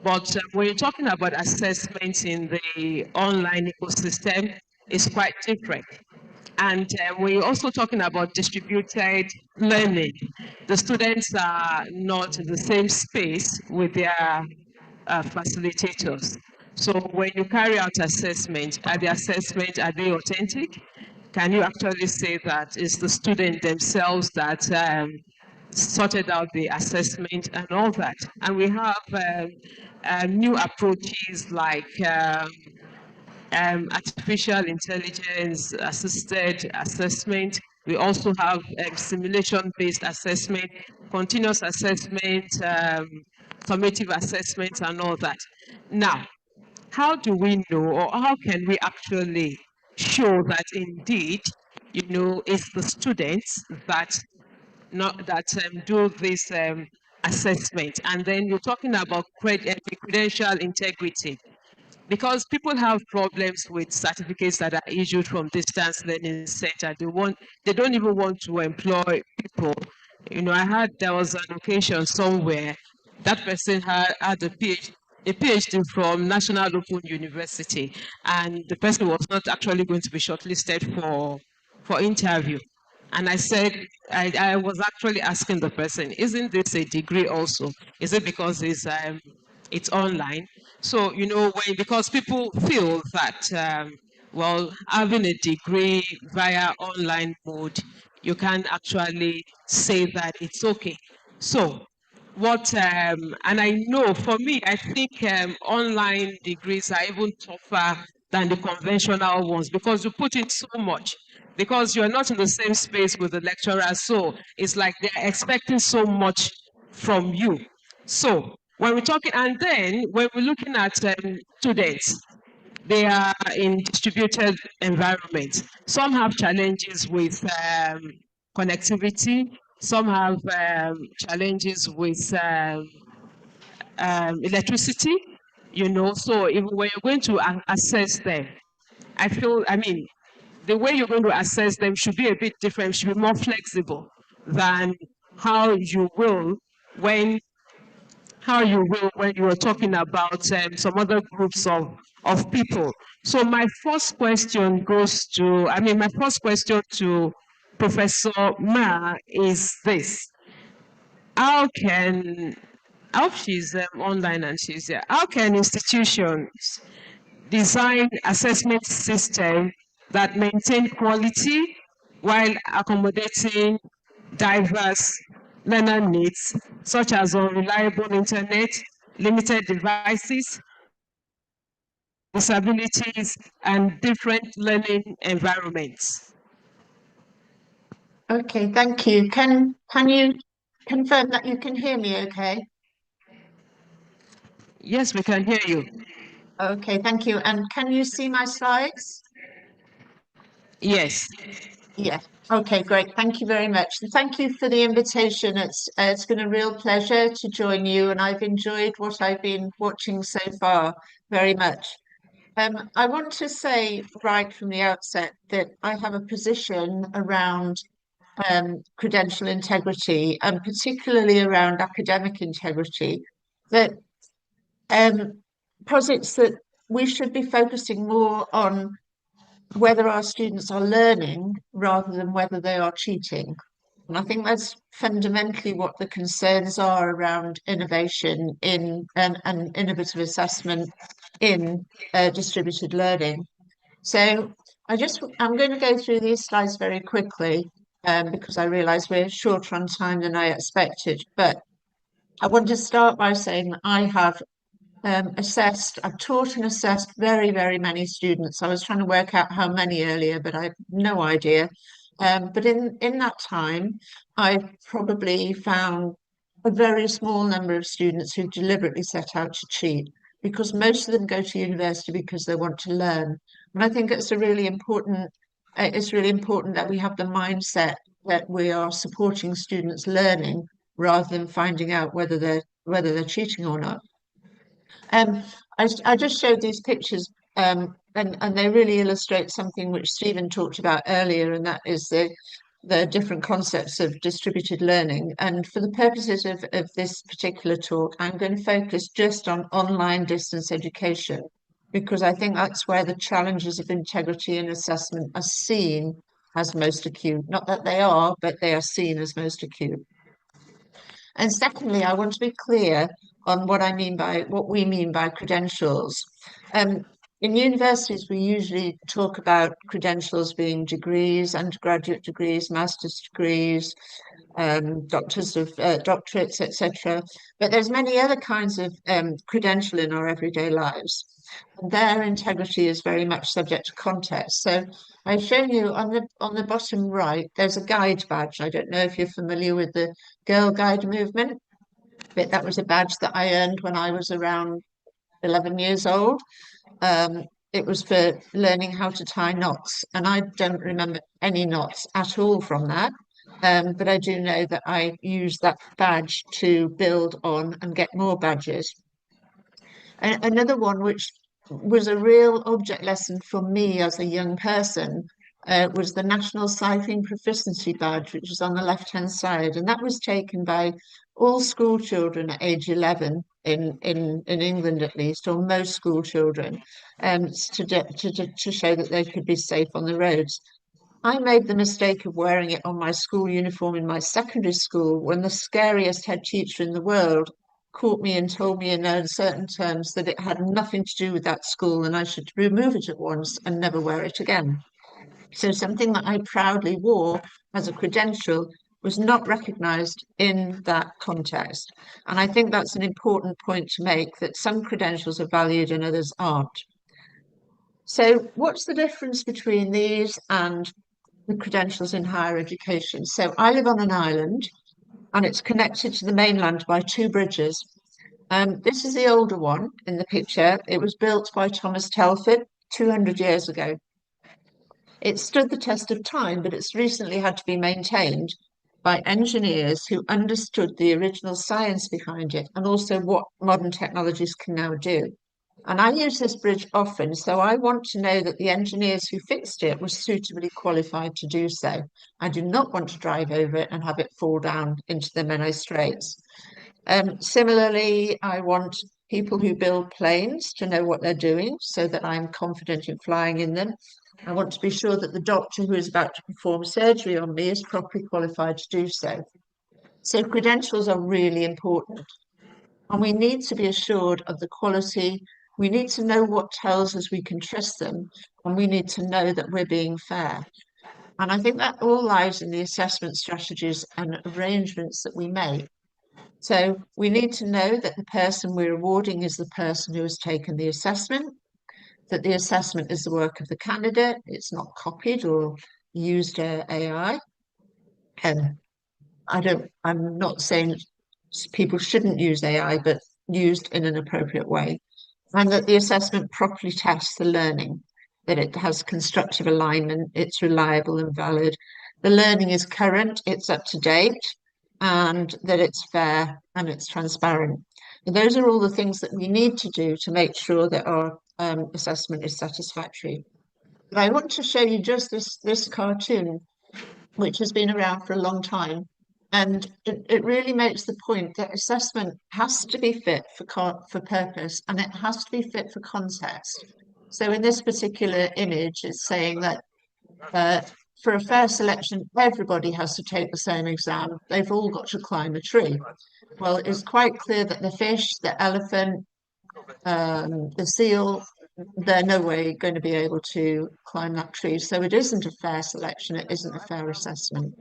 But when you're talking about assessments in the online ecosystem, it's quite different. And we're also talking about distributed learning. The students are not in the same space with their facilitators. So when you carry out assessment, are they authentic? can you actually say that it's the student themselves that sorted out the assessment and all that? And we have new approaches like artificial intelligence assisted assessment. We also have simulation-based assessment, continuous assessment, summative assessments, and all that. Now, how do we know, or how can we actually show that indeed, it's the students that do this assessment? And then you're talking about credential integrity, because people have problems with certificates that are issued from distance learning center. They don't even want to employ people. I heard there was an occasion somewhere that person had a PhD from National Open University, and the person was not actually going to be shortlisted for interview. And I said, I was actually asking the person, isn't this a degree also? Is it because it's online? So, because people feel that, well, having a degree via online mode, you can actually say that it's okay. So, and I know for me, I think online degrees are even tougher than the conventional ones, because you put in so much, because you're not in the same space with the lecturer. So it's like they're expecting so much from you. So when we're talking, and then when we're looking at students, they are in distributed environments. Some have challenges with connectivity. Some have challenges with electricity, so even when you're going to assess them, the way you're going to assess them should be a bit different, should be more flexible than how you will when you are talking about some other groups of people. So my first question to Professor Marr is this. I hope she's online and she's here. How can institutions design assessment system that maintain quality while accommodating diverse learner needs, such as unreliable internet, limited devices, disabilities, and different learning environments? Okay, thank you. Can you confirm that you can hear me okay? Yes, we can hear you. Okay, thank you. And can you see my slides? Yes. Yeah. Okay, great. Thank you very much. And thank you for the invitation. It's been a real pleasure to join you, and I've enjoyed what I've been watching so far very much. I want to say right from the outset that I have a position around credential integrity, and particularly around academic integrity, that posits that we should be focusing more on whether our students are learning rather than whether they are cheating. And I think that's fundamentally what the concerns are around innovation in and innovative assessment in distributed learning. So I'm going to go through these slides very quickly because I realize we're shorter on time than I expected. But I want to start by saying that I have I've taught and assessed very, very many students. I was trying to work out how many earlier, but I have no idea. But in that time, I've probably found a very small number of students who deliberately set out to cheat, because most of them go to university because they want to learn. And I think it's really important that we have the mindset that we are supporting students learning rather than finding out whether they're cheating or not. I just showed these pictures and they really illustrate something which Stephen talked about earlier, and that is the different concepts of distributed learning. And for the purposes of this particular talk, I'm going to focus just on online distance education, because I think that's where the challenges of integrity and assessment are seen as most acute. Not that they are, but they are seen as most acute. And secondly, I want to be clear on what we mean by credentials. in universities, we usually talk about credentials being degrees, undergraduate degrees, master's degrees, doctorates, etc. But there's many other kinds of credential in our everyday lives. And their integrity is very much subject to context. So I've shown you on the bottom right, there's a guide badge. I don't know if you're familiar with the Girl Guide movement, but that was a badge that I earned when I was around 11 years old. It was for learning how to tie knots, and I don't remember any knots at all from that. But I do know that I used that badge to build on and get more badges. And another one, which was a real object lesson for me as a young person, was the National Cycling Proficiency Badge, which is on the left-hand side. And that was taken by all school children at age 11 in England, at least, or most school children, to show that they could be safe on the roads. I made the mistake of wearing it on my school uniform in my secondary school when the scariest head teacher in the world caught me and told me in uncertain terms that it had nothing to do with that school and I should remove it at once and never wear it again. So something that I proudly wore as a credential was not recognised in that context. And I think that's an important point to make, that some credentials are valued and others aren't. So what's the difference between these and the credentials in higher education? So I live on an island and it's connected to the mainland by 2 bridges. This is the older one in the picture. It was built by Thomas Telford 200 years ago. It stood the test of time, but it's recently had to be maintained by engineers who understood the original science behind it and also what modern technologies can now do. And I use this bridge often, so I want to know that the engineers who fixed it were suitably qualified to do so. I do not want to drive over it and have it fall down into the Menai Straits. Similarly, I want people who build planes to know what they're doing so that I'm confident in flying in them. I want to be sure that the doctor who is about to perform surgery on me is properly qualified to do so. So credentials are really important. And we need to be assured of the quality. We need to know what tells us we can trust them, and we need to know that we're being fair. And I think that all lies in the assessment strategies and arrangements that we make. So we need to know that the person we're awarding is the person who has taken the assessment, that the assessment is the work of the candidate, it's not copied or used AI. And I'm not saying people shouldn't use AI, but used in an appropriate way. And that the assessment properly tests the learning, that it has constructive alignment, it's reliable and valid. The learning is current, it's up to date, and that it's fair and it's transparent. And those are all the things that we need to do to make sure that our assessment is satisfactory. But I want to show you just this cartoon, which has been around for a long time. And it really makes the point that assessment has to be fit for purpose, and it has to be fit for context. So in this particular image, it's saying that for a fair selection, everybody has to take the same exam. They've all got to climb a tree. Well, it's quite clear that the fish, the elephant, the seal, they're no way going to be able to climb that tree. So it isn't a fair selection. It isn't a fair assessment.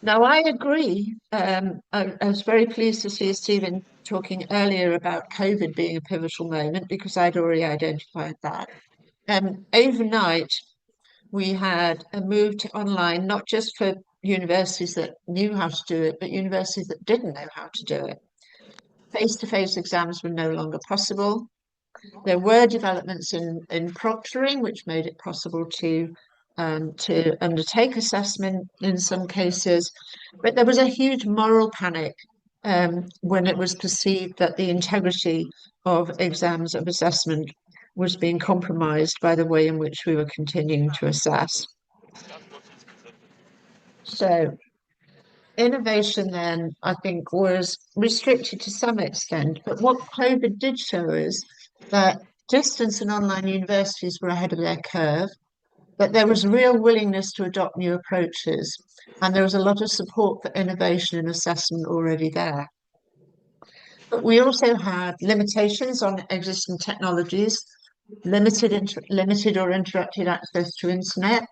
Now, I agree. I was very pleased to see Stephen talking earlier about COVID being a pivotal moment because I'd already identified that. Overnight, we had a move to online, not just for universities that knew how to do it, but universities that didn't know how to do it. Face-to-face exams were no longer possible. There were developments in proctoring, which made it possible to undertake assessment in some cases, but there was a huge moral panic when it was perceived that the integrity of exams of assessment was being compromised by the way in which we were continuing to assess. So innovation then, I think, was restricted to some extent, but what COVID did show is that distance and online universities were ahead of their curve, but there was real willingness to adopt new approaches, and there was a lot of support for innovation and assessment already there. But we also had limitations on existing technologies, limited or interrupted access to internet,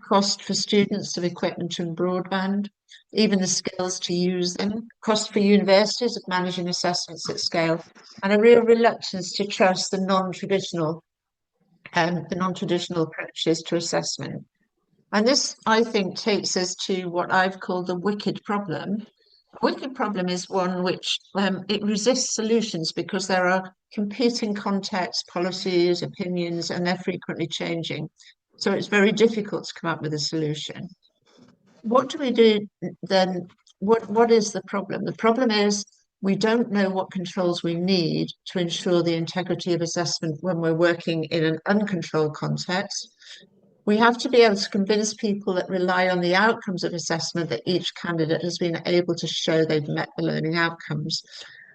cost for students of equipment and broadband, even the skills to use them, cost for universities of managing assessments at scale, and a real reluctance to trust the non-traditional approaches to assessment. And this, I think, takes us to what I've called the wicked problem. A wicked problem is one which it resists solutions because there are competing contexts, policies, opinions, and they're frequently changing. So it's very difficult to come up with a solution. What do we do then? What is the problem? The problem is we don't know what controls we need to ensure the integrity of assessment when we're working in an uncontrolled context. We have to be able to convince people that rely on the outcomes of assessment that each candidate has been able to show they've met the learning outcomes.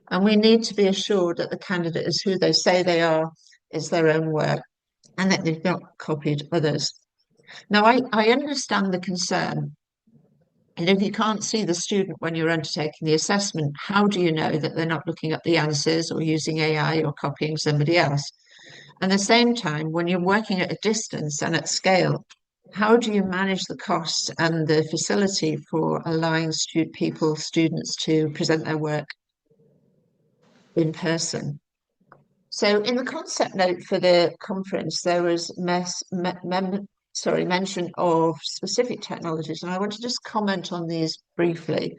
And we need to be assured that the candidate is who they say they are, is their own work, and that they've not copied others. Now, I understand the concern. And if you can't see the student when you're undertaking the assessment, how do you know that they're not looking up the answers or using AI or copying somebody else? At the same time, when you're working at a distance and at scale, how do you manage the costs and the facility for allowing students to present their work in person? So in the concept note for the conference, there was mention of specific technologies, and I want to just comment on these briefly.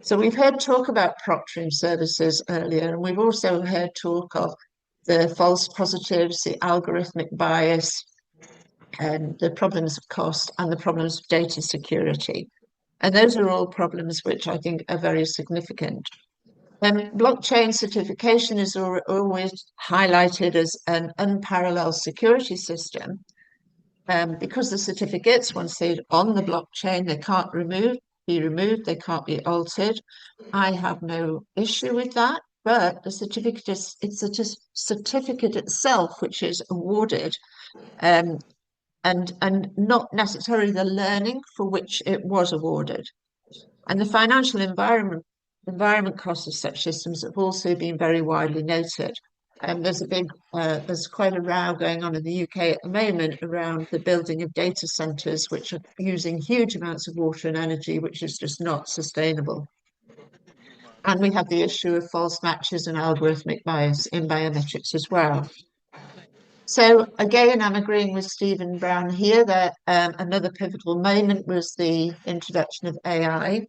So we've heard talk about proctoring services earlier, and we've also heard talk of the false positives, the algorithmic bias, and the problems of cost and the problems of data security. And those are all problems which I think are very significant. Blockchain certification is always highlighted as an unparalleled security system because the certificates, once they're on the blockchain, they can't be removed, they can't be altered. I have no issue with that. But the certificate it's a certificate itself which is awarded, and not necessarily the learning for which it was awarded. And the financial environment costs of such systems have also been very widely noted. There's quite a row going on in the UK at the moment around the building of data centres, which are using huge amounts of water and energy, which is just not sustainable. And we have the issue of false matches and algorithmic bias in biometrics as well. So again, I'm agreeing with Stephen Brown here that another pivotal moment was the introduction of AI.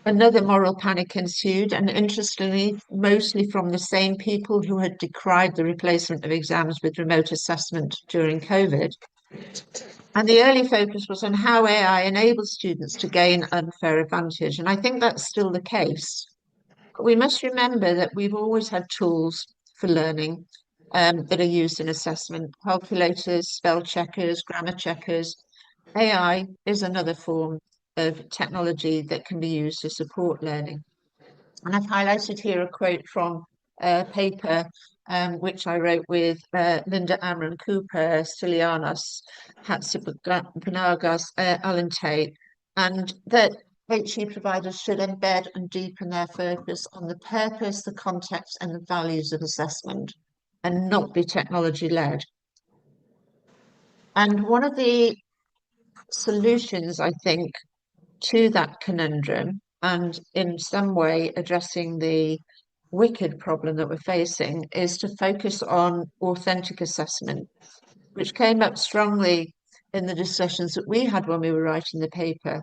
Another moral panic ensued, and interestingly, mostly from the same people who had decried the replacement of exams with remote assessment during COVID. And the early focus was on how AI enables students to gain unfair advantage. And I think that's still the case. But we must remember that we've always had tools for learning that are used in assessment: calculators, spell checkers, grammar checkers. AI is another form of technology that can be used to support learning. And I've highlighted here a quote from a paper which I wrote with Linda Amron Cooper, Stylianos Hatzipanagas, Alan Tate, and that HE providers should embed and deepen their focus on the purpose, the context, and the values of assessment, and not be technology-led. And one of the solutions, I think, to that conundrum, and in some way addressing the wicked problem that we're facing, is to focus on authentic assessment, which came up strongly in the discussions that we had when we were writing the paper,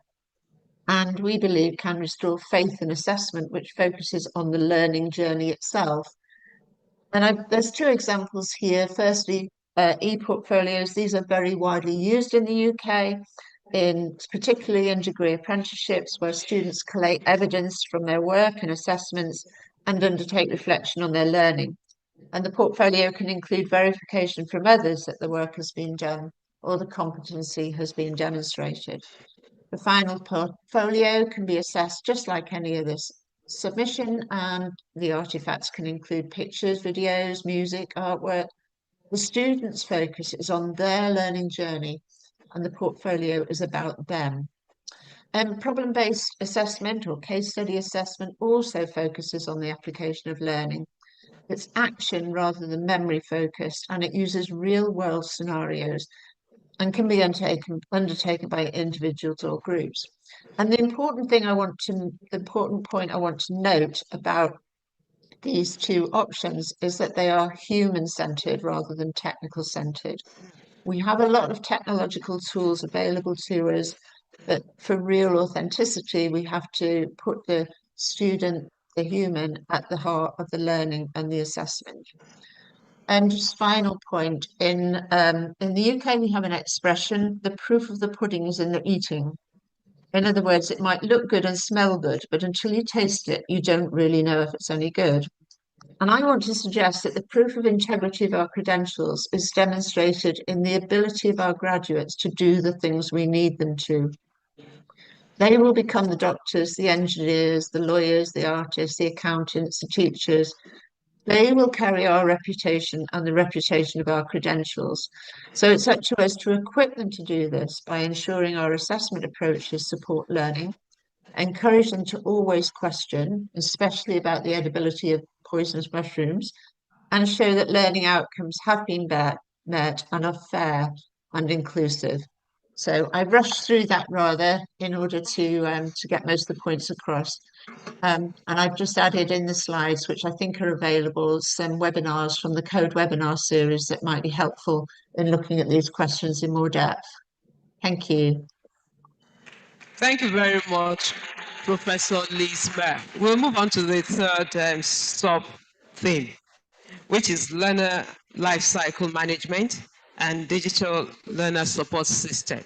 and we believe can restore faith in assessment, which focuses on the learning journey itself. And there's two examples here. Firstly, e-portfolios. These are very widely used in the UK, particularly in degree apprenticeships, where students collate evidence from their work and assessments and undertake reflection on their learning. And the portfolio can include verification from others that the work has been done or the competency has been demonstrated. The final portfolio can be assessed just like any other submission, and the artifacts can include pictures, videos, music, artwork. The student's focus is on their learning journey, and the portfolio is about them. Problem-based assessment or case study assessment also focuses on the application of learning. It's action rather than memory focused, and it uses real-world scenarios and can be undertaken by individuals or groups. And the important point I want to note about these two options is that they are human-centered rather than technical-centered. We have a lot of technological tools available to us, but for real authenticity, we have to put the student, the human, at the heart of the learning and the assessment. And just final point, in the UK, we have an expression, the proof of the pudding is in the eating. In other words, it might look good and smell good, but until you taste it, you don't really know if it's any good. And I want to suggest that the proof of integrity of our credentials is demonstrated in the ability of our graduates to do the things we need them to. They will become the doctors, the engineers, the lawyers, the artists, the accountants, the teachers. They will carry our reputation and the reputation of our credentials. So it's up to us to equip them to do this by ensuring our assessment approaches support learning, encourage them to always question, especially about the edibility of poisonous mushrooms, and show that learning outcomes have been met and are fair and inclusive. So I rushed through that rather in order to get most of the points across. And I've just added in the slides, which I think are available, some webinars from the Code webinar series that might be helpful in looking at these questions in more depth. Thank you. Thank you very much, Professor Liz Marr. We'll move on to the third sub-theme, which is learner lifecycle management and digital learner support system.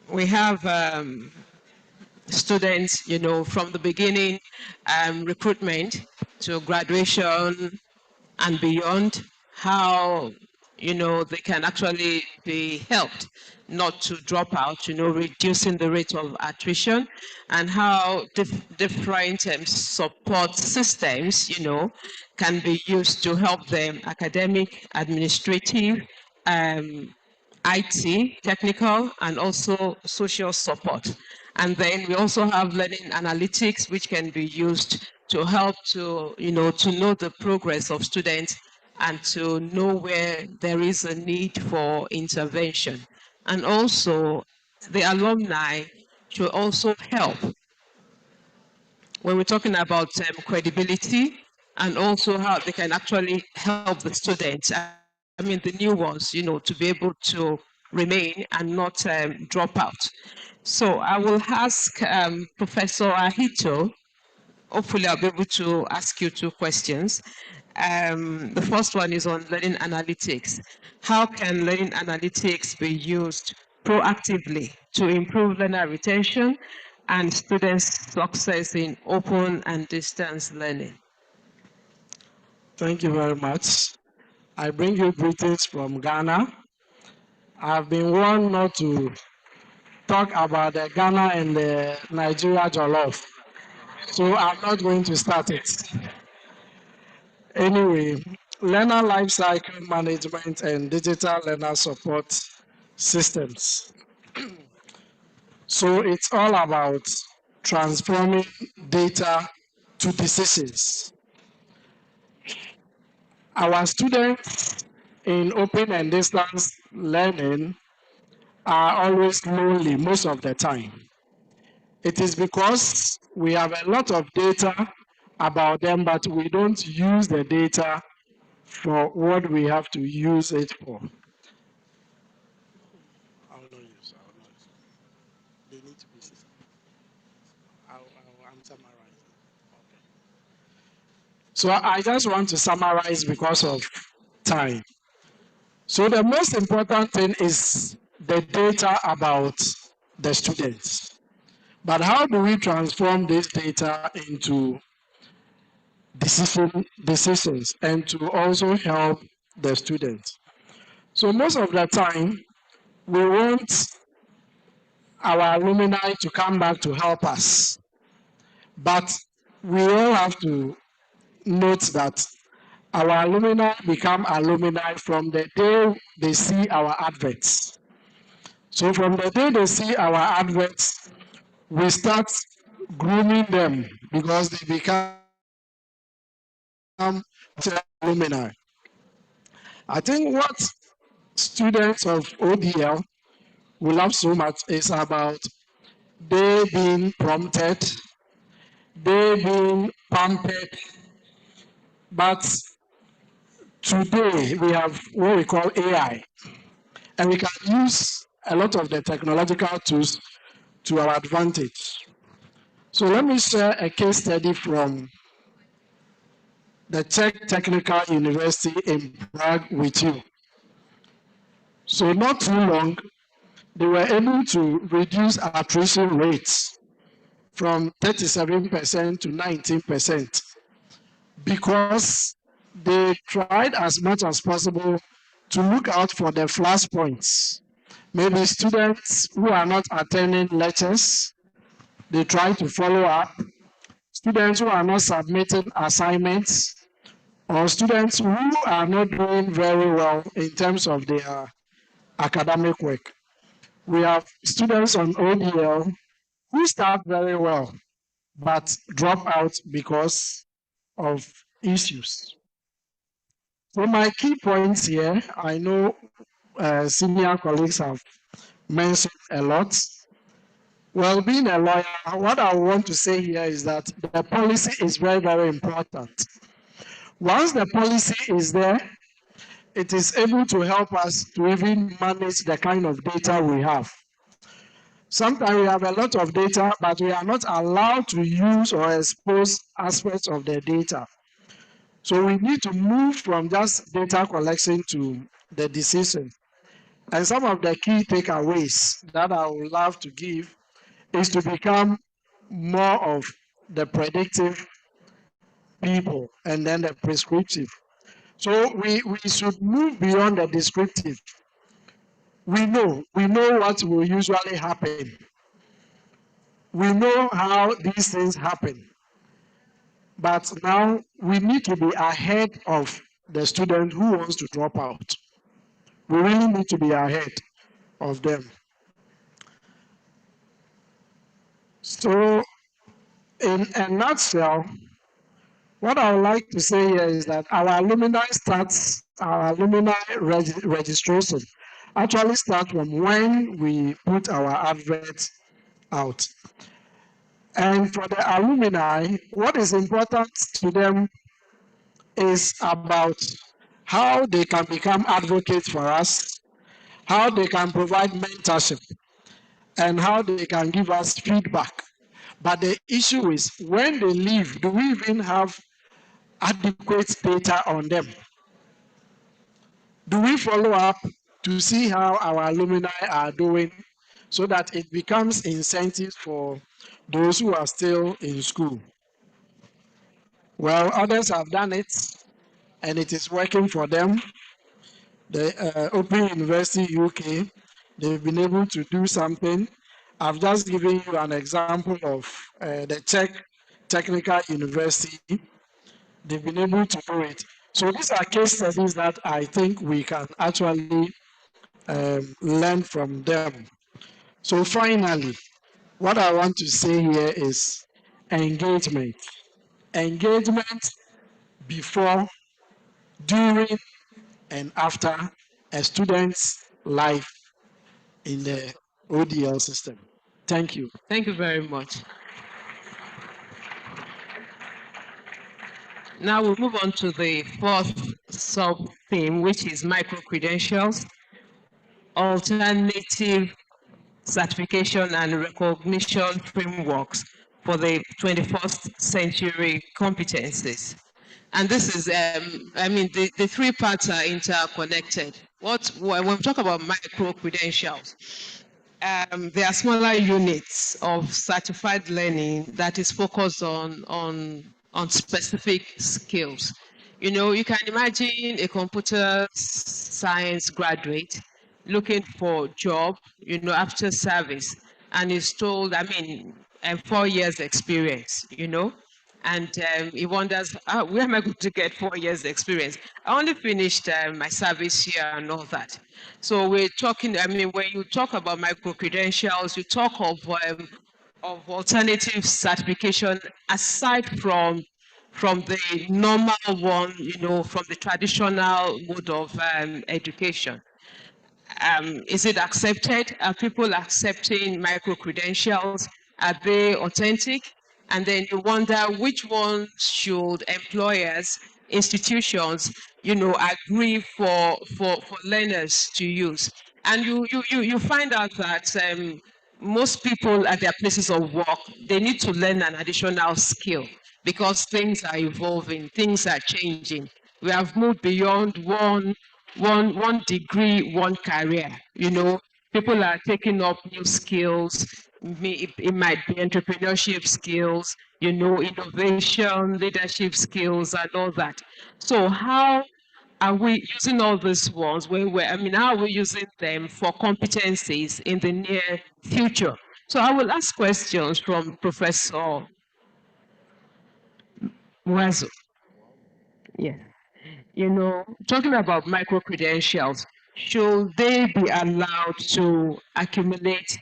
We have students, from the beginning, recruitment to graduation and beyond, how, they can actually be helped not to drop out, reducing the rate of attrition, and how different support systems, can be used to help them, academic, administrative, IT, technical, and also social support. And then we also have learning analytics, which can be used to help to know the progress of students and to know where there is a need for intervention. And also the alumni should also help when we're talking about credibility, and also how they can actually help the students. I mean, the new ones, to be able to remain and not drop out. So I will ask Professor Aheto. Hopefully I'll be able to ask you two questions. The first one is on learning analytics. How can learning analytics be used proactively to improve learner retention and students' success in open and distance learning? Thank you very much. I bring you greetings from Ghana. I've been warned not to talk about the Ghana and the Nigeria jollof, so I'm not going to start it. Anyway, learner lifecycle management and digital learner support systems. So it's all about transforming data to decisions. Our students in open and distance learning are always lonely most of the time. It is because we have a lot of data about them, but we don't use the data for what we have to use it for. I will not use. They need to be system. I'm summarizing. Okay. So I just want to summarize because of time. So the most important thing is the data about the students. But how do we transform this data into decisions and to also help the students? So most of the time, we want our alumni to come back to help us. But we all have to note that our alumni become alumni from the day they see our adverts. So from the day they see our adverts, we start grooming them because they become alumni. I think what students of ODL will love so much is about they being prompted, they being pampered. But today we have what we call AI, and we can use a lot of the technological tools to our advantage. So let me share a case study from the Czech Technical University in Prague with you. So not too long, they were able to reduce attrition rates from 37% to 19% because they tried as much as possible to look out for the flashpoints. Maybe students who are not attending lectures, they try to follow up. Students who are not submitting assignments, or students who are not doing very well in terms of their academic work. We have students on ODL who start very well, but drop out because of issues. So my key points here, I know senior colleagues have mentioned a lot. Well, being a lawyer, what I want to say here is that the policy is very, very important. Once the policy is there, it is able to help us to even manage the kind of data we have. Sometimes we have a lot of data, but we are not allowed to use or expose aspects of the data. So we need to move from just data collection to the decision. And some of the key takeaways that I would love to give is to become more of the predictive people and then the prescriptive. So we should move beyond the descriptive. We know what will usually happen. We know how these things happen. But now we need to be ahead of the student who wants to drop out. We really need to be ahead of them. So in a nutshell, what I would like to say here is that our alumni registration actually starts from when we put our advert out. And for the alumni, what is important to them is about how they can become advocates for us, how they can provide mentorship, and how they can give us feedback. But the issue is when they leave, do we even have adequate data on them? Do we follow up to see how our alumni are doing so that it becomes incentive for those who are still in school? Well, others have done it and it is working for them. The Open University UK, they've been able to do something. I've just given you an example of the Czech Technical University. They've been able to do it. So these are case studies that I think we can actually learn from them. So finally, what I want to say here is engagement. Engagement before, during, and after a student's life in the ODL system. Thank you. Thank you very much. Now we'll move on to the fourth sub-theme, which is micro-credentials, alternative certification and recognition frameworks for the 21st century competencies. And this is, the three parts are interconnected. When we talk about micro-credentials, there are smaller units of certified learning that is focused on specific skills. You know, you can imagine a computer science graduate looking for a job, after service, and is told, 4 years experience, and he wonders, where am I going to get 4 years experience? I only finished my service here and all that. So we're talking, I mean, when you talk about micro-credentials, you talk of alternative certification aside from the normal one, you know, from the traditional mode of education. Is it accepted? Are people accepting micro-credentials? Are they authentic? And then you wonder which one should employers, institutions, you know, agree for learners to use. And you find out that most people at their places of work, they need to learn an additional skill because things are evolving, things are changing. We have moved beyond one degree, one career. You know, people are taking up new skills. It might be entrepreneurship skills, you know, innovation, leadership skills, and all that. So how are we using all these ones how are we using them for competencies in the near future? So I will ask questions from Professor Mwazo. Yes. You know, talking about micro-credentials, should they be allowed to accumulate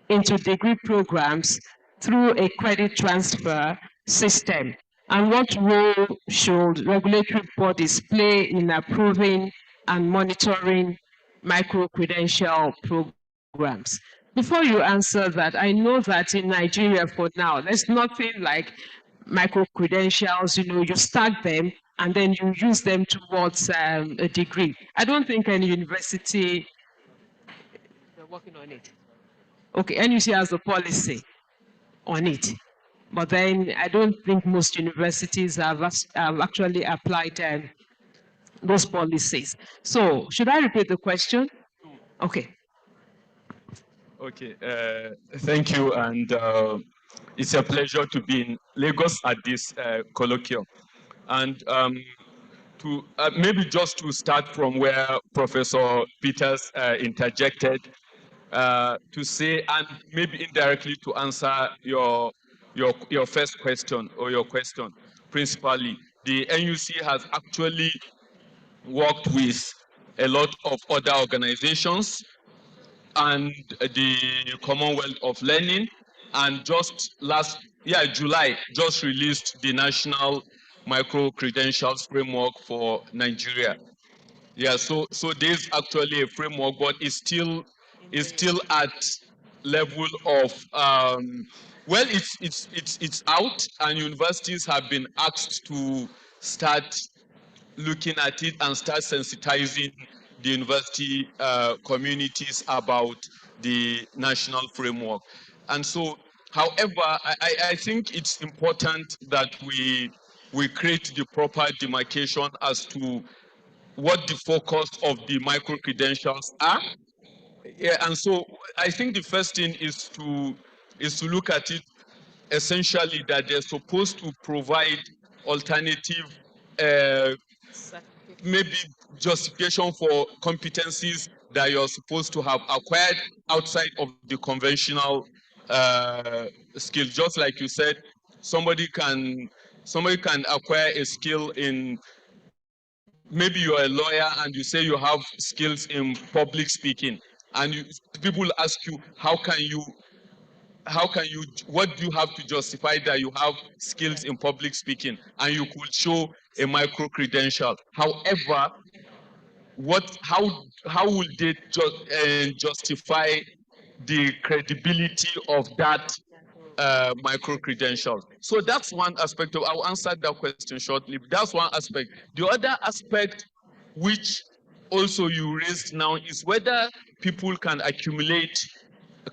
into degree programs through a credit transfer system? And what role should regulatory bodies play in approving and monitoring micro-credential programs? Before you answer that, I know that in Nigeria for now, there's nothing like micro-credentials, you know, you stack them and then you use them towards a degree. I don't think any university, they're working on it. Okay, NUC has a policy on it. But then I don't think most universities have actually applied those policies. So should I repeat the question? Okay. Okay, thank you. And it's a pleasure to be in Lagos at this colloquium. And to maybe just to start from where Professor Peters interjected, to say, and maybe indirectly to answer your first question or your question, principally, the NUC has actually worked with a lot of other organizations and the Commonwealth of Learning, and just July, just released the National Micro-Credentials Framework for Nigeria. Yeah, so there's actually a framework, but it's still at level of well, it's out, and universities have been asked to start looking at it and start sensitizing the university communities about the national framework. And so, however, I think it's important that we create the proper demarcation as to what the focus of the micro-credentials are. Yeah, and so I think the first thing is to look at it essentially that they're supposed to provide alternative maybe justification for competencies that you're supposed to have acquired outside of the conventional skills. Just like you said, somebody can acquire a skill in, maybe you're a lawyer and you say you have skills in public speaking, and people ask you, what do you have to justify that you have skills in public speaking? And you could show a micro-credential. However, how will they justify the credibility of that micro-credential? So that's one aspect. I'll answer that question shortly. That's one aspect. The other aspect, which also you raised now, is whether people can accumulate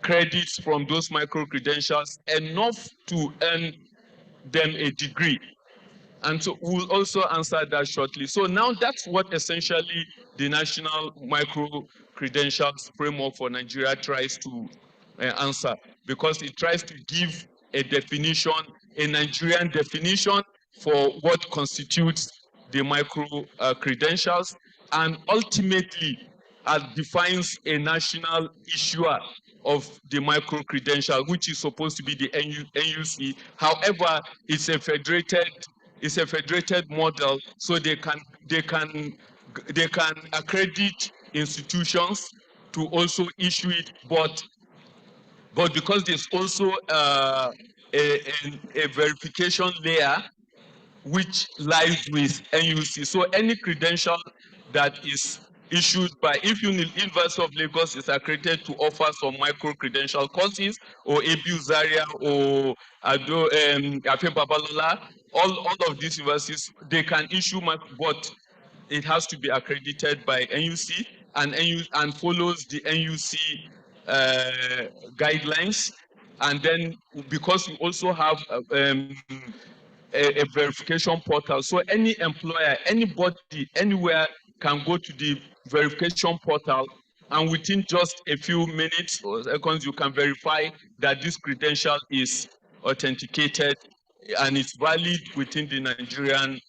credits from those micro-credentials enough to earn them a degree. And so we'll also answer that shortly. So now that's what essentially the National Micro-Credentials Framework for Nigeria tries to answer, because it tries to give a definition, a Nigerian definition for what constitutes the micro-credentials, and ultimately defines a national issuer of the micro-credential, which is supposed to be the NUC. However, it's a federated model, so they can accredit institutions to also issue it, but because there's also a verification layer which lies with NUC. So any credential that is issued by, if University of Lagos is accredited to offer some micro-credential courses, or ABU Zaria, or Afe Babalola, all of these universities, they can issue, but it has to be accredited by NUC and follows the NUC guidelines. And then because we also have a verification portal, so any employer, anybody, anywhere can go to the verification portal, and within just a few minutes or seconds, you can verify that this credential is authenticated and it's valid within the Nigerian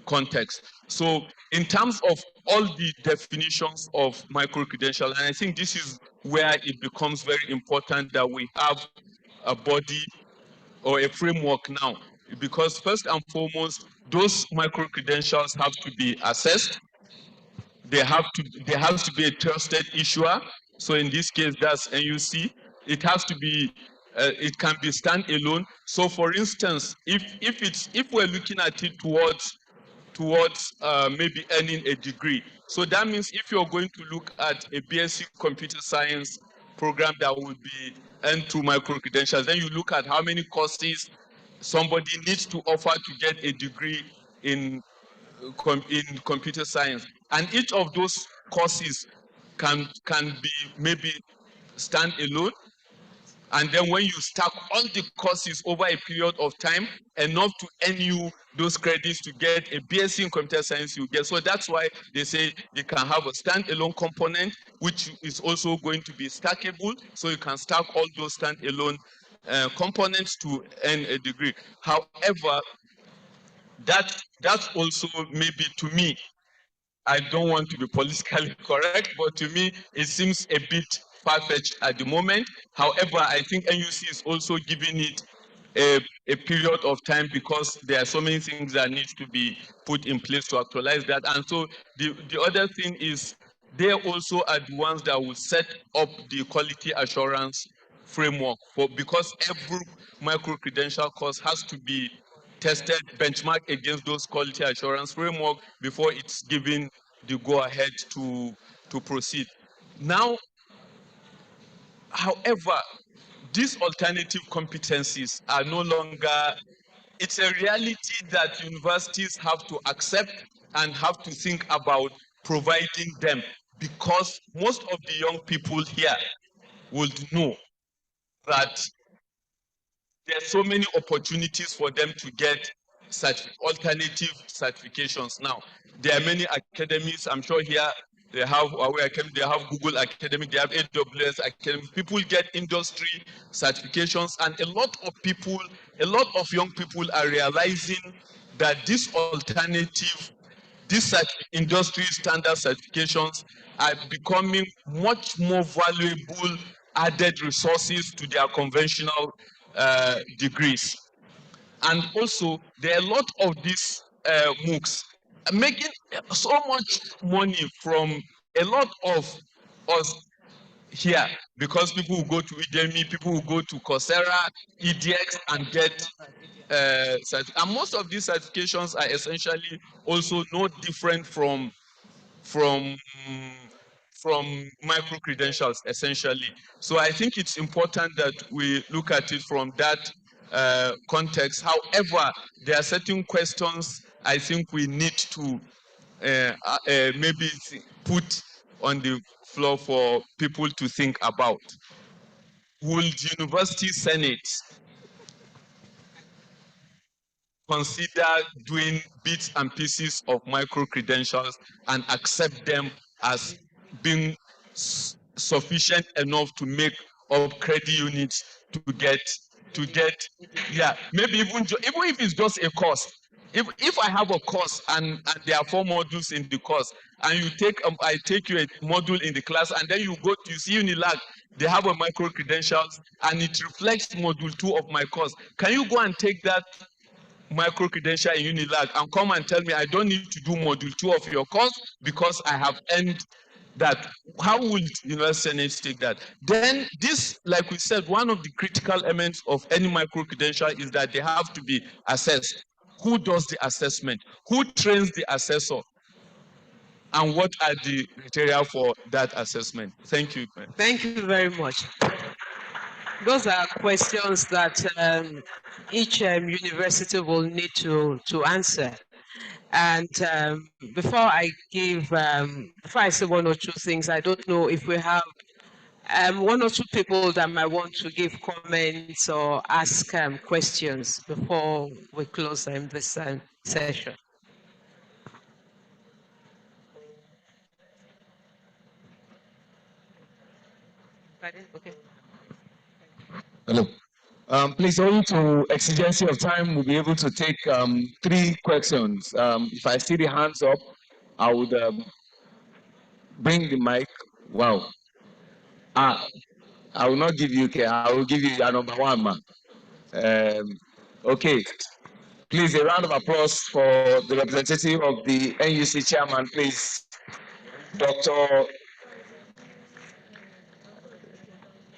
context. So in terms of all the definitions of micro-credential, and I think this is where it becomes very important that we have a body or a framework now, because first and foremost, those micro-credentials have to be assessed. There has to be a trusted issuer. So in this case, that's NUC. It has to be, it can be standalone. So for instance, if we're looking at it towards maybe earning a degree, so that means if you're going to look at a BSc computer science program that will be earned through micro-credentials, then you look at how many courses somebody needs to offer to get a degree in computer science, and each of those courses can be maybe standalone. And then when you stack all the courses over a period of time, enough to earn you those credits to get a BSc in computer science, you get. So that's why they say you can have a standalone component, which is also going to be stackable. So you can stack all those standalone components to earn a degree. However, that's also maybe, to me, I don't want to be politically correct, but to me, it seems a bit far-fetched at the moment. However, I think NUC is also giving it a period of time, because there are so many things that need to be put in place to actualize that. And so the other thing is, they also are the ones that will set up the quality assurance framework, because every micro-credential course has to be tested, benchmarked against those quality assurance framework before it's given the go-ahead to proceed. Now, however, these alternative competencies are no longer, it's a reality that universities have to accept and have to think about providing them, because most of the young people here would know that there are so many opportunities for them to get alternative certifications now. There are many academies, I'm sure here they have Huawei Academy, they have Google Academy, they have AWS Academy. People get industry certifications, and a lot of young people are realizing that these industry standard certifications are becoming much more valuable added resources to their conventional degrees. And also, there are a lot of these MOOCs making so much money from a lot of us here, because people will go to Udemy, people will go to Coursera, EDX, and get and most of these certifications are essentially also no different from micro credentials, essentially. So I think it's important that we look at it from that context. However, there are certain questions I think we need to maybe put on the floor for people to think about. Would University Senate consider doing bits and pieces of micro credentials and accept them as being sufficient enough to make up credit units to get yeah, maybe even if it's just a course. If I have a course and there are 4 modules in the course, and you take I take you a module in the class, and then you see Unilag, they have a micro credentials, and it reflects module 2 of my course. Can you go and take that micro credential in Unilag and come and tell me I don't need to do module 2 of your course because I have earned that? How will university senate take that? Then this, like we said, one of the critical elements of any micro credential is that they have to be assessed. Who does the assessment? Who trains the assessor? And what are the criteria for that assessment? Thank you. Thank you very much. Those are questions that each university will need to answer. And before I say one or two things, I don't know if we have one or two people that might want to give comments or ask questions before we close this session. Okay. Hello. Please, owing to exigency of time, we'll be able to take 3 questions. If I see the hands up, I would bring the mic. Wow. I will not give you care. I will give you a number 1, man. Okay. Please, a round of applause for the representative of the NUC chairman, please. Dr.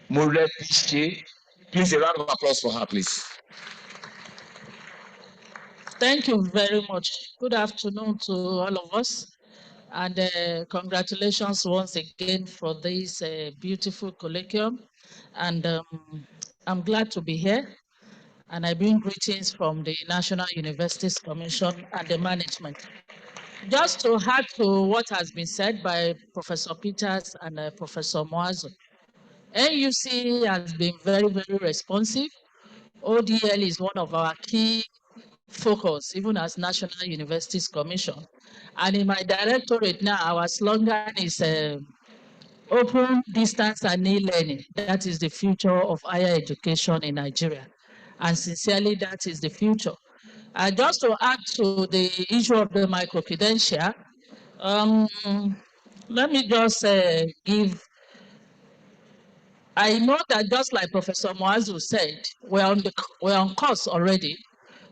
Murepishi. Please, a round of applause for her, please. Thank you very much. Good afternoon to all of us. And congratulations once again for this beautiful colloquium. And I'm glad to be here. And I bring greetings from the National Universities Commission and the management. Just to add to what has been said by Professor Peters and Professor Moazo, NUC has been very, very responsive. ODL is one of our key focus, even as National Universities Commission. And in my directorate now, our slogan is open, distance, and e-learning. That is the future of higher education in Nigeria. And sincerely, that is the future. Just to add to the issue of the micro-credential, let me just give, I know that just like Professor Moazu said, we're on course already.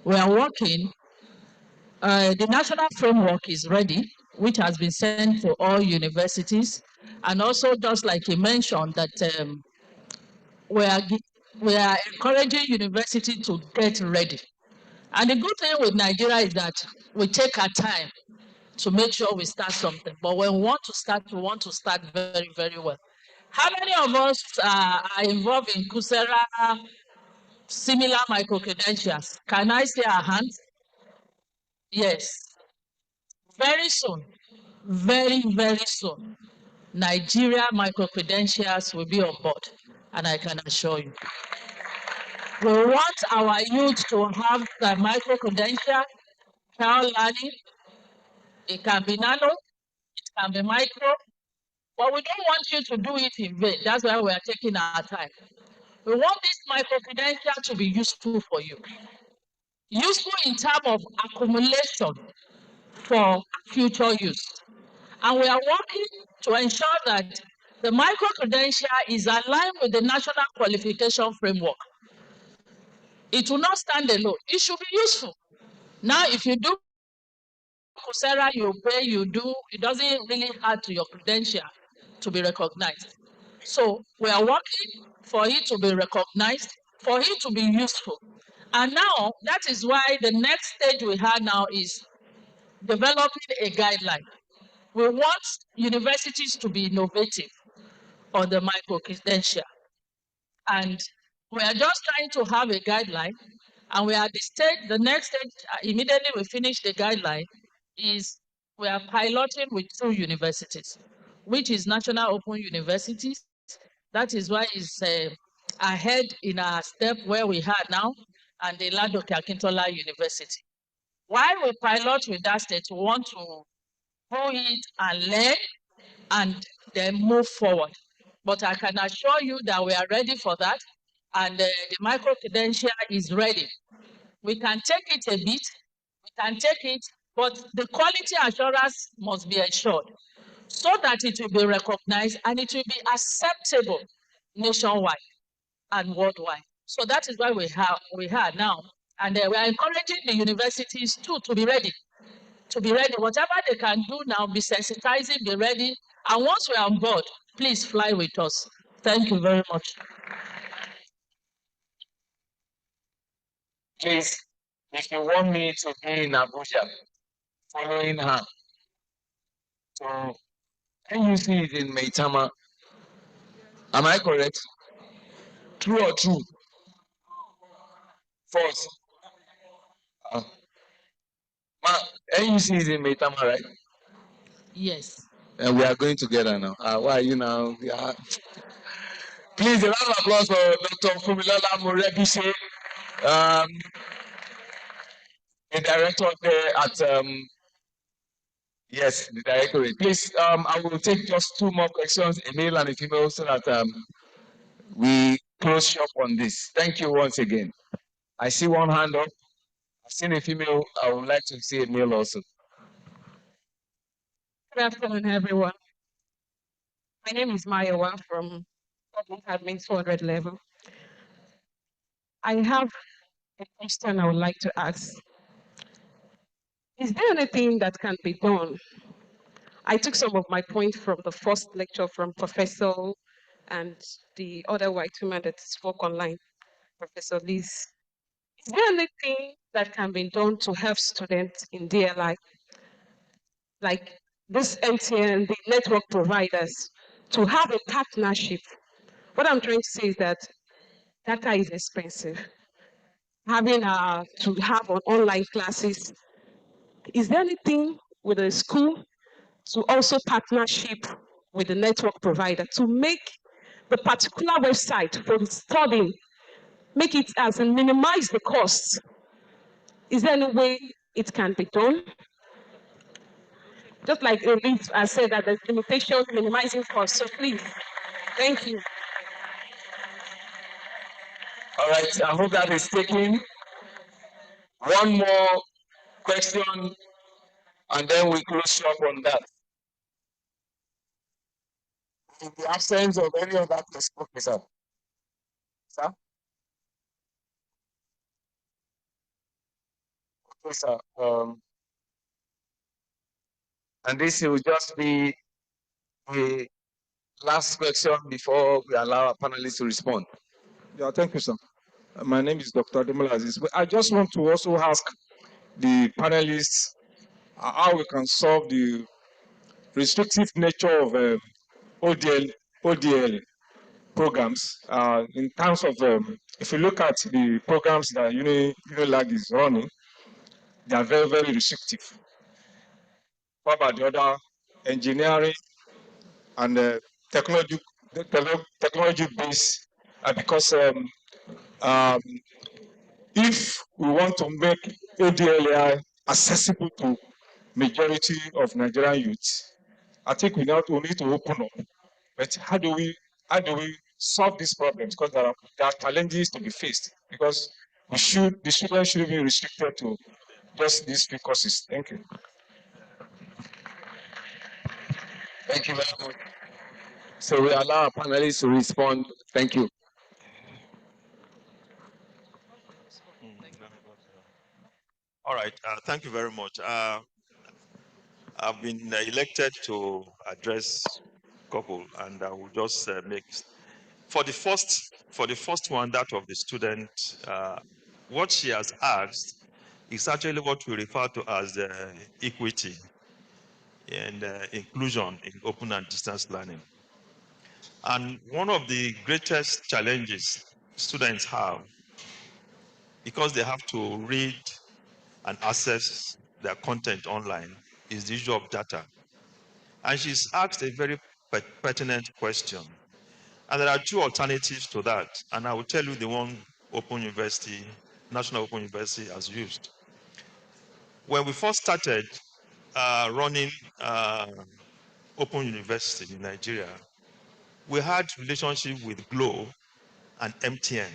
We are working. The national framework is ready, which has been sent to all universities. And also, just like he mentioned, that we are encouraging universities to get ready. And the good thing with Nigeria is that we take our time to make sure we start something. But when we want to start very, very well. How many of us are involved in Coursera similar micro-credentials? Can I see our hands? Yes. Very soon, very, very soon, Nigeria micro-credentials will be on board, and I can assure you. We want our youth to have the micro-credential, child learning. It can be nano, it can be micro, but we don't want you to do it in vain. That's why we are taking our time. We want this micro-credential to be useful for you. Useful in terms of accumulation for future use. And we are working to ensure that the micro-credential is aligned with the National Qualification Framework. It will not stand alone. It should be useful. Now, if you do Coursera, you pay, you do, it doesn't really add to your credential to be recognized. So we are working for it to be recognized, for it to be useful. And now, that is why the next stage we have now is developing a guideline. We want universities to be innovative on the micro-credential. And we are just trying to have a guideline. And we are at the stage, the next stage, immediately we finish the guideline, is we are piloting with 2 universities, which is National Open Universities. That is why it's ahead in our step where we are now, and the Ladoke Akintola University. Why we pilot with that state, we want to do it and learn and then move forward. But I can assure you that we are ready for that, and the micro-credential is ready. We can take it a bit, we can take it but the quality assurance must be ensured so that it will be recognized and it will be acceptable nationwide and worldwide. So that is why we are now. And we are encouraging the universities too to be ready. To be ready. Whatever they can do now, be sensitizing, be ready. And once we are on board, please fly with us. Thank you very much. Please, if you want me to be in Abuja, following her, so NUC is in Maitama. Am I correct? True or true? False. NUC is in Maitama, right? Yes. And we are going together now. Why are you now? Please, a round of applause for Dr. Fumilola Morebise, the director there at yes, the directorate. Please, I will take just 2 more questions, a male and a female, so that we close shop on this. Thank you once again. I see one hand up. I've seen a female. I would like to see a male also. Good afternoon, everyone. My name is Mayowa from Public Admin 400 level. I have a question I would like to ask. Is there anything that can be done? I took some of my points from the first lecture from Professor and the other white woman that spoke online, Professor Liz. Is there anything that can be done to help students in DLI, like this MTN, the network providers, to have a partnership? What I'm trying to say is that data is expensive. Having to have on online classes, is there anything with the school to also partnership with the network provider to make the particular website for studying, make it as in minimize the costs? Is there any way it can be done? Just like Elise has said that there's limitations, minimizing costs. So please, thank you. All right, I hope that is taken. One more question, and then we close shop on that. In the absence of any other question, sir. Sir? Okay, sir. And this will just be the last question before we allow our panelists to respond. Yeah, thank you, sir. My name is Dr. Ademola Aziz. But I just want to also ask the panelists how we can solve the restrictive nature of ODL programs in terms of, if you look at the programs that Unilag is running, they are very, very restrictive. What about the other engineering and technology-based? Because if we want to make ODLI accessible to majority of Nigerian youths, I think we need to open up. But how do we solve these problems? Because there are challenges to be faced. Because the students shouldn't be restricted to just these 3 courses. Thank you. Thank you very much. So we allow our panelists to respond. Thank you. All right, thank you very much. I've been elected to address a couple, and I will just make for the first one, that of the student. What she has asked is actually what we refer to as equity and inclusion in open and distance learning. And one of the greatest challenges students have, because they have to read and access their content online, is the issue of data. And she's asked a very pertinent question. And there are 2 alternatives to that. And I will tell you the one Open University, National Open University has used. When we first started running Open University in Nigeria, we had relationship with Glo and MTN.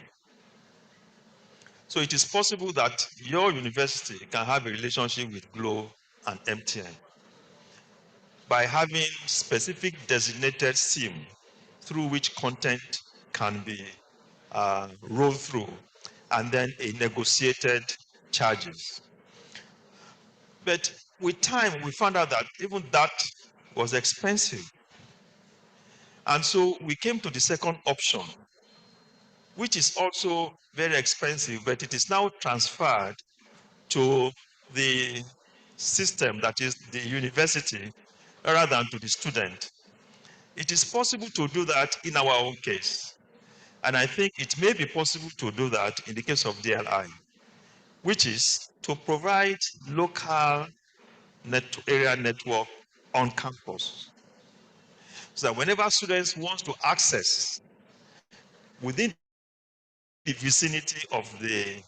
So it is possible that your university can have a relationship with Glo and MTN by having specific designated SIM through which content can be rolled through, and then a negotiated charges. But with time, we found out that even that was expensive. And so we came to the second option, which is also very expensive, but it is now transferred to the system, that is the university, rather than to the student. It is possible to do that in our own case. And I think it may be possible to do that in the case of DLI, which is to provide local area network on campus. So that whenever students want to access within the vicinity of the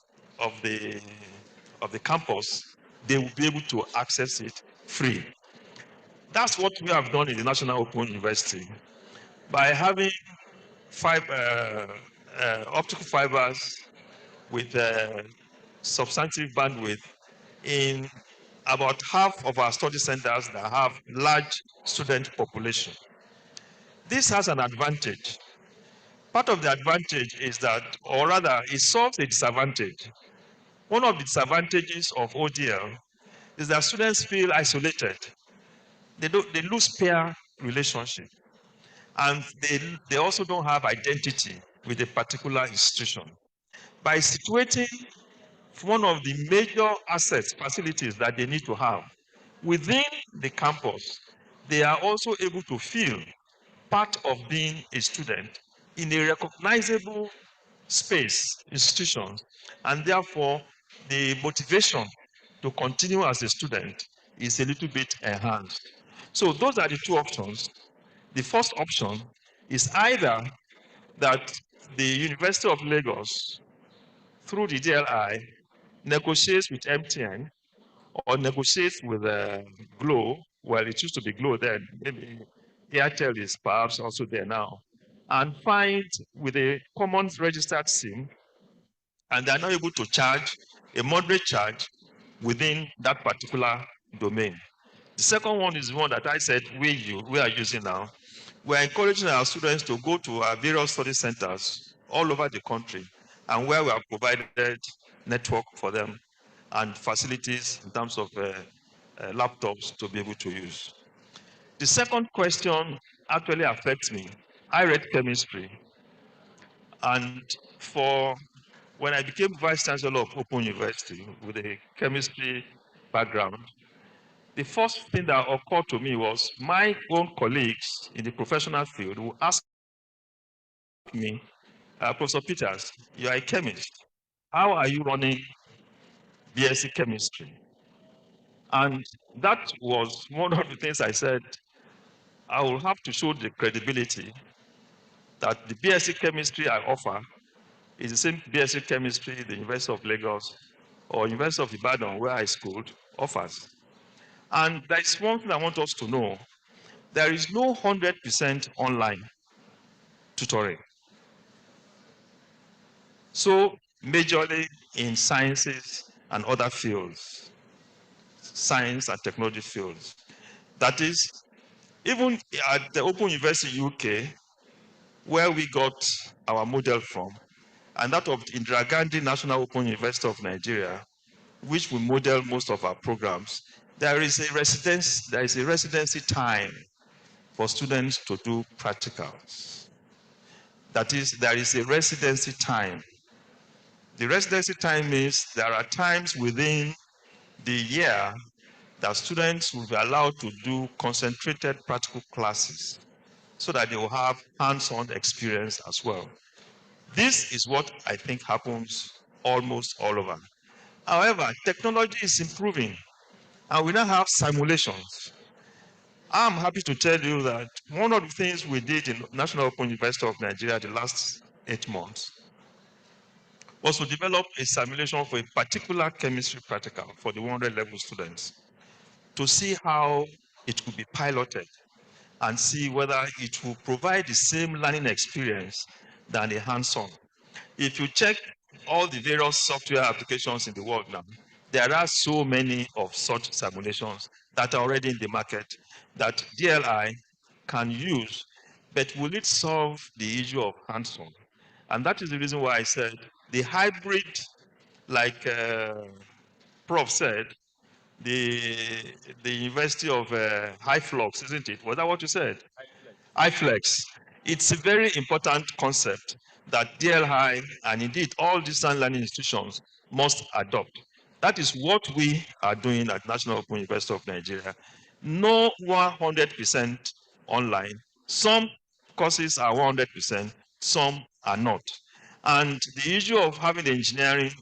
campus, they will be able to access it free. That's what we have done in the National Open University by having optical fibers with substantive bandwidth in about half of our study centers that have large student population. This has an advantage. Part of the advantage is that, or rather, it solves a disadvantage. One of the disadvantages of ODL is that students feel isolated. They lose peer relationship. And they also don't have identity with a particular institution. By situating one of the major assets, facilities that they need to have within the campus, they are also able to feel part of being a student in a recognizable space, institution, and therefore the motivation to continue as a student is a little bit enhanced. So those are the two options. The first option is either that the University of Lagos, through the DLI, negotiates with MTN or negotiates with Glo. Well, it used to be Glo then. Maybe Airtel is perhaps also there now. And find with a common registered SIM, and they're not able to charge a moderate charge within that particular domain. The second one is the one that I said we are using now. We're encouraging our students to go to our various study centers all over the country, and where we have provided network for them and facilities in terms of laptops to be able to use. The second question actually affects me. I read chemistry, and when I became Vice-Chancellor of Open University with a chemistry background, the first thing that occurred to me was my own colleagues in the professional field will ask me, Professor Peters, you are a chemist. How are you running BSc chemistry? And that was one of the things I said, I will have to show the credibility that the BSc chemistry I offer is the same BSc chemistry the University of Lagos or University of Ibadan, where I schooled, offers. And there is one thing I want us to know. There is no 100% online tutoring. So majorly in sciences and other fields, science and technology fields. That is, even at the Open University UK, where we got our model from, and that of Indira Gandhi National Open University of Nigeria, which we model most of our programs, there is a residency time for students to do practicals. That is, there is a residency time. The residency time means there are times within the year that students will be allowed to do concentrated practical classes so that they will have hands-on experience as well. This is what I think happens almost all over. However, technology is improving, and we now have simulations. I'm happy to tell you that one of the things we did in National Open University of Nigeria the last 8 months was to develop a simulation for a particular chemistry practical for the 100 level students to see how it could be piloted and see whether it will provide the same learning experience than a hands-on. If you check all the various software applications in the world now, there are so many of such simulations that are already in the market that DLI can use, but will it solve the issue of hands-on? And that is the reason why I said the hybrid, like Prof said, the University of High Flux, isn't it? Was that what you said? iFlex. It's a very important concept that DLI and indeed all distance learning institutions must adopt. That is what we are doing at National Open University of Nigeria. No 100% online. Some courses are 100%, some are not. And the issue of having the engineering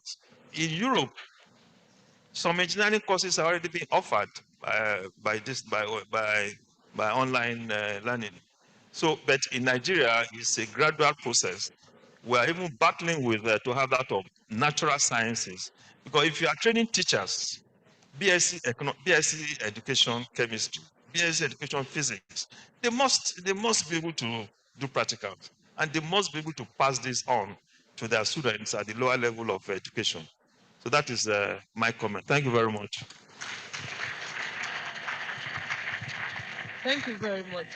in Europe, some engineering courses are already being offered by online learning. So, but in Nigeria, it's a gradual process. We are even battling with to have that of natural sciences. Because if you are training teachers, BSc education chemistry, BSc education physics, they must be able to do practicals, and they must be able to pass this on to their students at the lower level of education. So that is my comment. Thank you very much. Thank you very much.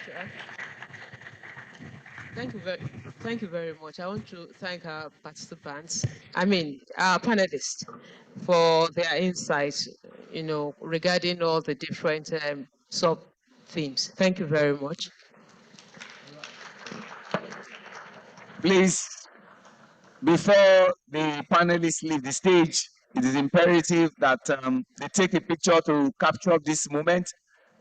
Thank you very much. I want to thank our participants, our panelists, for their insights, regarding all the different sub-themes. Thank you very much. Please, before the panelists leave the stage, it is imperative that they take a picture to capture this moment.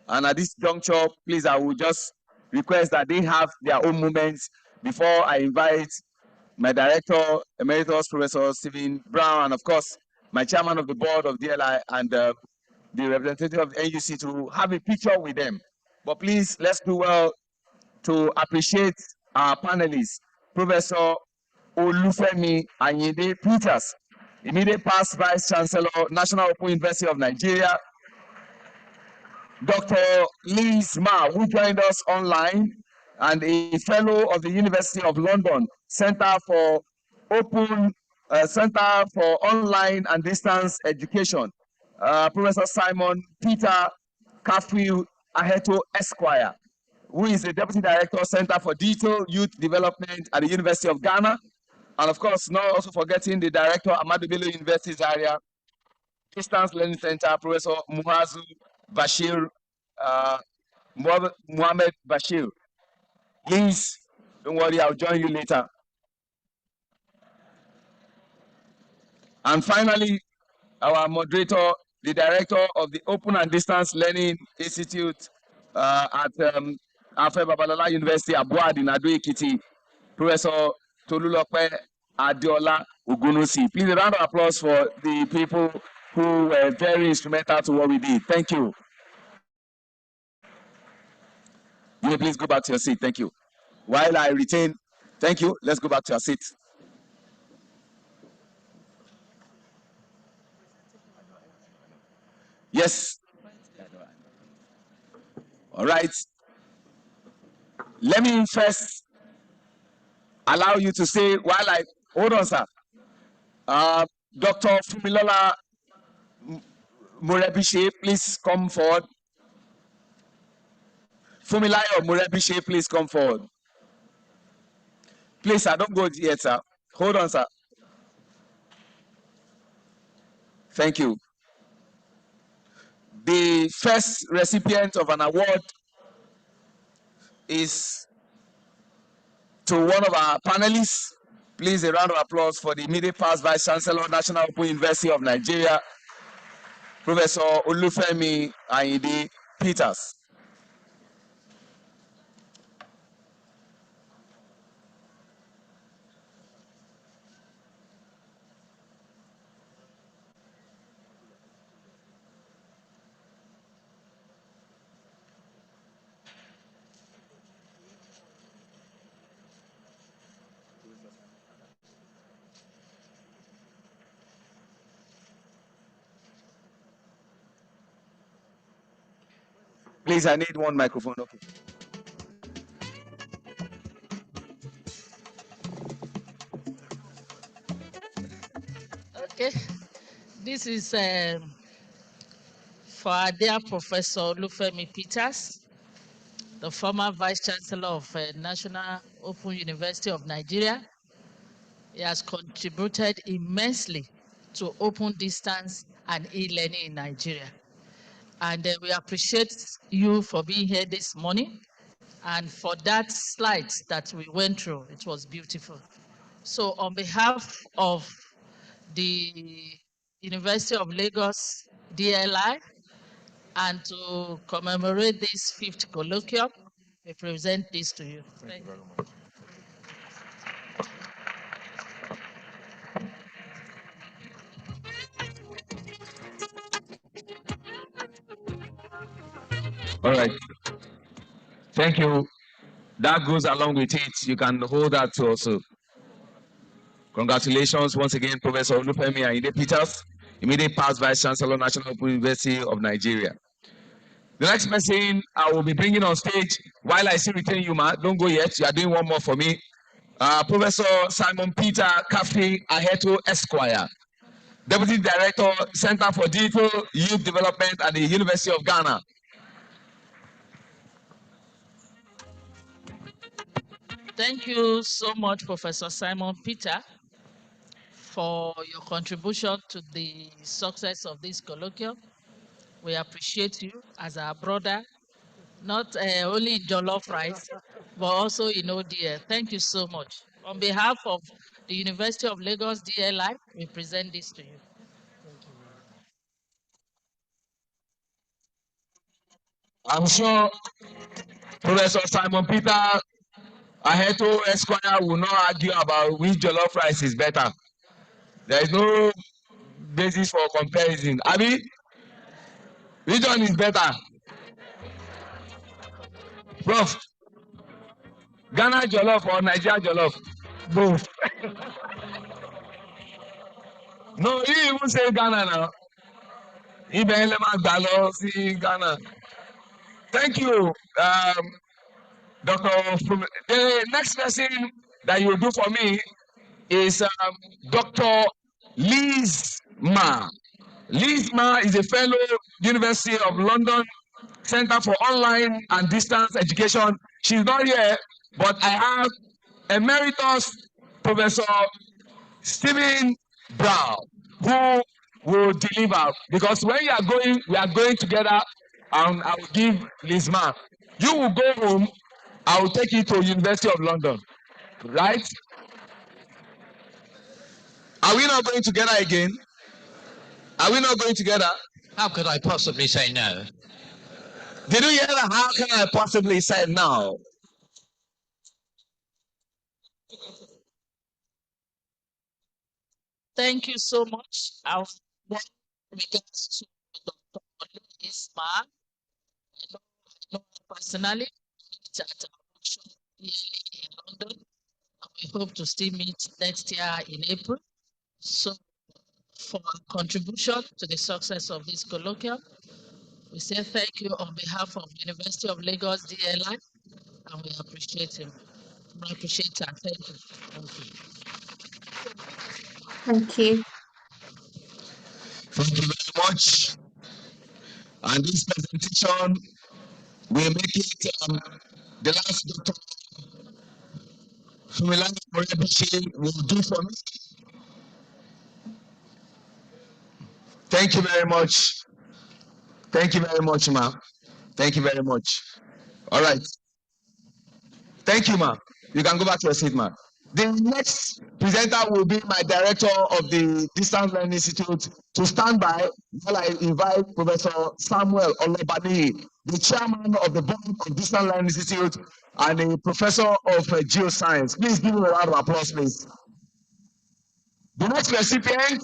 And at this juncture, please, I will just request that they have their own moments before I invite my director, Emeritus Professor Stephen Brown, and of course, my chairman of the board of DLI and the representative of the NUC to have a picture with them. But please, let's do well to appreciate our panelists, Professor Olufemi Anyide Peters, immediate past Vice-Chancellor, National Open University of Nigeria, Dr. Liz Marr, who joined us online, and a fellow of the University of London, Center for Online and Distance Education, Professor Simon Peter Kafui Aheto Esquire, who is the Deputy Director, Center for Digital Youth Development at the University of Ghana, and of course, not also forgetting the Director, Ahmadu Bello University Zaria Distance Learning Center, Professor Bashir, Muhammed Bashir. Please, don't worry, I'll join you later. And finally, our moderator, the director of the Open and Distance Learning Institute at Afe Babalola University, Abuad in Ado-Ekiti, Professor Tolulope Adeola Ogunusi. Please, a round of applause for the people who were very instrumental to what we did. Thank you. You may please go back to your seat. Thank you. While I retain, thank you. Let's go back to our seat. Yes. All right. Let me first allow you to say while I hold on, sir. Dr. Fumilola Murebishe, please come forward. Fumilayo Murebishe, please come forward. Please, sir, don't go yet, sir. Hold on, sir. Thank you. The first recipient of an award is to one of our panelists. Please, a round of applause for the immediate past Vice-Chancellor, National Open University of Nigeria, Professor Olufemi Anyide Peters. Please, I need one microphone. Okay. Okay. This is for our dear Professor Olufemi Peters, the former Vice-Chancellor of National Open University of Nigeria. He has contributed immensely to open distance and e-learning in Nigeria. And we appreciate you for being here this morning and for that slides that we went through. It was beautiful. So on behalf of the University of Lagos DLI, and to commemorate this 5th colloquium, we present this to you. Thank you very much. All right. Thank you. That goes along with it. You can hold that also. Congratulations once again, Professor Olufemi and Peters, immediate past Vice-Chancellor, National Open University of Nigeria. The next person I will be bringing on stage, while I still retain you, ma, don't go yet. You are doing one more for me. Professor Simon Peter Kafi Aheto Esquire, Deputy Director, Center for Digital Youth Development at the University of Ghana. Thank you so much, Professor Simon Peter, for your contribution to the success of this colloquium. We appreciate you as our brother, not only in jollof rice, but also in ODL. Thank you so much. On behalf of the University of Lagos DLI, we present this to you. I'm sure Professor Simon Peter Aheto Esquire will not argue about which jollof rice is better. There is no basis for comparison. Abi, which one is better? Prof, Ghana jollof or Nigeria jollof? Both. No, you even say Ghana now. Ghana. Thank you, Dr. The next person that you do for me is Dr. Liz Marr. Liz Marr is a fellow University of London Center for Online and Distance Education. She's not here, but I have Emeritus Professor Stephen Brown, who will deliver. Because when you are going, we are going together, and I will give Liz Marr. You will go home, I will take you to University of London, right? Are we not going together again? Are we not going together? How could I possibly say no? Did you hear that? How can I possibly say no? Thank you so much. Our regards to Dr. Liz Marr. I know personally at our workshop yearly in London, and we hope to still meet next year in April. So, for our contribution to the success of this colloquium, we say thank you on behalf of University of Lagos DLI, and we appreciate him. We appreciate her. Thank you. Thank you. Thank you. Thank you very much. And this presentation will make it the last Dr. Fumilani Morebishi will do for me. Thank you very much. Thank you very much, ma. Thank you very much. All right. Thank you, ma. You can go back to your seat, ma. The next presenter will be my director of the Distance Learning Institute to stand by while I invite Professor Samuel Olobani, the chairman of the board of Distance Learning Institute and a professor of geoscience. Please give him a round of applause, please. The next recipient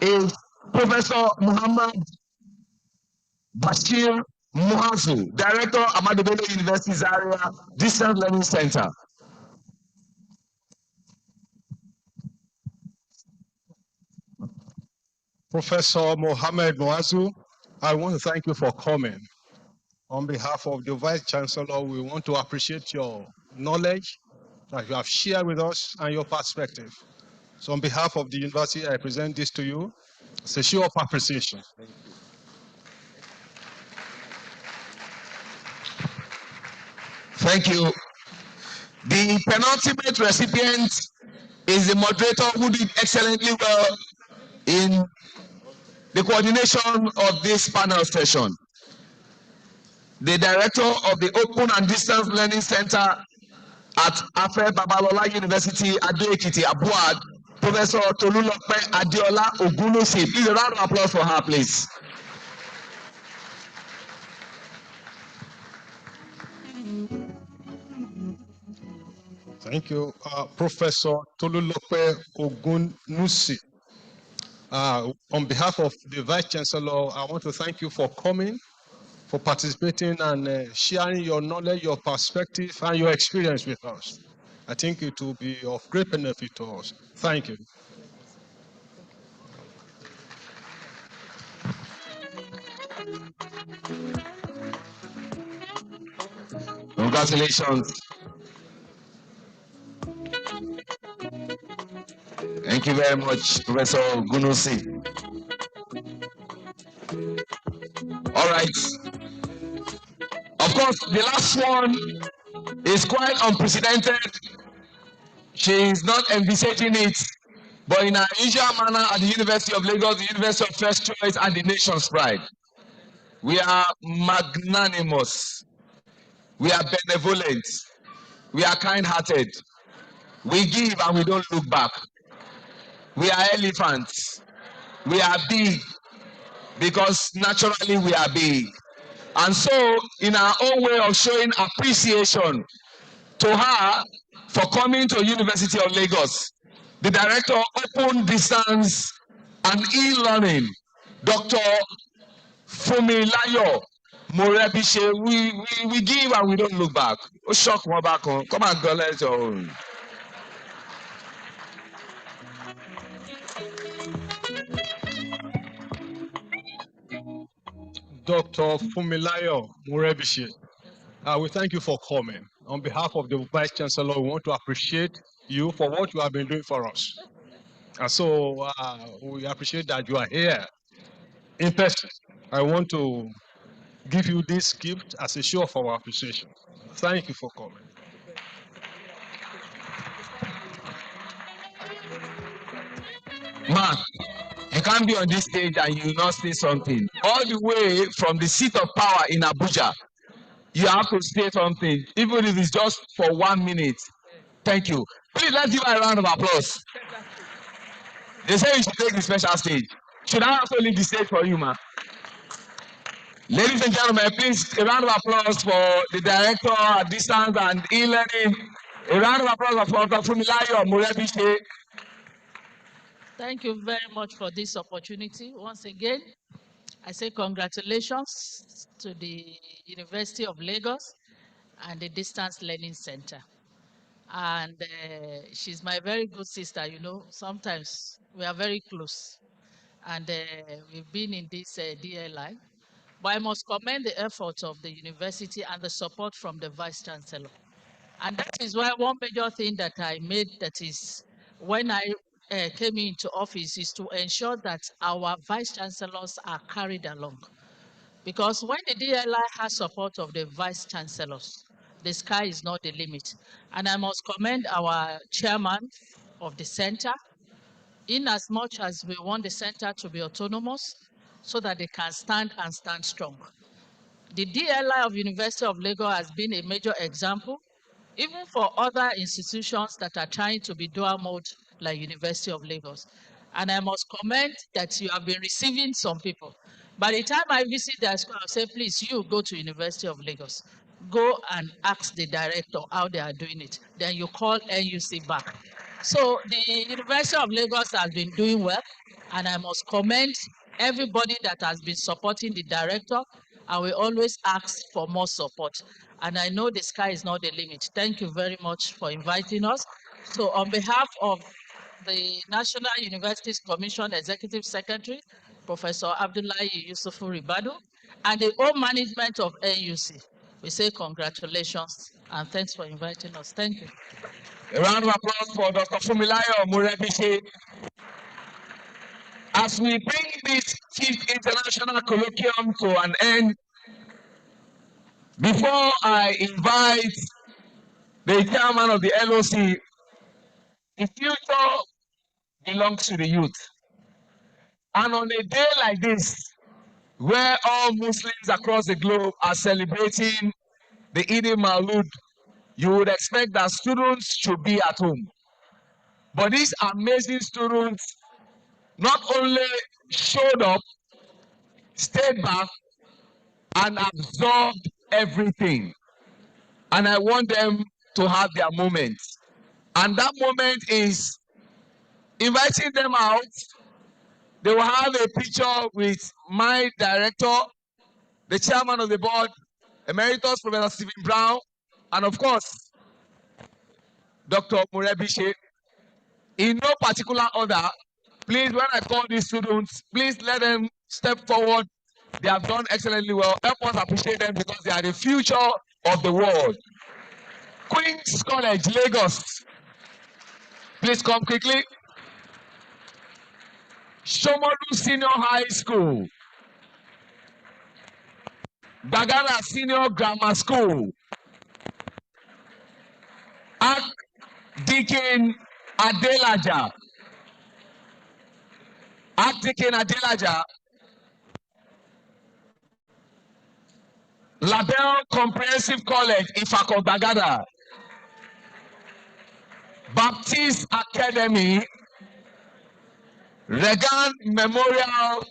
is Professor Muhammed Bashir Muhazu, Director, Ahmadu Bello University Zaria Distance Learning Center. Professor Muhammed Muhazu, I want to thank you for coming. On behalf of the Vice-Chancellor, we want to appreciate your knowledge that you have shared with us and your perspective. So on behalf of the university, I present this to you. It's a show of appreciation. Thank you. The penultimate recipient is the moderator who did excellently well in the coordination of this panel session. The director of the Open and Distance Learning Center at Afe Babalola University, Ado-Ekiti, Abuad, Professor Tolulope Adeola Ogunosi. Please, a round of applause for her, please. Thank you, Professor Tolulope Ogunosi. On behalf of the Vice-Chancellor, I want to thank you for coming, for participating and sharing your knowledge, your perspective, and your experience with us. I think it will be of great benefit to us. Thank you. Congratulations. Thank you very much, Professor Ogunosi. All right. Of course, the last one is quite unprecedented. She is not envisaging it, but in her usual manner at the University of Lagos, the University of First Choice, and the nation's pride. We are magnanimous. We are benevolent. We are kind-hearted. We give and we don't look back. We are elephants. We are big because naturally we are big. And so, in our own way of showing appreciation to her for coming to University of Lagos, the Director of Open Distance and E-Learning, Dr. Fumilayo Morebise, we give and we don't look back. Oh, shock one back on. Come on, girl, let's go. Dr. Fumilayo Morebise, we thank you for coming. On behalf of the Vice-Chancellor, we want to appreciate you for what you have been doing for us. And so we appreciate that you are here in person. I want to give you this gift as a show of our appreciation. Thank you for coming. Mark, you can't be on this stage and you not say something. All the way from the seat of power in Abuja, you have to say something, even if it's just for 1 minute. Thank you. Please, let's give her a round of applause. They say you should take the special stage. Should I also leave the stage for you, ma? Ladies and gentlemen, please, a round of applause for the Director at Distance and E-Learning. A round of applause for Dr. Fumilayo Morebise. Thank you very much for this opportunity. Once again, I say congratulations to the University of Lagos and the Distance Learning Center. And she's my very good sister, you know. Sometimes we are very close. And we've been in this DLI. But I must commend the efforts of the university and the support from the Vice-Chancellor. And that is why one major thing that I made, that is, when I came into office, is to ensure that our Vice-Chancellors are carried along. Because when the DLI has support of the Vice-Chancellors, the sky is not the limit. And I must commend our chairman of the center, in as much as we want the center to be autonomous so that they can stand and stand strong. The DLI of University of Lagos has been a major example, even for other institutions that are trying to be dual mode like University of Lagos. And I must comment that you have been receiving some people. By the time I visit their school, I'll say, please, you go to University of Lagos. Go and ask the director how they are doing it. Then you call NUC back. So the University of Lagos has been doing well, and I must commend everybody that has been supporting the director. I will always ask for more support. And I know the sky is not the limit. Thank you very much for inviting us. So on behalf of the National Universities Commission Executive Secretary, Professor Abdullahi Yusufu Ribadu, and the whole management of NUC, We say congratulations and thanks for inviting us. Thank you. A round of applause for Dr. Fumilayo Murebishe. As we bring this 5th International Colloquium to an end, before I invite the chairman of the LOC, the future belongs to the youth. And on a day like this, where all Muslims across the globe are celebrating the Eid al-Maulud, you would expect that students should be at home. But these amazing students not only showed up, stayed back, and absorbed everything. And I want them to have their moment. And that moment is inviting them out. They will have a picture with my director, the chairman of the board, Emeritus Professor Stephen Brown, and of course, Dr. Murebishe. In no particular order, please, when I call these students, please let them step forward. They have done excellently well. Help us appreciate them because they are the future of the world. Queen's College, Lagos. Please come quickly. Shomolu Senior High School. Bagara Senior Grammar School. Deacon Adelaja. Deacon Adelaja. Label Comprehensive College, Ifako Bagada. Baptist Academy. Regan Memorial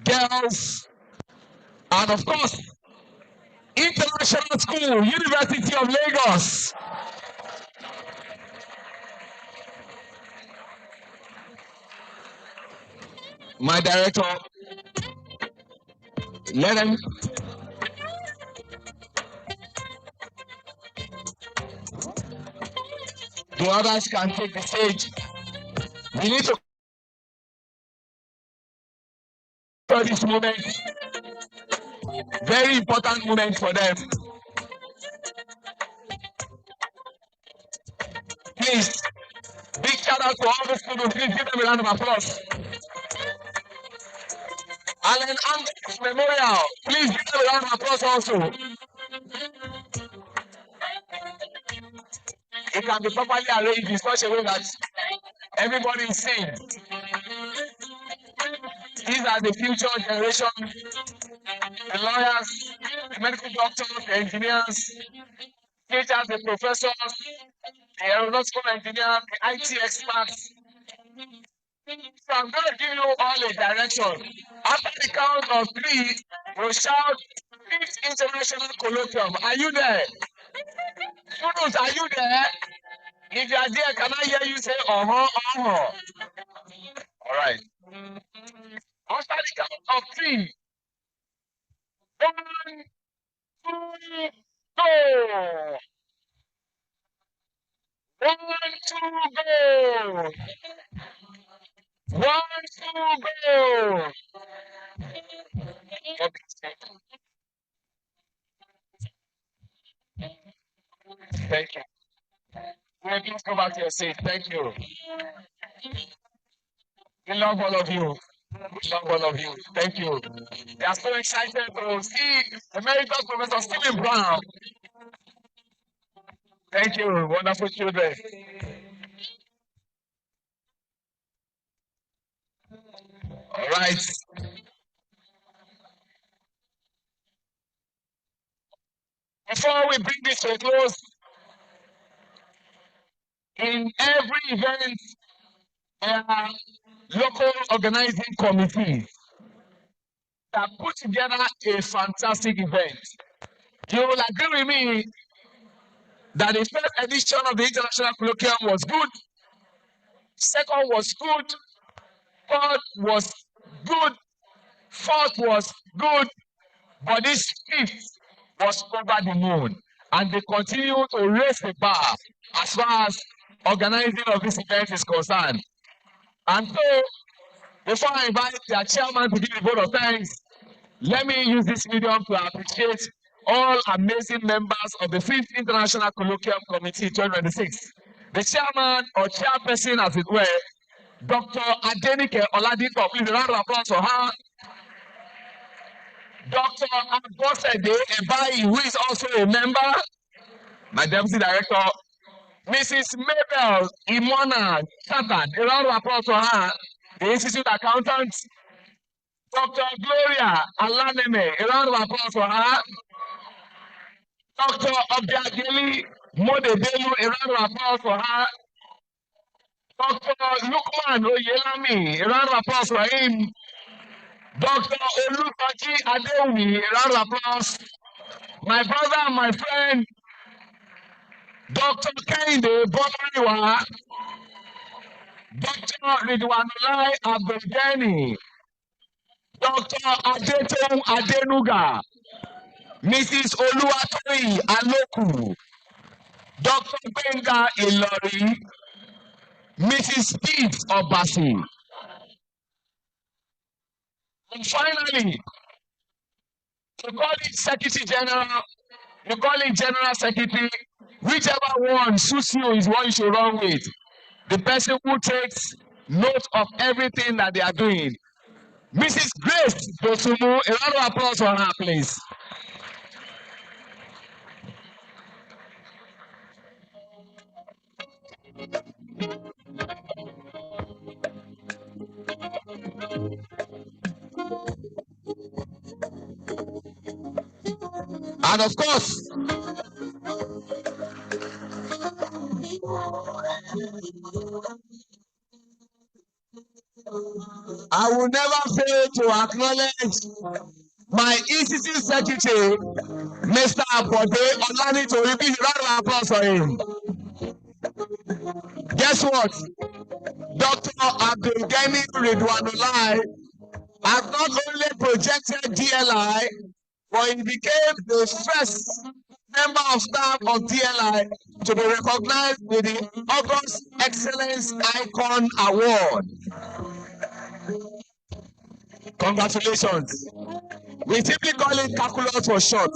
Girls. And of course, International School, University of Lagos. My director, let them. The others can take the stage. We need to for this moment. Very important moment for them. Please, big shout out to all the students. Please give them a round of applause. Allen Andrews Memorial. Please give them a round of applause also. It can be properly arranged in such a way that everybody is seen. These are the future generation, the lawyers, the medical doctors, the engineers, teachers, the professors, the aeronautical engineers, the IT experts. So I'm going to give you all a direction. After the count of 3, we'll shout 5th International Colloquium. Are you there? Students, are you there? If you are there, can I hear you say, All right. After the count of 3, 1, 2, go! 1, 2, go! 1, 2, go! Thank you. Please go back to your seat. Thank you. We love all of you. We love all of you. Thank you. We are so excited to see Emeritus Professor Stephen Brown. Thank you, wonderful children. All right. Before we bring this to a close, in every event, there are local organizing committees that put together a fantastic event. You will agree with me that the first edition of the International Colloquium was good, second was good, third was good, fourth was good, but this 5th was over the moon. And they continue to raise the bar as far as organizing of this event is concerned. And so, before I invite their chairman to give a vote of thanks, let me use this medium to appreciate all amazing members of the 5th International Colloquium Committee 2026. The chairman or chairperson, as it were, Dr. Adenike Oladipo. Please, a round of applause for her. Dr. Abosede Ebayi, who is also a member. My deputy director, Mrs. Mabel Imona Satan. A round of applause for her. The Institute Accountant. Dr. Gloria Alaneme. A round of applause for her. Dr. Obiageli Modebelu. A round of applause for her. Dr. Lukman Oyelami. A round of applause for him. Dr. Olufemi Adeumi. A round of applause. My brother and my friend, Dr. Kehinde Boriwa, Dr. Ridwanulai Abdulgani, Dr. Aheto Adenuga, Mrs. Oluwatoyi Aloku, Dr. Benga Ilori, Mrs. Pete Obasi. And finally, we call it Secretary General, we call it General Secretary, whichever one suits you is what you should run with. The person who takes note of everything that they are doing. Mrs. Grace Dosumu, a round of applause for her, please. And of course, I will never fail to acknowledge my Institute Secretary, Mr. Abode Olanitori. Please, round of applause for him. Guess what? Dr. Abdulgani Ridwanulai has not only projected DLI, but he became the first member of staff of DLI to be recognized with the August Excellence Icon Award. Congratulations. We simply call it calculus for short.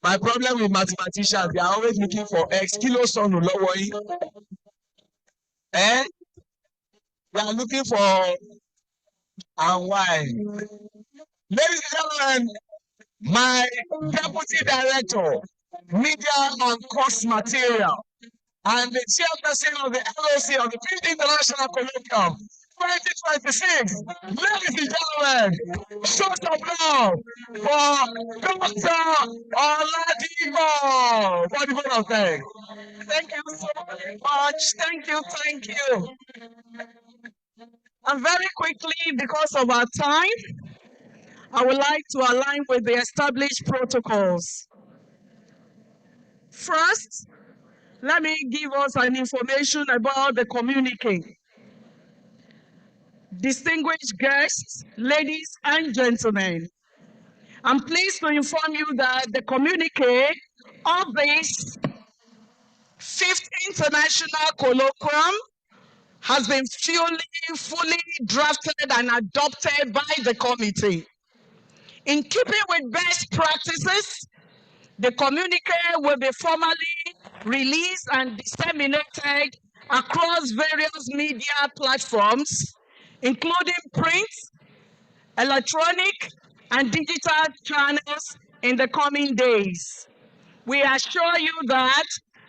My problem with mathematicians, they are always looking for X. Kilo sonu lowo yi. They are looking for and why. Ladies and gentlemen, my Deputy Director, Media and Course Material, and the Chairperson of the LOC of the 5th International Colloquium 2026. Ladies and gentlemen, show some love for Dr. Oladipo for the vote of thanks. Thank you so much. Thank you, thank you. And very quickly, because of our time, I would like to align with the established protocols. First, let me give us an information about the communique. Distinguished guests, ladies and gentlemen, I'm pleased to inform you that the communique of this 5th International Colloquium has been fully drafted and adopted by the committee. In keeping with best practices, the communique will be formally released and disseminated across various media platforms, including print, electronic, and digital channels in the coming days. We assure you that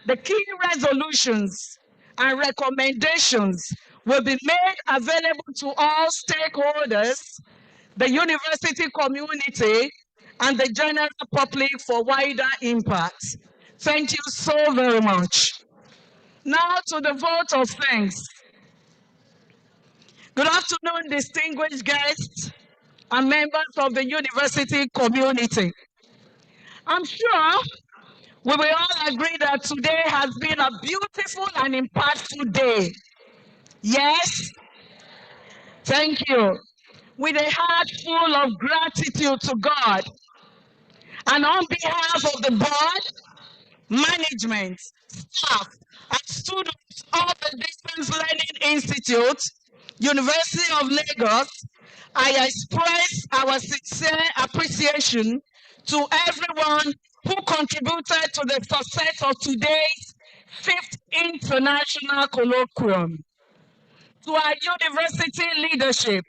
the key resolutions and recommendations will be made available to all stakeholders, the university community, and the general public for wider impact. Thank you so very much. Now to the vote of thanks. Good afternoon, distinguished guests and members of the university community. I'm sure we will all agree that today has been a beautiful and impactful day. Yes? Thank you. With a heart full of gratitude to God. And on behalf of the board, management, staff, and students of the Distance Learning Institute, University of Lagos, I express our sincere appreciation to everyone who contributed to the success of today's 5th International Colloquium. To our university leadership,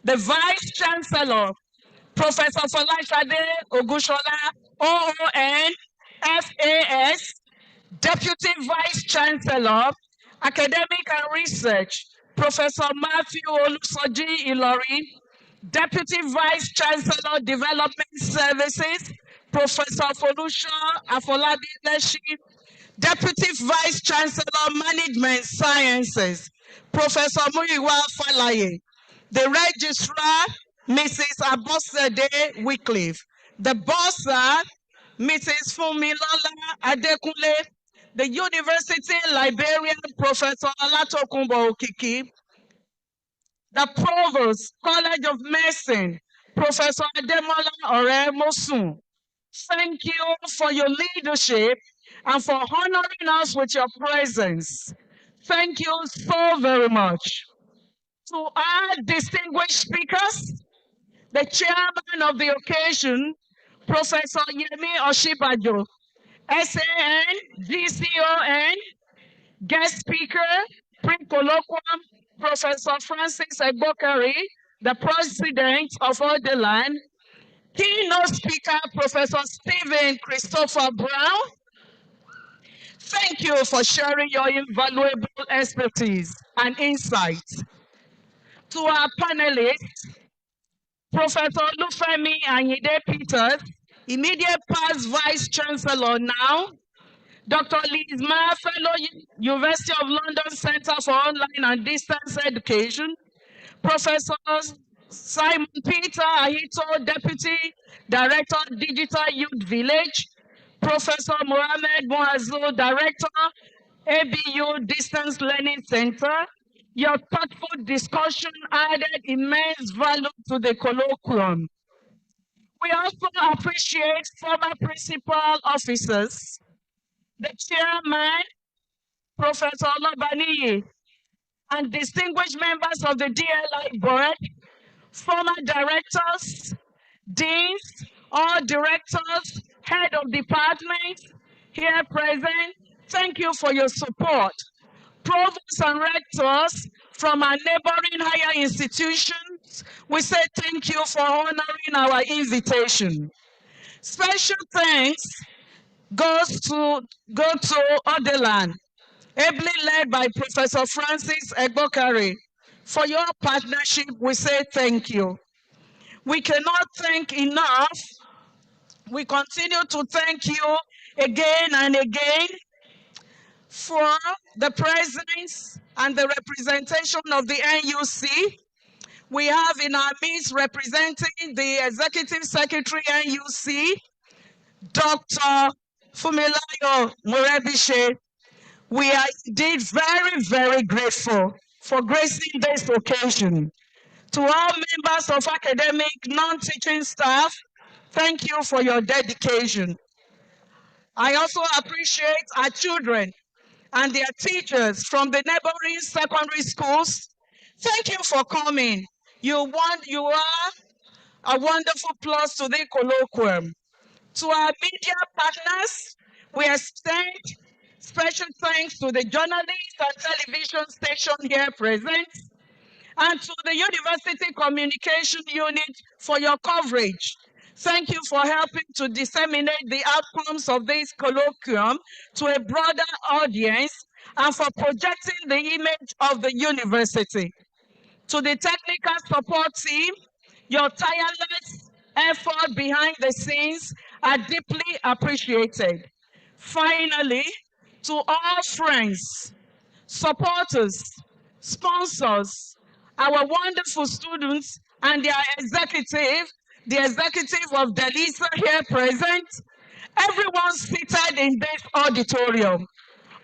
the Vice-Chancellor, Professor Folashade Ogushola, OON, FAS, Deputy Vice-Chancellor, Academic and Research, Professor Matthew Olusoji Ilori, Deputy Vice-Chancellor, Development Services, Professor Folusho Afolabi Leshi, Deputy Vice-Chancellor, Management Sciences, Professor Muyiwa Falaye, the Registrar, Mrs. Abosede Wycliffe, the Bossa, Mrs. Fumilola Adekunle, the University Librarian, Professor Alatokunbo Okiki, the Provost, College of Medicine, Professor Ademola Oremosun. Thank you for your leadership and for honoring us with your presence. Thank you so very much. To our distinguished speakers, the chairman of the occasion, Professor Yemi Osinbajo, SAN, GCON, guest speaker, pre-colloquium, Professor Francis Egbokari, the president of Auditorium, keynote speaker, Professor Stephen Christopher Brown. Thank you for sharing your invaluable expertise and insights. To our panelists, Professor Olufemi Anyide Peters, immediate past Vice-Chancellor now, Dr. Liz Marr, Fellow University of London Center for Online and Distance Education, Professor Simon Peter Aheto, Deputy Director, Digital Youth Village, Professor Muhammed, Director, ABU Distance Learning Center. Your thoughtful discussion added immense value to the colloquium. We also appreciate former principal officers, the chairman, Professor Olabaniyi, and distinguished members of the DLI board, former directors, deans, all directors, head of departments here present. Thank you for your support. Provosts and rectors from our neighboring higher institutions, we say thank you for honoring our invitation. Special thanks go to Auditorium, ably led by Professor Francis Egbokari. For your partnership, we say thank you. We cannot thank enough. We continue to thank you again and again for the presence and the representation of the NUC. We have in our midst representing the Executive Secretary NUC, Dr. Fumilayo Murebishe. We are indeed very, very grateful for gracing this occasion. To all members of academic non-teaching staff, thank you for your dedication. I also appreciate our children and their teachers from the neighboring secondary schools. Thank you for coming. You are a wonderful plus to the colloquium. To our media partners, we extend special thanks to the journalists and television station here present, and to the University Communication Unit for your coverage. Thank you for helping to disseminate the outcomes of this colloquium to a broader audience and for projecting the image of the university. To the technical support team, your tireless effort behind the scenes are deeply appreciated. Finally, to all friends, supporters, sponsors, our wonderful students and their executive, the executive of Delisa here present, everyone seated in this auditorium,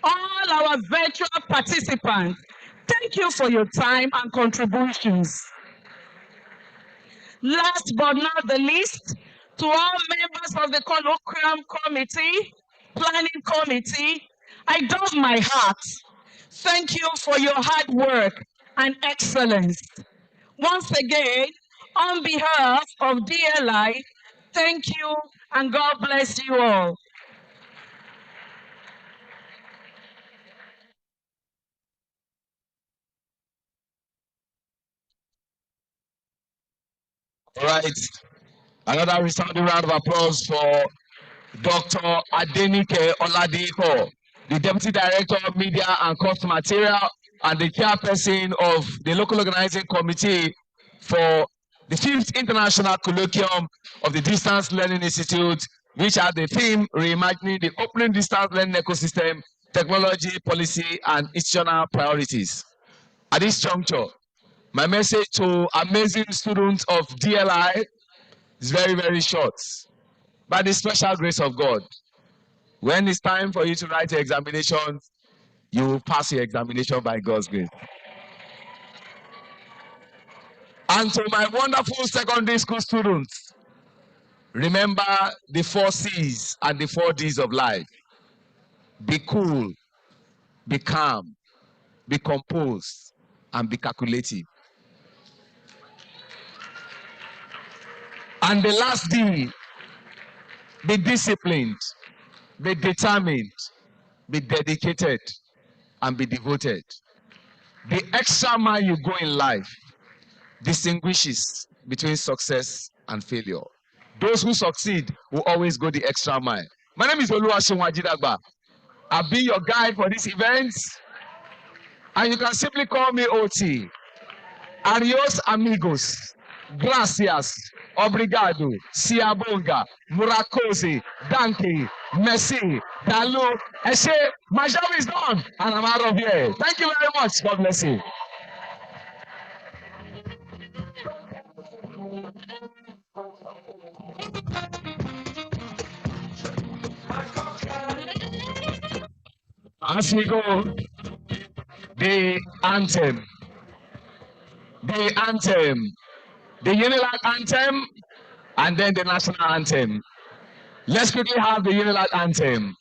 all our virtual participants, thank you for your time and contributions. Last but not the least, to all members of the Colloquium Committee, Planning Committee, I doff my hat. Thank you for your hard work and excellence. Once again, on behalf of DLI, thank you and God bless you all. All right. Another resounding round of applause for Dr. Adenike Oladipo, the Deputy Director of Media and Cost Material and the Chairperson of the Local Organizing Committee for the 5th International Colloquium of the Distance Learning Institute, which had the theme Reimagining the Open Distance Learning Ecosystem, Technology, Policy, and Institutional Priorities. At this juncture, my message to amazing students of DLI is very, very short. By the special grace of God, when it's time for you to write your examination, you will pass your examination by God's grace. And to my wonderful secondary school students, remember the 4 C's and the 4 D's of life. Be cool, be calm, be composed, and be calculative. And the last D, be disciplined, be determined, be dedicated, and be devoted. The extra mile you go in life distinguishes between success and failure. Those who succeed will always go the extra mile. My name is Oluwaseun. I'll be your guide for this event, and you can simply call me OT. Adios amigos, gracias, obrigado, siabonga, murakoze, danke, merci, dalu, eshe. My job is done, and I'm out of here. Thank you very much. God bless you. As we go, the anthem, the Unilag anthem, and then the national anthem. Let's quickly have the Unilag anthem.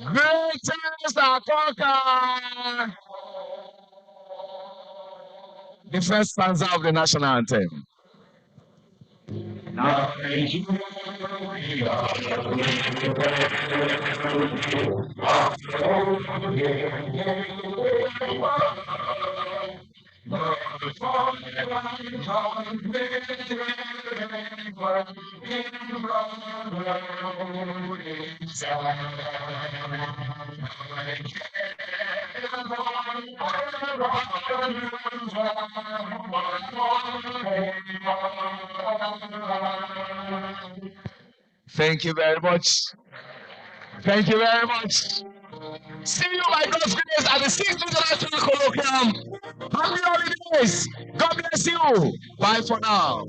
Greatest Akoka! The first stanza of the national anthem. Thank you very much. Thank you very much. See you by God's grace at the 6th International Colloquium. Happy holidays. God bless you. Bye for now.